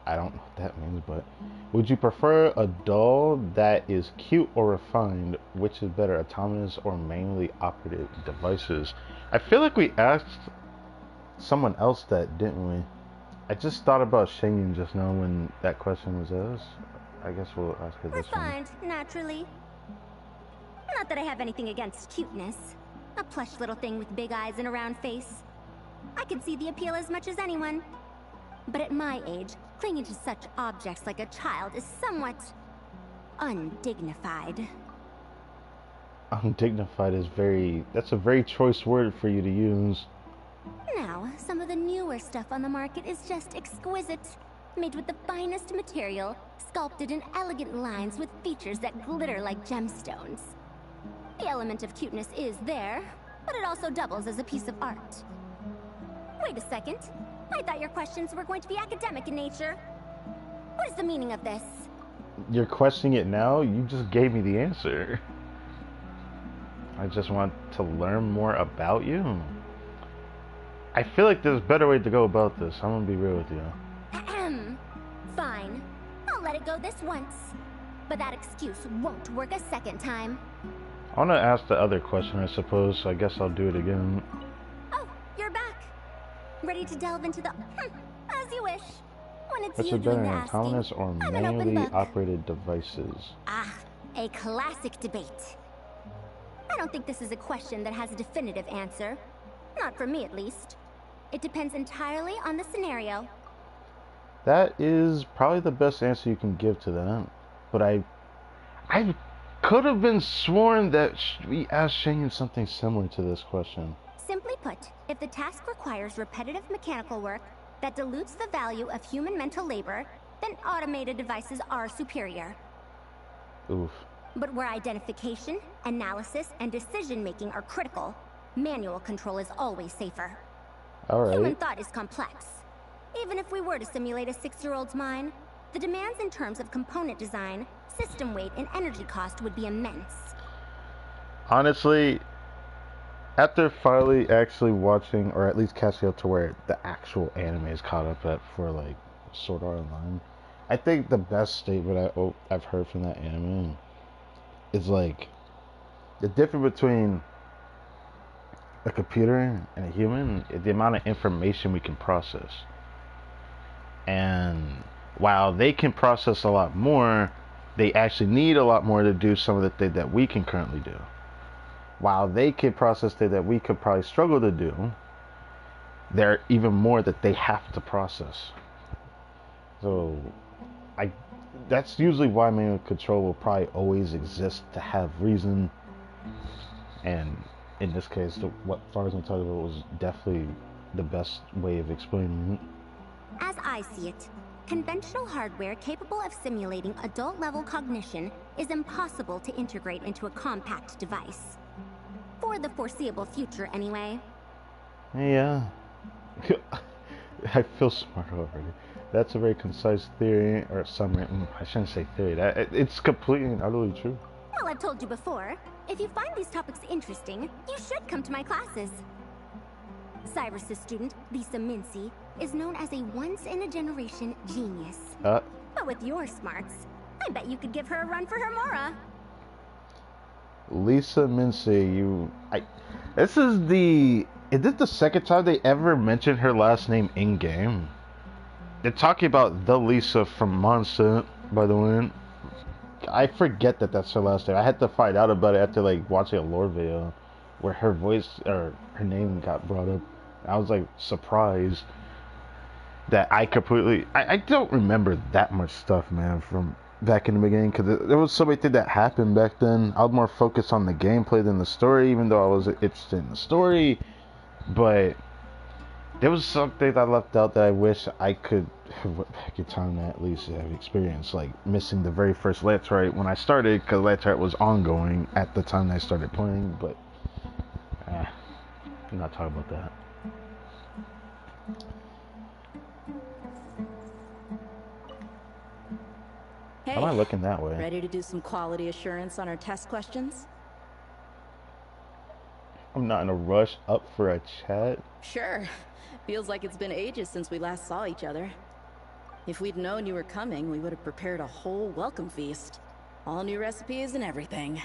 I don't know what that means, but would you prefer a doll that is cute or refined? Which is better, autonomous or manually operated devices? I feel like we asked someone else that, didn't we? I just thought about Shengyun just now when that question was asked. I guess we'll ask her this one. Refined, naturally. Not that I have anything against cuteness. A plush little thing with big eyes and a round face. I can see the appeal as much as anyone. But at my age, clinging to such objects like a child is somewhat undignified. Undignified is that's a very choice word for you to use. Now, some of the newer stuff on the market is just exquisite. Made with the finest material, sculpted in elegant lines with features that glitter like gemstones. The element of cuteness is there, but it also doubles as a piece of art. Wait a second. I thought your questions were going to be academic in nature. What is the meaning of this? You're questioning it now? You just gave me the answer. I just want to learn more about you. I feel like there's a better way to go about this. I'm gonna be real with you. Fine. I'll let it go this once. But that excuse won't work a second time. I want to ask the other question, I suppose. So I guess I'll do it again. Oh, you're back. Ready to delve into the... as you wish. When it's What's you it doing better, the asking, autonomous or I'm an open manually book. operated devices? Ah, a classic debate. I don't think this is a question that has a definitive answer. Not for me, at least. It depends entirely on the scenario. That is probably the best answer you can give to that. But I could have been sworn that we asked Shane something similar to this question. Simply put, if the task requires repetitive mechanical work that dilutes the value of human mental labor, then automated devices are superior. Oof. But where identification, analysis, and decision-making are critical, manual control is always safer. Human Alright. thought is complex. Even if we were to simulate a 6-year-old's mind, the demands in terms of component design, system weight, and energy cost would be immense. Honestly, after finally actually watching, or at least catching up to where the actual anime is caught up at for like Sword Art Online, I think the best statement I've heard from that anime is like the difference between a computer and a human, the amount of information we can process. And while they can process a lot more, they actually need a lot more to do some of the things that we can currently do. While they can process things that we could probably struggle to do, there are even more that they have to process. So that's usually why manual control will probably always exist, to have reason. And in this case, what far as I'm talking about was definitely the best way of explaining it. As I see it, conventional hardware capable of simulating adult-level cognition is impossible to integrate into a compact device. For the foreseeable future, anyway. Yeah. I feel smart already. That's a very concise theory, or summary. I shouldn't say theory. It's completely and utterly true. Well, I've told you before, if you find these topics interesting, you should come to my classes. Cyrus's student, Lisa Mincy, is known as a once-in-a-generation genius. But with your smarts, I bet you could give her a run for her Mora. Lisa Mincy, is this the second time they ever mentioned her last name in-game? They're talking about the Lisa from Monster, by the way. I forget that that's her last name. I had to find out about it after like watching a lore video where her voice or her name got brought up. I was like surprised that I don't remember that much stuff, man, from back in the beginning, because there was so many things that happened back then. I was more focused on the gameplay than the story, even though I was interested in the story. But there was something I left out that I wish I could have went back in time to at least have experienced, like missing the very first Laterite when I started, because Laterite was ongoing at the time I started playing. But I'm not talking about that. Hey, why am I looking that way? Ready to do some quality assurance on our test questions? I'm not in a rush. Up for a chat? Sure. Feels like it's been ages since we last saw each other. If we'd known you were coming, we would have prepared a whole welcome feast. All new recipes and everything.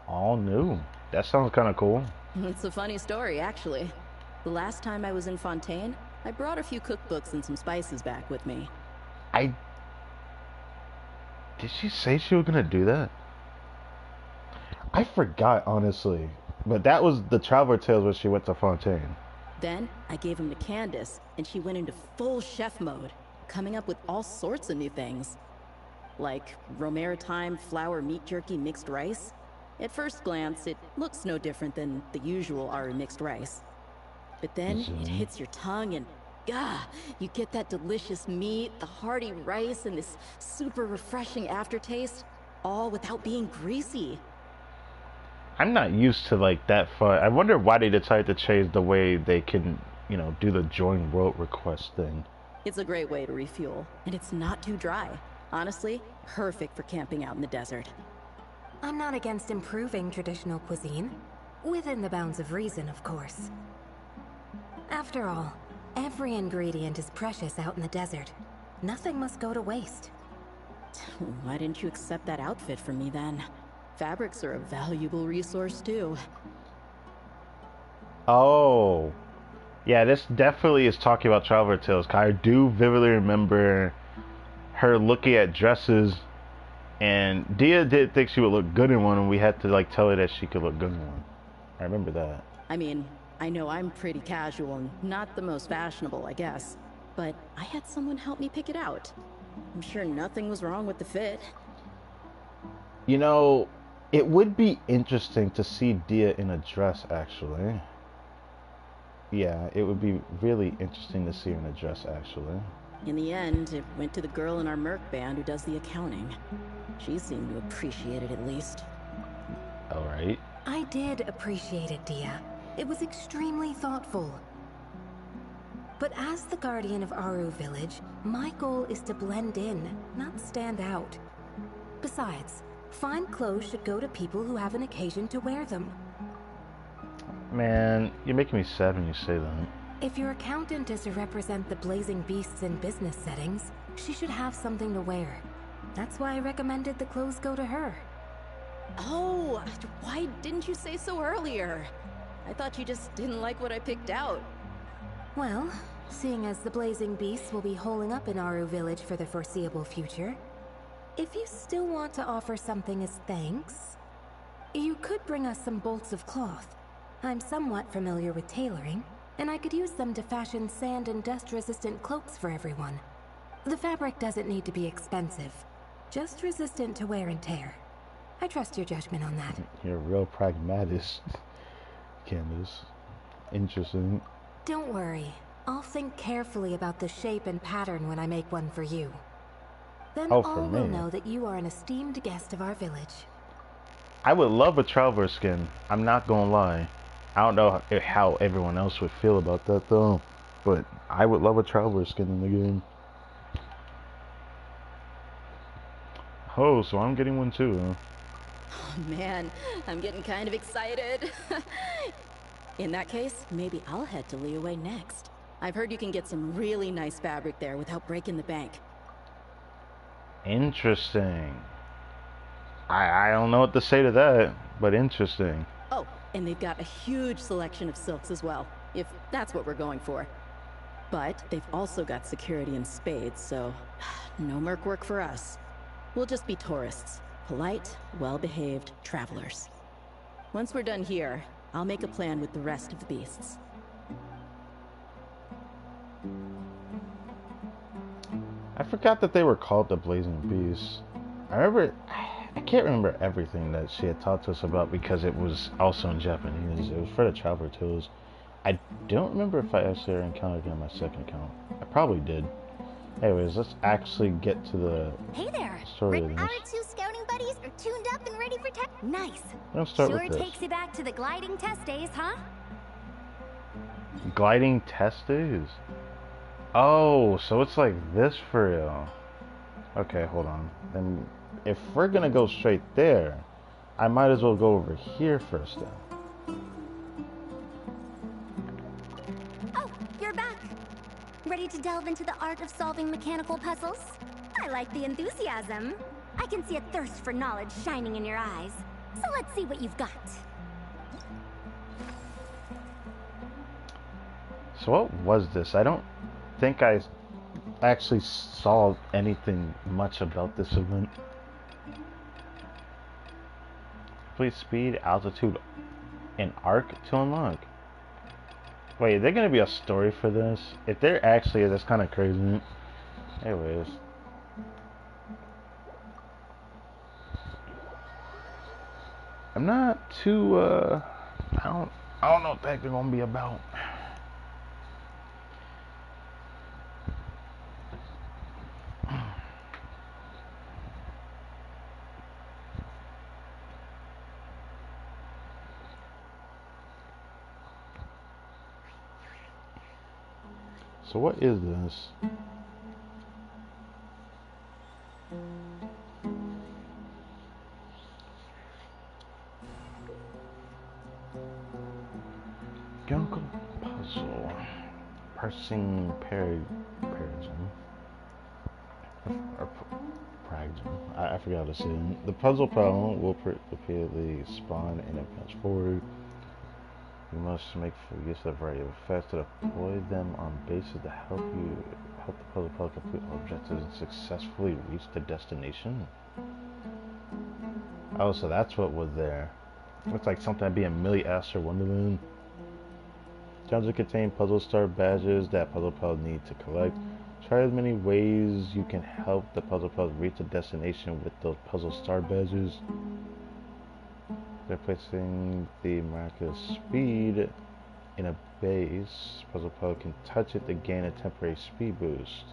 All new? That sounds kind of cool. It's a funny story, actually. The last time I was in Fontaine, I brought a few cookbooks and some spices back with me. Did she say she was gonna do that? I forgot, honestly. But that was the Traveler Tales where she went to Fontaine. Then, I gave them to Candace, and she went into full chef mode, coming up with all sorts of new things. Like Romaritime flour meat jerky mixed rice. At first glance, it looks no different than the usual Aru mixed rice. But then, it hits your tongue and you get that delicious meat, the hearty rice, and this super refreshing aftertaste, all without being greasy. I'm not used to like that far. I wonder why they decided to change the way they can, you know, do the join world request thing. It's a great way to refuel, and it's not too dry. Honestly, perfect for camping out in the desert. I'm not against improving traditional cuisine. Within the bounds of reason, of course. After all, every ingredient is precious out in the desert. Nothing must go to waste. Why didn't you accept that outfit from me then? Fabrics are a valuable resource too. Oh. Yeah, this definitely is talking about Traveler Tales. I do vividly remember her looking at dresses, and Dia did think she would look good in one, and we had to like tell her that she could look good in one. I remember that. I mean, I know I'm pretty casual and not the most fashionable, I guess, but I had someone help me pick it out. I'm sure nothing was wrong with the fit. You know, it would be interesting to see Dia in a dress, actually. Yeah, it would be really interesting to see her in a dress, actually. In the end, it went to the girl in our Merc band who does the accounting. She seemed to appreciate it at least. Alright. I did appreciate it, Dia. It was extremely thoughtful. But as the guardian of Aru Village, my goal is to blend in, not stand out. Besides, fine clothes should go to people who have an occasion to wear them. Man, you're making me sad when you say that. If your accountant is to represent the blazing beasts in business settings, she should have something to wear. That's why I recommended the clothes go to her. Oh, why didn't you say so earlier? I thought you just didn't like what I picked out. Well, seeing as the blazing beasts will be holing up in Aru Village for the foreseeable future, if you still want to offer something as thanks, you could bring us some bolts of cloth. I'm somewhat familiar with tailoring, and I could use them to fashion sand and dust-resistant cloaks for everyone. The fabric doesn't need to be expensive, just resistant to wear and tear. I trust your judgment on that. You're real pragmatic, Candace. Interesting. Don't worry. I'll think carefully about the shape and pattern when I make one for you. Then all will know that you are an esteemed guest of our village. I would love a Traveler skin. I'm not gonna lie. I don't know how everyone else would feel about that though, but I would love a Traveler skin in the game. Oh, so I'm getting one too, huh? Oh man, I'm getting kind of excited. In that case, maybe I'll head to Liyue next. I've heard you can get some really nice fabric there without breaking the bank. Interesting. I don't know what to say to that, but interesting. Oh, and they've got a huge selection of silks as well, if that's what we're going for. But they've also got security in spades, so no merc work for us. We'll just be tourists. Polite, well-behaved travelers. Once we're done here, I'll make a plan with the rest of the beasts. I forgot that they were called the Blazing Beasts. I can't remember everything that she had talked to us about because it was also in Japanese. It was for the Traveler Tales. I don't remember if I actually encountered it on my second account. I probably did. Anyways, let's actually get to the story of this. Our two scouting buddies are tuned up and ready for test. Nice. Let's start Sure with this. takes you back to the gliding test days, huh? Gliding test days? Oh, so it's like this for real. Okay, hold on. Then if we're gonna go straight there, I might as well go over here first then. Oh, you're back. Ready to delve into the art of solving mechanical puzzles? I like the enthusiasm. I can see a thirst for knowledge shining in your eyes. So let's see what you've got. So what was this? I don't think I actually saw anything much about this event. Complete speed, altitude, and arc to unlock. Wait, is there gonna be a story for this? If there actually is, that's kind of crazy. Anyways. I'm not too, I don't know what the heck they're gonna be about. So what is this? Chemical puzzle. Parsing paradigm. Or pragma. I forgot how to say it. The puzzle problem will repeatedly spawn in advance forward. You must make full use of a variety of effects to deploy them on bases to help the puzzle player complete all objectives and successfully reach the destination. Oh, so that's what was there. Looks like something that'd be in Millie Astor Wonderland. Challenges contain puzzle star badges that puzzle players need to collect. Try as many ways you can help the puzzle players reach the destination with those puzzle star badges. Replacing the miraculous speed in a base, puzzle player can touch it to gain a temporary speed boost.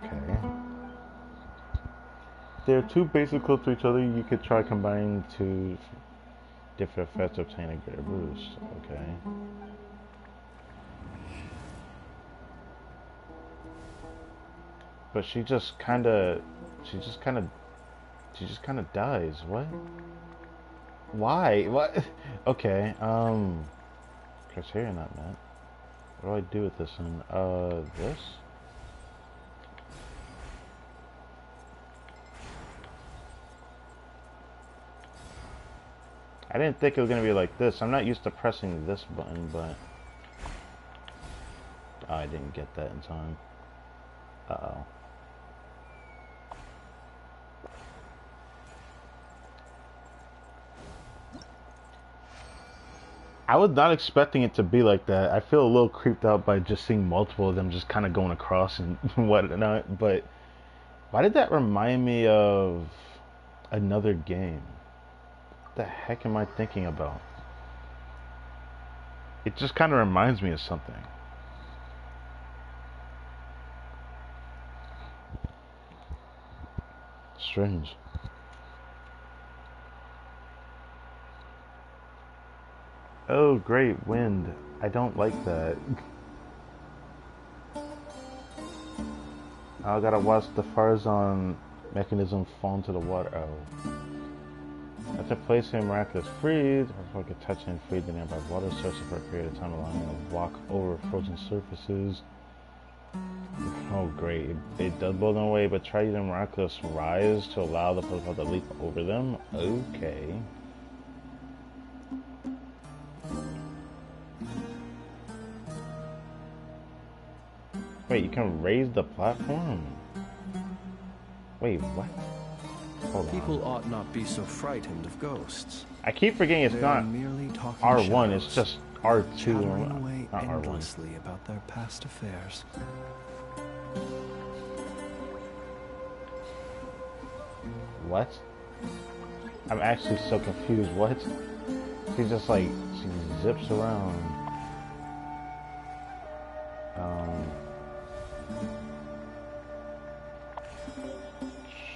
Okay. There are two bases close to each other. You could try combining two different effects to obtain a greater boost. Okay. But she just kind of dies. What? Why? What? Okay. Criteria not met. What do I do with this one? This? I didn't think it was gonna be like this. I'm not used to pressing this button, but oh, I didn't get that in time. Uh-oh. I was not expecting it to be like that. I feel a little creeped out by just seeing multiple of them just kind of going across and whatnot. But why did that remind me of another game? What the heck am I thinking about? It just kind of reminds me of something. Strange. Oh, great wind. I don't like that. I gotta watch the Farzan mechanism fall into the water. Oh. After placing miraculous freeze, I can touch and free the nearby water source for a period of time, allowing them to walk over frozen surfaces. Oh, great. It does blow them away, but try using miraculous rise to allow the Pokemon to leap over them. Okay. Wait, you can raise the platform? Wait, what? Hold on. People ought not be so frightened of ghosts. I keep forgetting it's not R1, it's just R2. Chattering away Not endlessly R1. about their past affairs. What? I'm actually so confused. What? She just like, she zips around.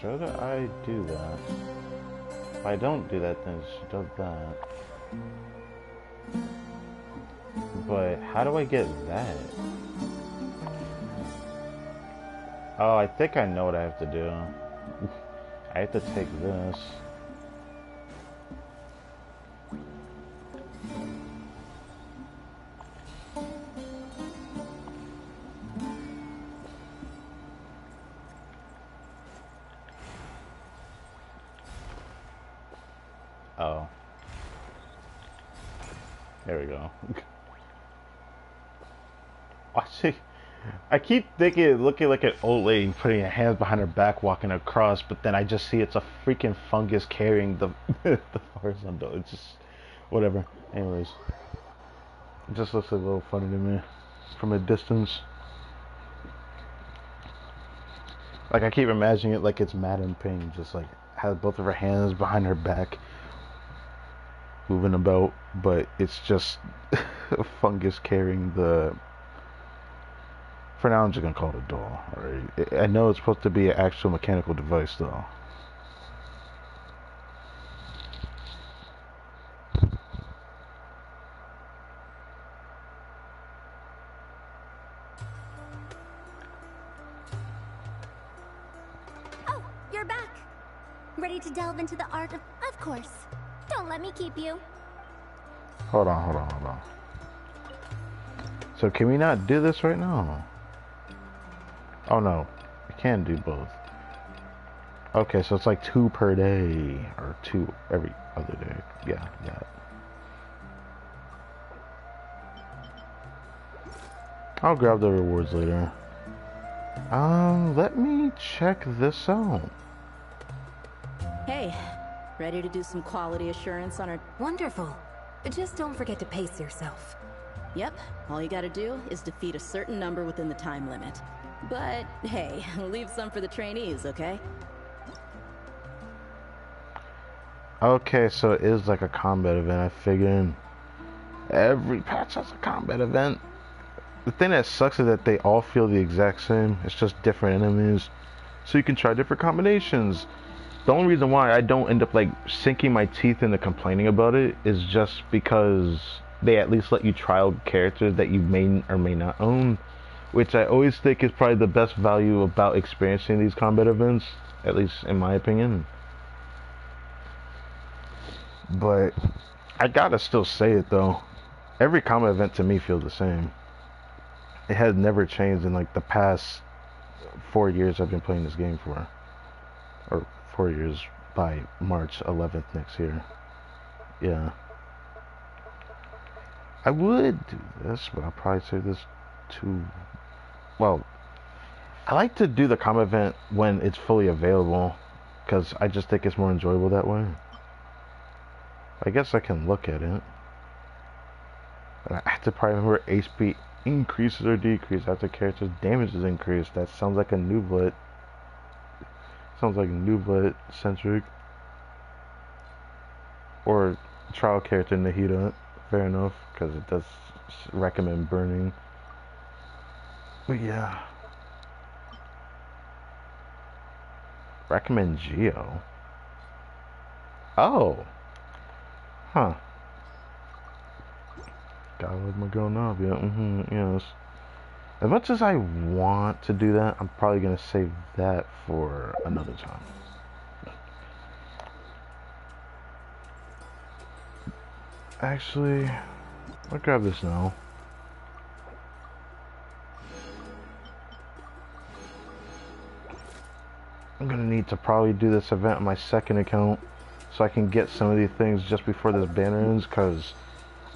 Should I do that? If I don't do that, then she does that. But how do I get that? Oh, I think I know what I have to do. I have to take this. Oh. There we go. I keep thinking, looking like an old lady putting her hands behind her back, walking across, but then I just see it's a freaking fungus carrying the the horizontal. It's just whatever. Anyways, it just looks a little funny to me from a distance. Like I keep imagining it like it's mad in pain, just like has both of her hands behind her back, moving about, but it's just a fungus carrying the. For now, I'm just gonna call it a doll. Alright, I know it's supposed to be an actual mechanical device, though. Ready to delve into the art of... Of course. Don't let me keep you. Hold on. So can we not do this right now? Oh no, we can do both. Okay, so it's like 2 per day, or 2 every other day. Yeah, that. I'll grab the rewards later. Let me check this out. Hey, ready to do some quality assurance on our... Wonderful. Just don't forget to pace yourself. Yep, all you gotta do is defeat a certain number within the time limit. But, hey, leave some for the trainees, okay? Okay, so it is like a combat event. I figured every patch has a combat event. The thing that sucks is that they all feel the exact same. It's just different enemies. So you can try different combinations. The only reason why I don't end up like sinking my teeth into complaining about it is just because they at least let you try out characters that you may or may not own, which I always think is probably the best value about experiencing these combat events, at least in my opinion. But I gotta still say it though, every combat event to me feels the same. It has never changed in like the past 4 years I've been playing this game for, or 4 years by March 11th next year. Yeah, I would do this, but I'll probably say this too. Well, I like to do the combat event when it's fully available, because I just think it's more enjoyable that way. I guess I can look at it. And I have to probably remember HP increases or decreases after character's damage is increased. That sounds like a Nublet. Sounds like Nublet centric. Or trial character Nahida. Fair enough, because it does recommend burning. But yeah. Recommend Geo. Oh. Huh. Gotta love my girl Navia. Yes. As much as I want to do that, I'm probably gonna save that for another time. Actually, I'll grab this now. I'm gonna need to probably do this event on my second account so I can get some of these things just before this banner ends, because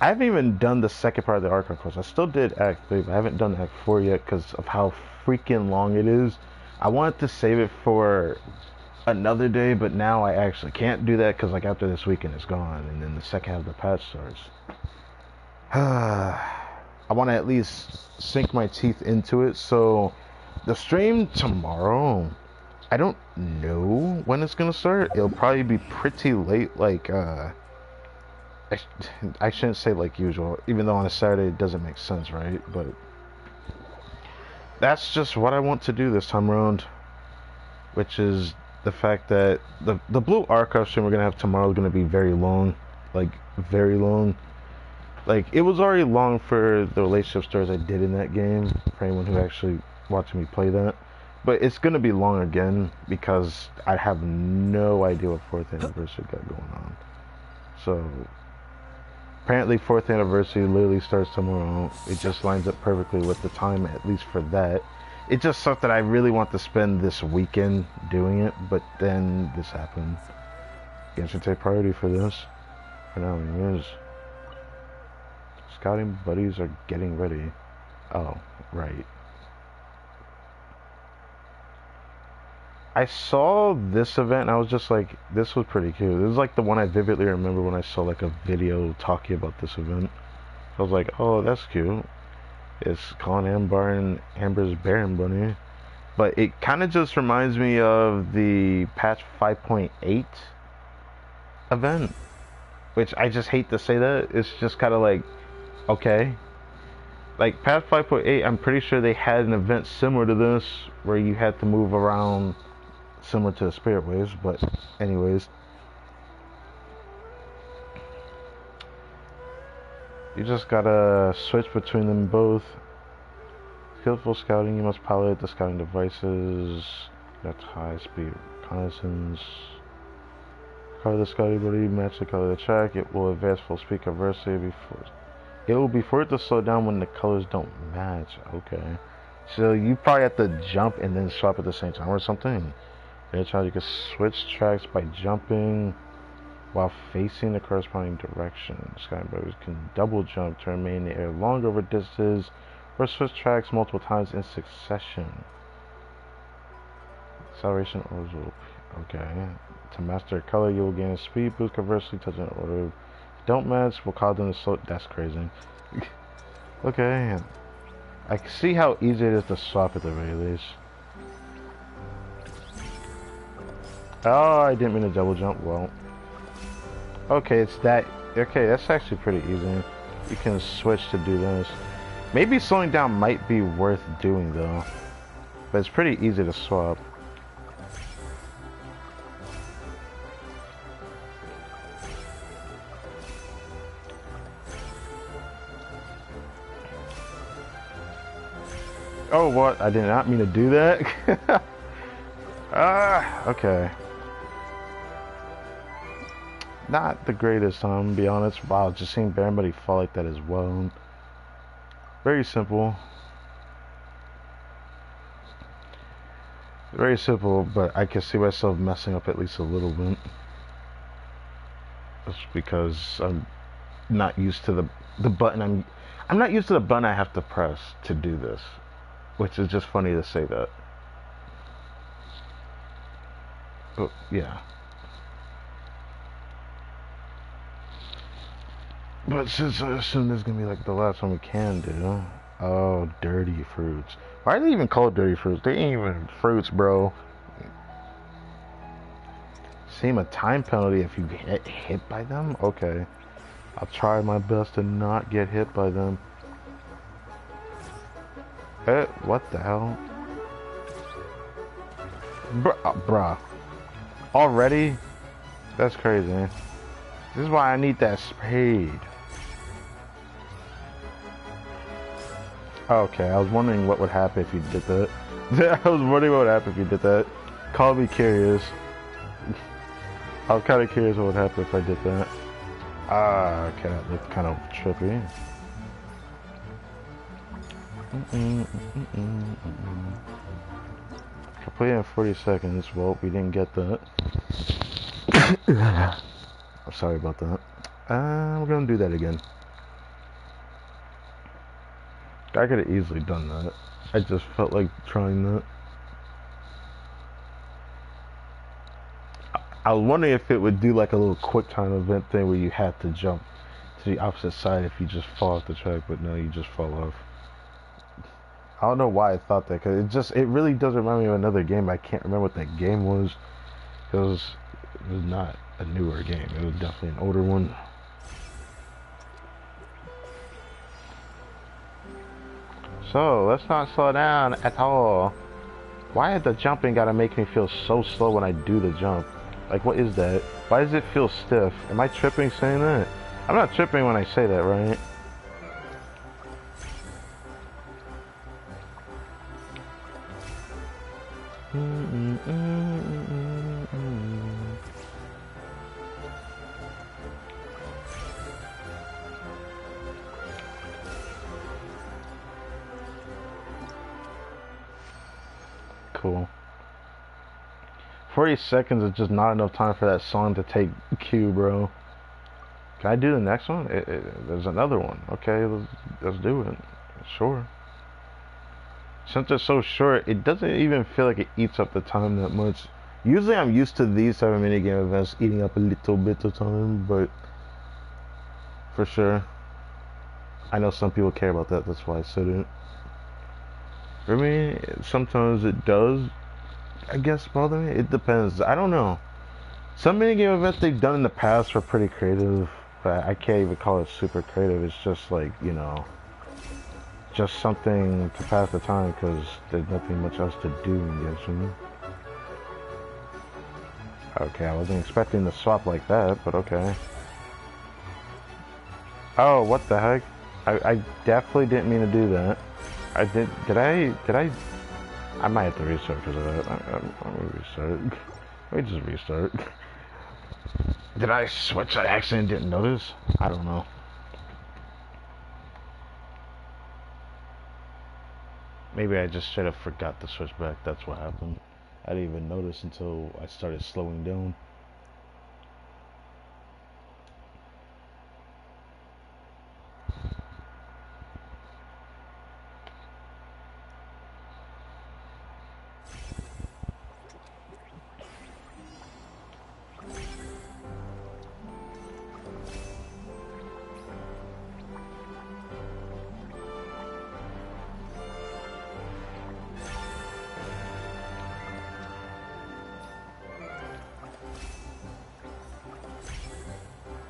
I haven't even done the second part of the Archon quest. I still did Act 3, but I haven't done Act 4 yet because of how freaking long it is. I wanted to save it for another day, but now I actually can't do that because like after this weekend it's gone and then the second half of the patch starts. I want to at least sink my teeth into it. So the stream tomorrow, I don't know when it's gonna start. It'll probably be pretty late, like I shouldn't say like usual, even though on a Saturday it doesn't make sense, right? But that's just what I want to do this time around, which is the fact that the Blue Archive stream we're gonna have tomorrow is gonna be very long, like very long. Like it was already long for the relationship stories I did in that game, for anyone who actually watched me play that. But it's gonna be long again because I have no idea what 4th anniversary got going on. So apparently 4th anniversary literally starts tomorrow. It just lines up perfectly with the time, at least for that. It just sucked that I really want to spend this weekend doing it, but then this happened. Genshin take priority for this. For now, anyways. Scouting buddies are getting ready. Oh, right. I saw this event and I was just like, this was pretty cute. This is like the one I vividly remember when I saw like a video talking about this event. I was like, oh, that's cute. It's Colin Ambar and Amber's Baron Bunny. But it kind of just reminds me of the patch 5.8 event. Which I just hate to say that. It's just kind of like, okay. Like patch 5.8, I'm pretty sure they had an event similar to this where you had to move around similar to the Spirit Waves, but anyways. You just gotta switch between them both. Skillful scouting, you must pilot the scouting devices. That's high speed reconnaissance. Color the Scotty Buddy match the color of the track. It will advance full speed. Conversely, it will be forced to slow down when the colors don't match. Okay. So you probably have to jump and then swap at the same time or something. You can switch tracks by jumping while facing the corresponding direction. Sky Buddies can double jump to remain in the air longer over distances or switch tracks multiple times in succession. Acceleration orders will... Okay. To master color, you will gain a speed boost. Conversely, touching an order don't match will cause them to slow... That's crazy. Okay. I can see how easy it is to swap at the very least. Oh, I didn't mean to double jump. Well. Okay, it's that... Okay, that's actually pretty easy. You can switch to do this. Maybe slowing down might be worth doing, though. But it's pretty easy to swap. Oh, what? I did not mean to do that. Okay. Not the greatest, to be honest. Wow, just seeing Baron Buddy fall like that as well. Very simple. Very simple, but I can see myself messing up at least a little bit. That's because I'm not used to the button. I'm not used to the button I have to press to do this. Which is just funny to say that. But, yeah. But since I assume this is going to be like the last one we can do. Oh, dirty fruits. Why do they even call it dirty fruits? They ain't even fruits, bro. Seem a time penalty if you get hit by them? Okay. I'll try my best to not get hit by them. What the hell? Bruh. Already? That's crazy. This is why I need that spade. Okay, I was wondering what would happen if you did that. I was wondering what would happen if you did that. Call me curious. I was kind of curious what would happen if I did that. Okay, that looked kind of trippy. Complete in 40 seconds. Well, we didn't get that. I'm sorry about that. We're gonna do that again. I could have easily done that. I just felt like trying that. I was wondering if it would do like a little quick time event thing where you had to jump to the opposite side if you just fall off the track, but no, you just fall off. I don't know why I thought that, because it really does remind me of another game. I can't remember what that game was. It was not a newer game. It was definitely an older one. So, let's not slow down at all. Why is the jumping gotta make me feel so slow when I do the jump? Like, what is that? Why does it feel stiff? Am I tripping saying that? I'm not tripping when I say that, right? Cool. 40 seconds is just not enough time for that song to take cue, bro. Can I do the next one? There's another one. Okay, let's do it. Sure. Since it's so short, it doesn't even feel like it eats up the time that much. Usually I'm used to these type of minigame events eating up a little bit of time, but for sure. I know some people care about that, that's why I said it. For me, sometimes it does, I guess, bother me. It depends. I don't know. Some minigame events they've done in the past were pretty creative, but I can't even call it super creative. It's just like, you know, just something to pass the time because there's nothing much else to do in Genshin. Okay, I wasn't expecting to swap like that, but okay. Oh, what the heck? I definitely didn't mean to do that. Did I might have to restart because of that. Let me restart. Let me just restart. Did I switch? I accidentally didn't notice? I don't know. Maybe I just should have forgot to switch back. That's what happened. I didn't even notice until I started slowing down.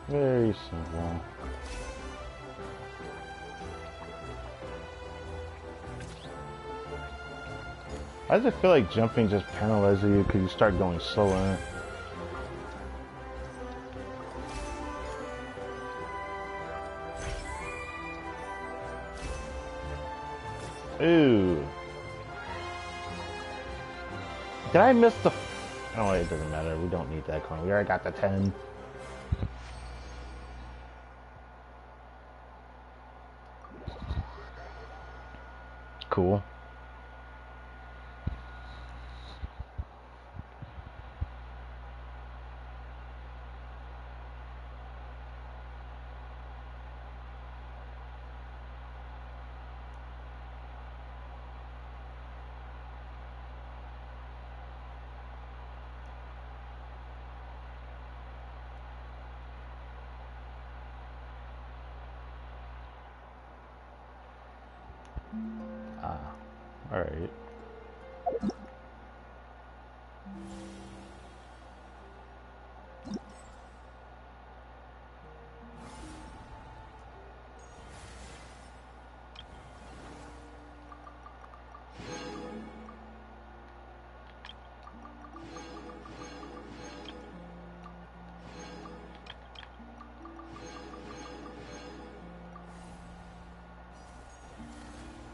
Very simple. Why does it feel like jumping just penalizes you because you start going slower? Ooh. Did I miss the... Oh, it doesn't matter. We don't need that coin. We already got the 10. Cool. Ah, alright.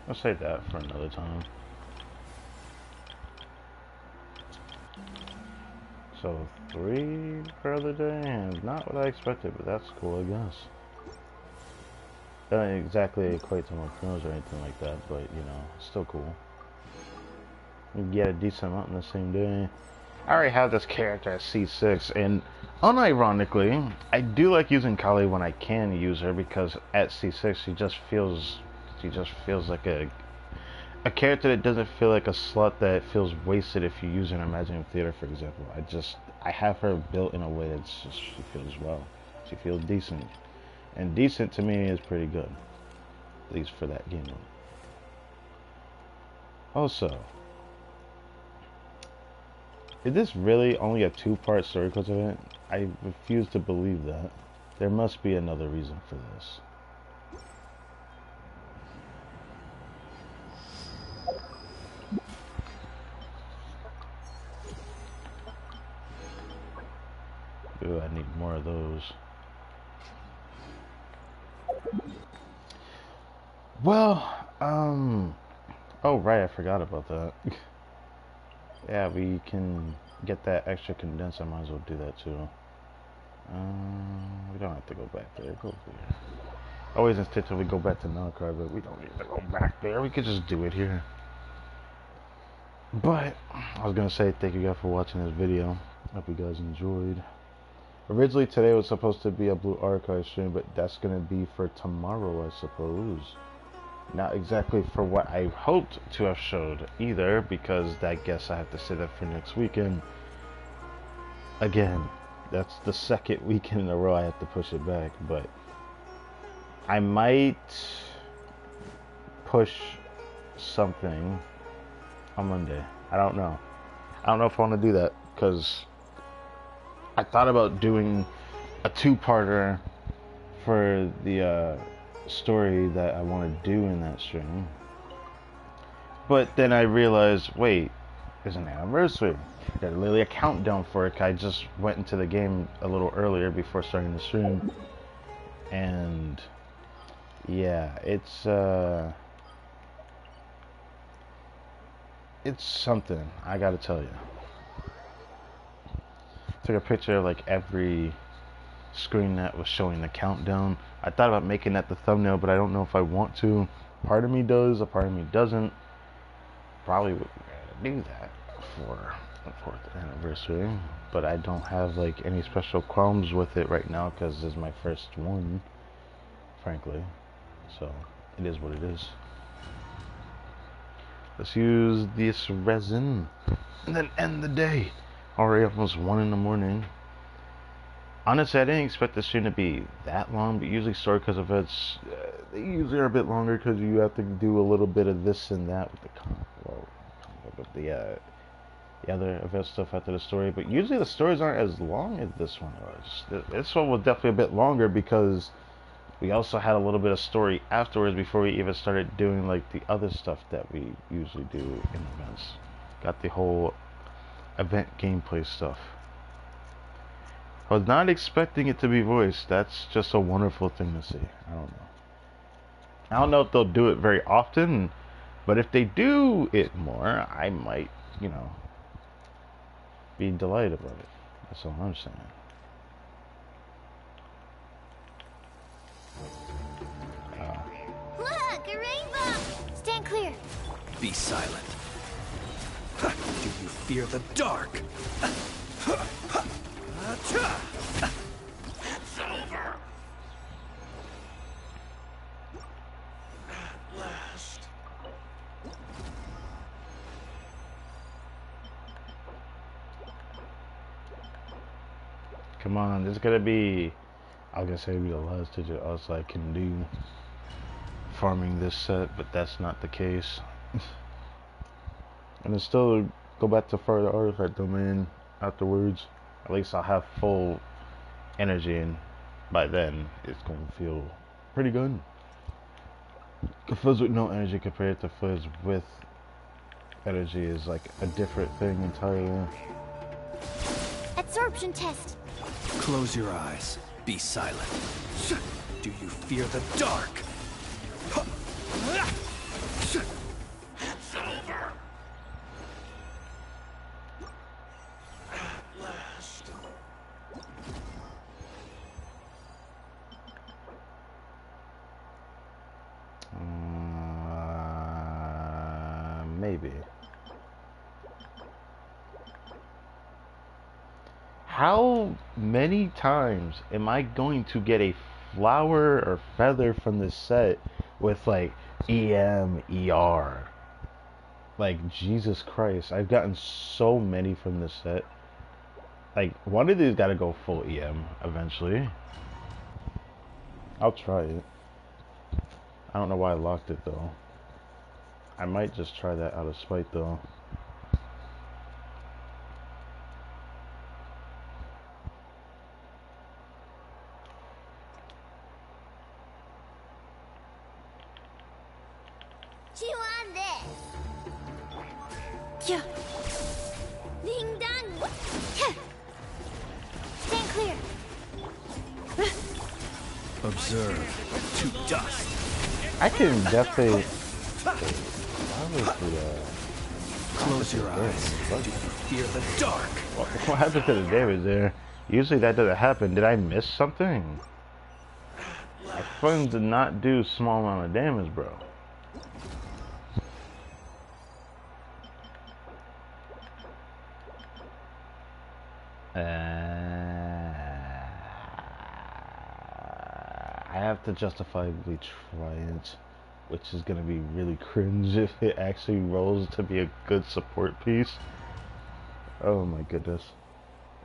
I'll save that for another time. So 3 per other day, and not what I expected, but that's cool, I guess. Doesn't exactly equate to more kills or anything like that, but you know, still cool. You get a decent amount in the same day. I already have this character at C6, and unironically, I do like using Kali when I can use her, because at C6 she just feels like a character that doesn't feel like a slut that feels wasted if you use her in Imaginary Theater, for example. I have her built in a way that she feels well. She feels decent. And decent to me is pretty good. At least for that game mode. Also, is this really only a 2-part story because of it? I refuse to believe that. There must be another reason for this. Ooh, I need more of those. Well, oh right, I forgot about that. Yeah, we can get that extra condenser. I might as well do that too. We don't have to go back there. Go over here. Always instinctively go back to Nalcry, but we don't need to go back there. We could just do it here. But I was gonna say thank you guys for watching this video. Hope you guys enjoyed. Originally today was supposed to be a Blue Archive stream, but that's gonna be for tomorrow, I suppose. Not exactly for what I hoped to have showed either, because I guess I have to say that for next weekend. Again, that's the second weekend in a row I have to push it back, but I might push something on Monday. I don't know. I don't know if I want to do that, because I thought about doing a 2-parter for the story that I want to do in that stream. But then I realized, wait, there's an anniversary. There's literally a countdown for it. I just went into the game a little earlier before starting the stream. And yeah, it's something, I gotta tell you. Took a picture of like every screen that was showing the countdown. I thought about making that the thumbnail, but I don't know if I want to. Part of me does, a part of me doesn't. Probably would do that for the 4th anniversary, but I don't have like any special qualms with it right now because this is my first one, frankly. So it is what it is. Let's use this resin and then end the day. Already almost 1 in the morning. Honestly, I didn't expect the stream to be that long, but usually story because of events, they usually are a bit longer because you have to do a little bit of this and that with the other event stuff after the story. But usually the stories aren't as long as this one was. This one was definitely a bit longer because we also had a little bit of story afterwards before we even started doing like the other stuff that we usually do in events. Got the whole event gameplay stuff. I was not expecting it to be voiced. That's just a wonderful thing to see. I don't know if they'll do it very often, but if they do it more, I might, you know, be delighted about it. That's all I'm saying. Look, a rainbow! Stand clear. Be silent. Do you fear the dark? It's over. At last. Come on, this is gonna be, I was gonna say, be the last digit else I can do farming this set, but that's not the case. And then still go back to further artifact domain afterwards. At least I'll have full energy, and by then it's gonna feel pretty good. Fuzz with no energy compared to fuzz with energy is like a different thing entirely. Absorption test. Close your eyes. Be silent. Do you fear the dark? It's over. At last. Maybe. How many times am I going to get a flower or feather from this set with like EM, ER? Like, Jesus Christ, I've gotten so many from this set. Like, one of these gotta go full EM eventually. I'll try it. I don't know why I locked it though. I might just try that out of spite though. Chew on this. Yeah. Ding dong. Stand clear. Observe to dust. I can definitely. Close your eyes. Do you fear the dark? What happened to the damage there? Usually that doesn't happen. Did I miss something? My funds did not do small amount of damage, bro. I have to justifiably try it, which is gonna be really cringe if it actually rolls to be a good support piece. Oh my goodness.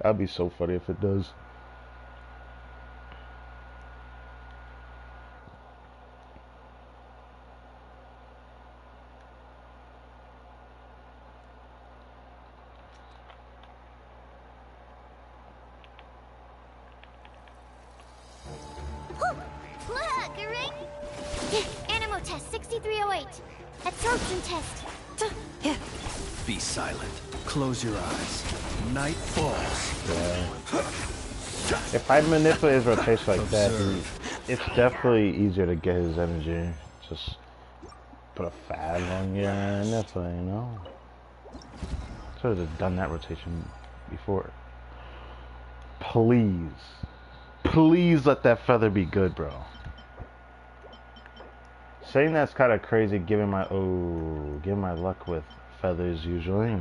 That'd be so funny if it does. Look, a ring. Animo test 6308. Absorption test. Be silent. Close your eyes. Night falls. Yeah. If I manipulate his rotation like that, it's definitely easier to get his energy. Just put a fad on your nipple, you know? Should have just done that rotation before. Please. Please let that feather be good, bro. Saying that's kind of crazy given my luck with feathers usually.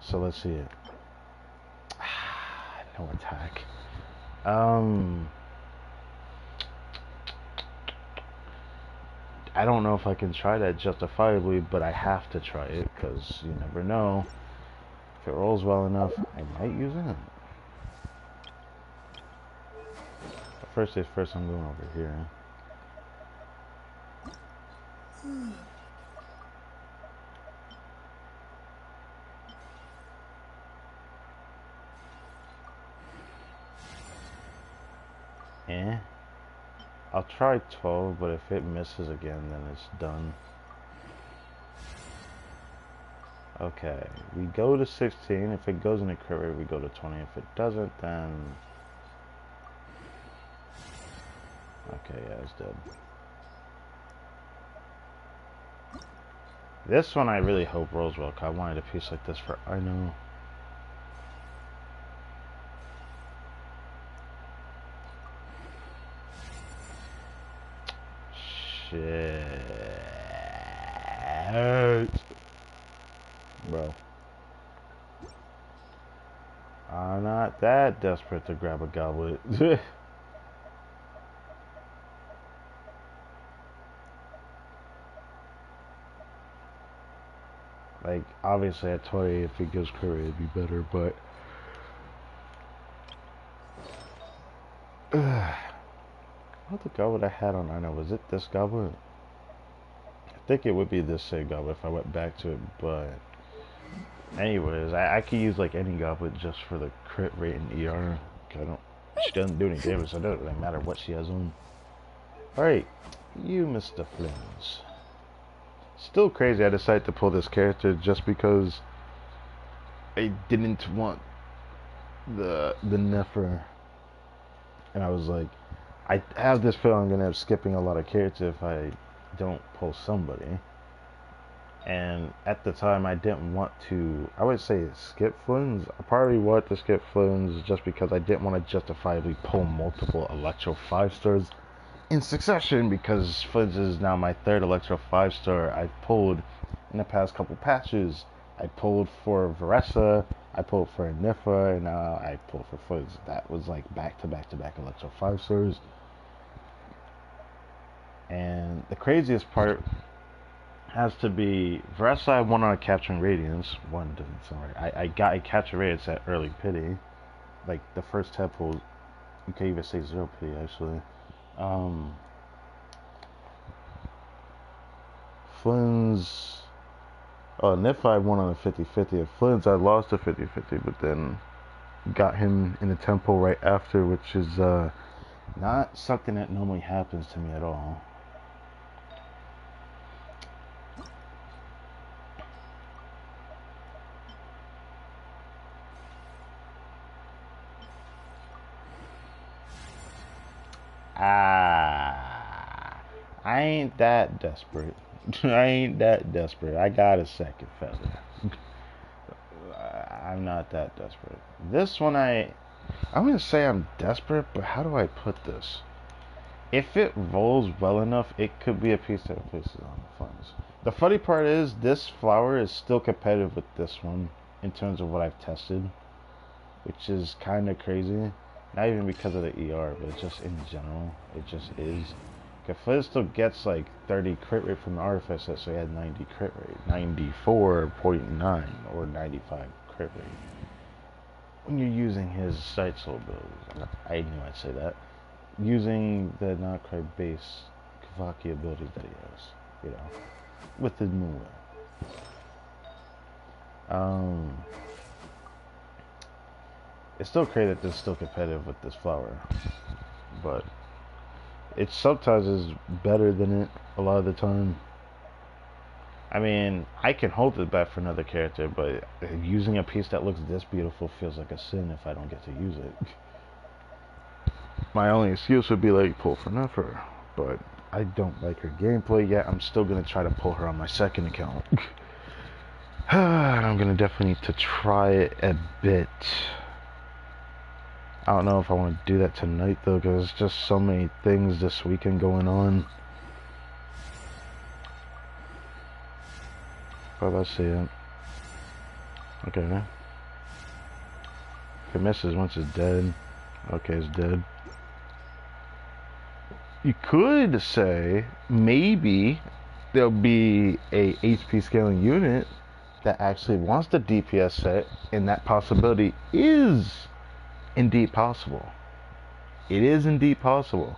So let's see it. No attack. I don't know if I can try that justifiably, but I have to try it because you never know. If it rolls well enough, I might use it. But first things first, I'm going over here. I'll try 12, but if it misses again, then it's done. Okay, we go to 16. If it goes in a crit rate, we go to 20. If it doesn't, then... Okay, yeah, it's dead. This one I really hope rolls well, because I wanted a piece like this for I know. Shit. Bro. I'm not that desperate to grab a goblet. Like, obviously at 20, if it goes crit rate, it'd be better, but... What the goblet I had on? I know, was it this goblet? I think it would be this same goblet if I went back to it, but... Anyways, I could use like any goblet just for the crit rate and ER. She doesn't do any damage, so it doesn't really matter what she has on. Alright, you Mr. Flames. Still crazy I decided to pull this character just because I didn't want the Nefer. And I was like, I have this feeling I'm gonna end up skipping a lot of characters if I don't pull somebody. And at the time I didn't want to, I would say skip Flynn's. I probably wanted to skip Flynn's just because I didn't want to justifiably pull multiple Electro 5-stars in succession, because Flynn's is now my third Electro 5-star I've pulled in the past couple patches. I pulled for Varessa, I pulled for Nifa, and now I pulled for Flynn's. That was like back to back to back Electro 5-stars. And the craziest part has to be Varessa. I won on a Capturing Radiance. One doesn't sound right. I got a Capture Radiance at early pity. Like the first temple, you can even say 0 pity actually. Flynn's, Nifa I won on a 50-50. At Flynn's I lost a 50-50, but then got him in the temple right after, which is not something that normally happens to me at all. I ain't that desperate. I ain't that desperate. I got a second feather. I'm not that desperate. This one I'm gonna say I'm desperate, but how do I put this? If it rolls well enough, it could be a piece that replaces on the funds. The funny part is, this flower is still competitive with this one in terms of what I've tested, which is kind of crazy. Not even because of the ER, but just in general, it just is. Fliz still gets like 30 crit rate from the artifact set, so he had 90 crit rate, 94.9 or 95 crit rate. When you're using his Sight Soul abilities, I knew I'd say that. Using the not quite base Kavaki abilities that he has, you know, with his moon will. It's still crazy that this is still competitive with this flower, but it sometimes is better than it a lot of the time. I mean, I can hold it back for another character, but using a piece that looks this beautiful feels like a sin if I don't get to use it. My only excuse would be like pull for Nefer, but I don't like her gameplay yet. I'm still gonna try to pull her on my second account. And I'm gonna definitely need to try it a bit. I don't know if I want to do that tonight though, because there's just so many things this weekend going on. But let's see it. Okay. If it misses once it's dead. Okay, it's dead. You could say maybe there'll be a HP scaling unit that actually wants the DPS set, and that possibility is indeed possible. It is indeed possible.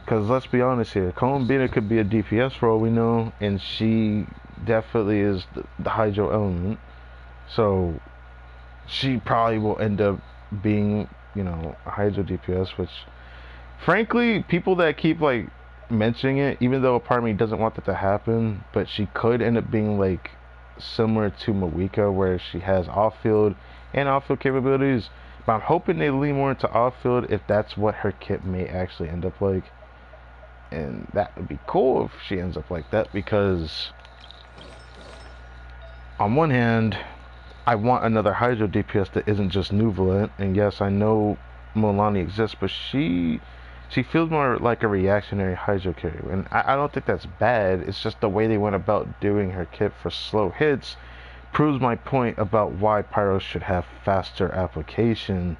Because let's be honest here, Columbina could be a DPS for all we know, and she definitely is the Hydro element. So she probably will end up being, you know, a Hydro DPS, which frankly, people that keep like mentioning it, even though a part of me doesn't want that to happen, but she could end up being like similar to Mawika, where she has off-field and off-field capabilities. But I'm hoping they lean more into off-field if that's what her kit may actually end up like. And that would be cool if she ends up like that, because on one hand, I want another Hydro DPS that isn't just Nuvolent. And yes, I know Milani exists, but she feels more like a reactionary Hydro carrier. And I don't think that's bad. It's just the way they went about doing her kit for slow hits proves my point about why Pyro should have faster application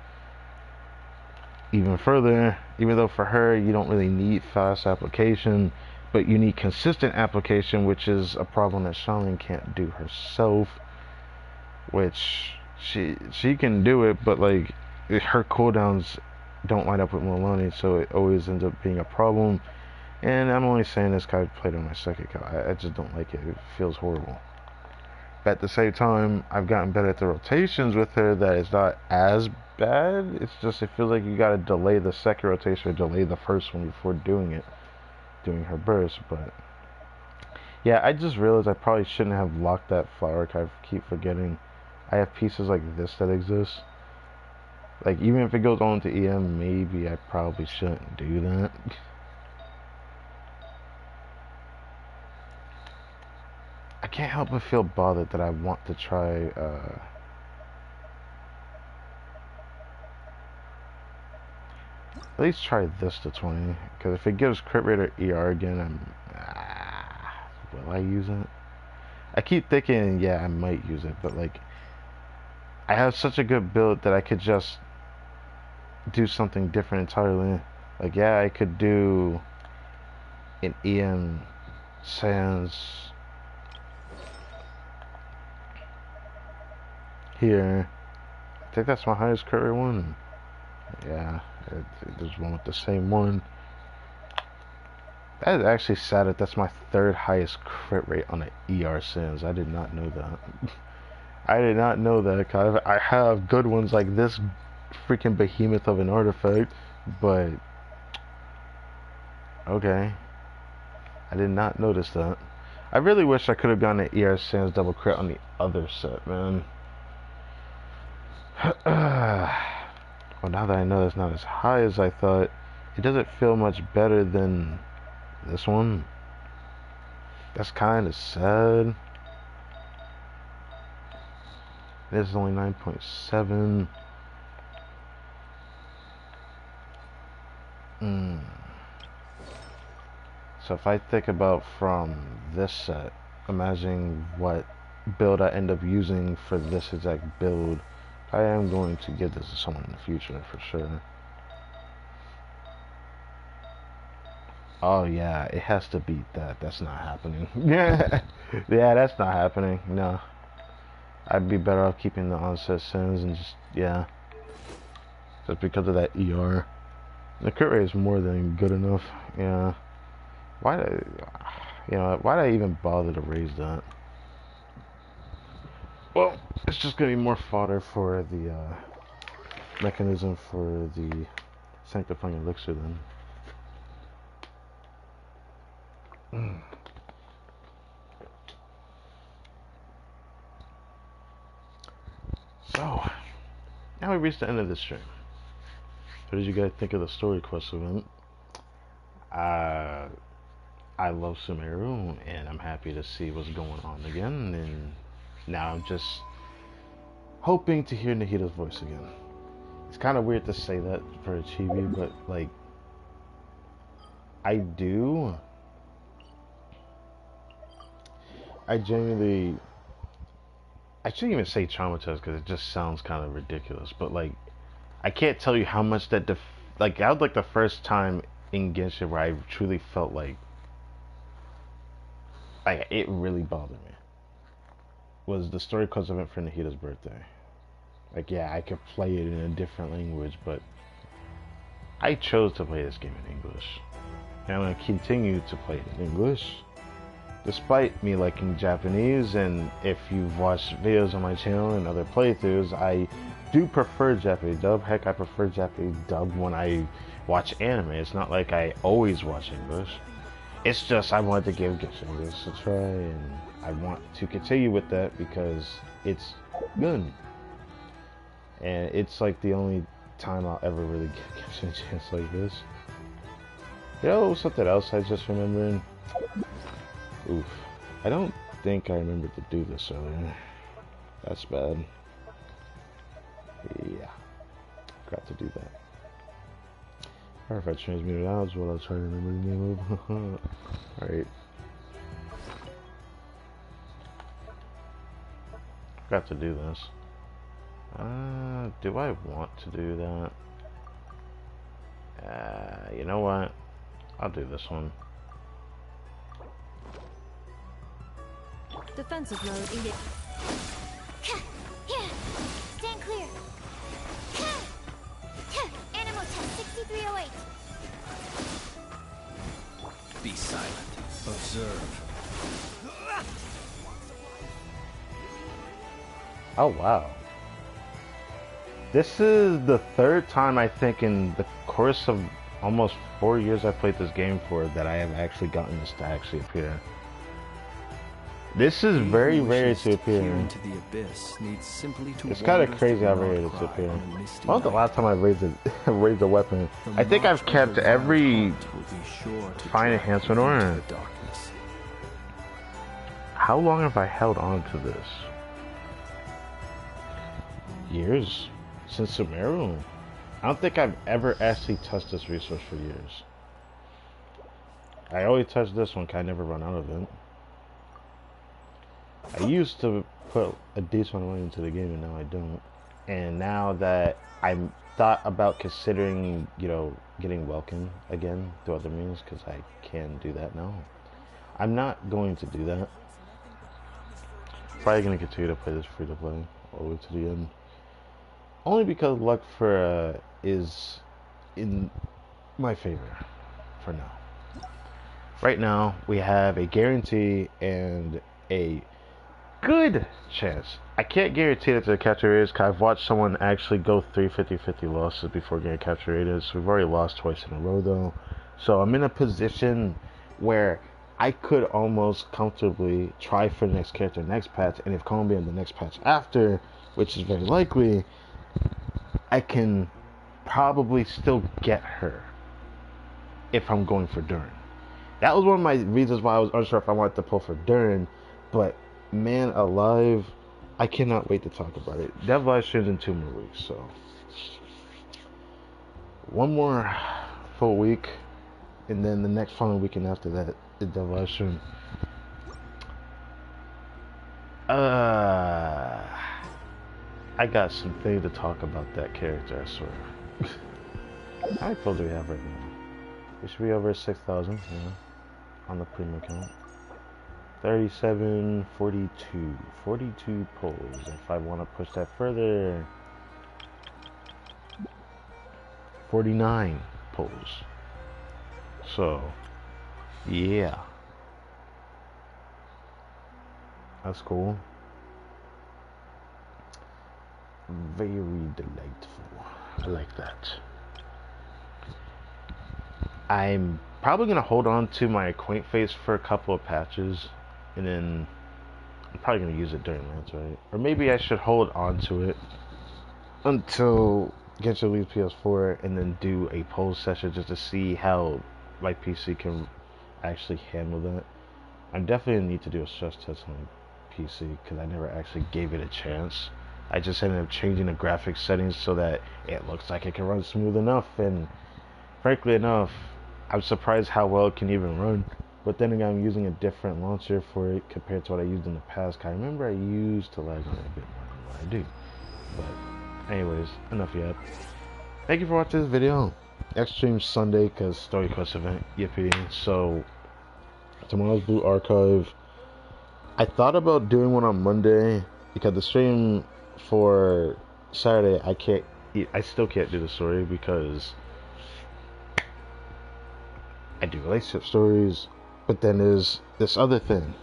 even further. Even though for her, you don't really need fast application, but you need consistent application, which is a problem that Shaolin can't do herself. Which she can do it, but like her cooldowns don't line up with Milani, so it always ends up being a problem. And I'm only saying this because I played on my second account. I just don't like it. It feels horrible. But at the same time, I've gotten better at the rotations with her. That is not as bad. It's just it feels like you gotta delay the second rotation or delay the first one before doing her burst. But yeah, I just realized I probably shouldn't have locked that flower. I keep forgetting I have pieces like this that exist. Like, even if it goes on to EM, maybe I probably shouldn't do that. I can't help but feel bothered that I want to try, at least try this to 20. Because if it gives crit rate or ER again, will I use it? I keep thinking, yeah, I might use it, but like, I have such a good build that I could just do something different entirely. Like, yeah, I could do an EM Sans here. I think that's my highest crit rate one. Yeah, there's one with the same one. That is actually sad that that's my third highest crit rate on an ER Sans. I did not know that. I did not know that. Cause I have good ones like this freaking behemoth of an artifact, but okay. I did not notice that. I really wish I could have gotten an ER Sans double crit on the other set, man. Well, now that I know that's not as high as I thought, it doesn't feel much better than this one. That's kind of sad. This is only 9.7. So if I think about from this set, imagining what build I end up using for this exact build, I am going to give this to someone in the future for sure. Oh yeah, it has to beat that. That's not happening. Yeah, that's not happening. No. I'd be better off keeping the onset sins and just, yeah. Just because of that ER. The crit rate is more than good enough. Yeah. Why did I even bother to raise that? Well, it's just gonna be more fodder for the mechanism for the sanctifying elixir then. So, now we reached the end of this stream. What did you guys think of the story quest event? I love Sumeru, and I'm happy to see what's going on again, and now I'm just hoping to hear Nahita's voice again. It's kind of weird to say that for a chibi, but like, I genuinely, I shouldn't even say traumatized because it just sounds kind of ridiculous, but like, I can't tell you how much that, like, that was like the first time in Genshin where I truly felt like it really bothered me. Was the story because event for Nahida's birthday. Like, yeah, I could play it in a different language, but I chose to play this game in English. And I'm going to continue to play it in English. Despite me liking Japanese, and if you've watched videos on my channel and other playthroughs, I do prefer Japanese dub. Heck, I prefer Japanese dub when I watch anime. It's not like I always watch English. It's just I wanted to give Genshin English a try, and I want to continue with that because it's good. And it's like the only time I'll ever really give Genshin a chance like this. Yo, something else I just remembered. Oof. I don't think I remembered to do this earlier. That's bad. Yeah. Got to do that. Or if I transmuted out is what I was trying to remember the name of. Alright. Got to do this. Do I want to do that? You know what? I'll do this one. Defensive mode engaged. Stand clear. Animal test 6308. Be silent. Observe. Oh wow. This is the third time I think in the course of almost 4 years I've played this game for that I have actually gotten this to actually appear. This is very rare to appear. Into the abyss needs simply to It's kind of crazy how rare it is to appear. When was the last time I raised a weapon? I think I've kept every fine enhancement or. How long have I held on to this? Years. Since Sumeru. I don't think I've ever actually touched this resource for years. I always touch this one because I never run out of it. I used to put a decent amount of money into the game and now I don't. And now that I'm thought about considering, you know, getting Welcome again through other means because I can do that now. I'm not going to do that. Probably going to continue to play this free to play all the way to the end. Only because luck for is in my favor for now. Right now we have a guarantee and a good chance. I can't guarantee that the capture rate is because I've watched someone actually go 3 50-50 losses before getting capture rated. So we've already lost twice in a row though. So I'm in a position where I could almost comfortably try for the next character next patch, and if Columbia in the next patch after, which is very likely, I can probably still get her if I'm going for Durin. That was one of my reasons why I was unsure if I wanted to pull for Durin, but man alive, I cannot wait to talk about it. Dev live streams in 2 more weeks, so one more full week, and then the next following weekend after that is Dev live stream. I got some things to talk about that character, I swear. How many polls do we have right now? We should be over 6,000, yeah, on the premium account. 37, 42. 42 polls. If I want to push that further, 49 polls. So, yeah. That's cool. Very delightful. I like that. I'm probably going to hold on to my Acquaint face for a couple of patches, and then I'm probably going to use it during Lance, right? Or maybe I should hold on to it until Genshin leaves PS4 and then do a poll session just to see how my PC can actually handle that. I'm definitely going to need to do a stress test on my PC because I never actually gave it a chance. I just ended up changing the graphics settings so that it looks like it can run smooth enough, and frankly enough, I'm surprised how well it can even run. But then again, I'm using a different launcher for it compared to what I used in the past. I remember I used to lag on it a bit more than what I do. But anyways, enough yet. Thank you for watching this video. Next stream Sunday because Story Quest event, yippee. So tomorrow's Blue Archive. I thought about doing one on Monday because the stream for Saturday I still can't do the story because I do relationship stories, but then there's this other thing,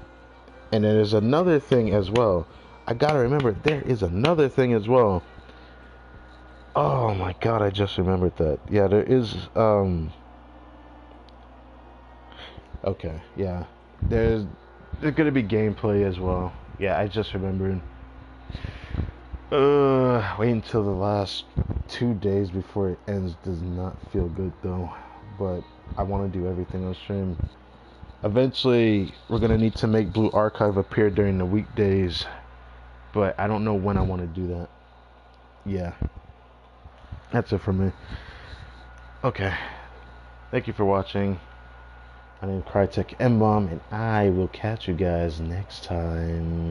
and then there's another thing as well. I gotta remember there is another thing as well. Oh my god, I just remembered that. Yeah, there is okay, yeah. There's gonna be gameplay as well. Yeah, I just remembered. Waiting until the last 2 days before it ends does not feel good though. But I want to do everything on stream. Eventually, we're gonna need to make Blue Archive appear during the weekdays, but I don't know when I want to do that. Yeah, that's it for me. Okay, thank you for watching. My name is Crytek M-Bomb, and I will catch you guys next time.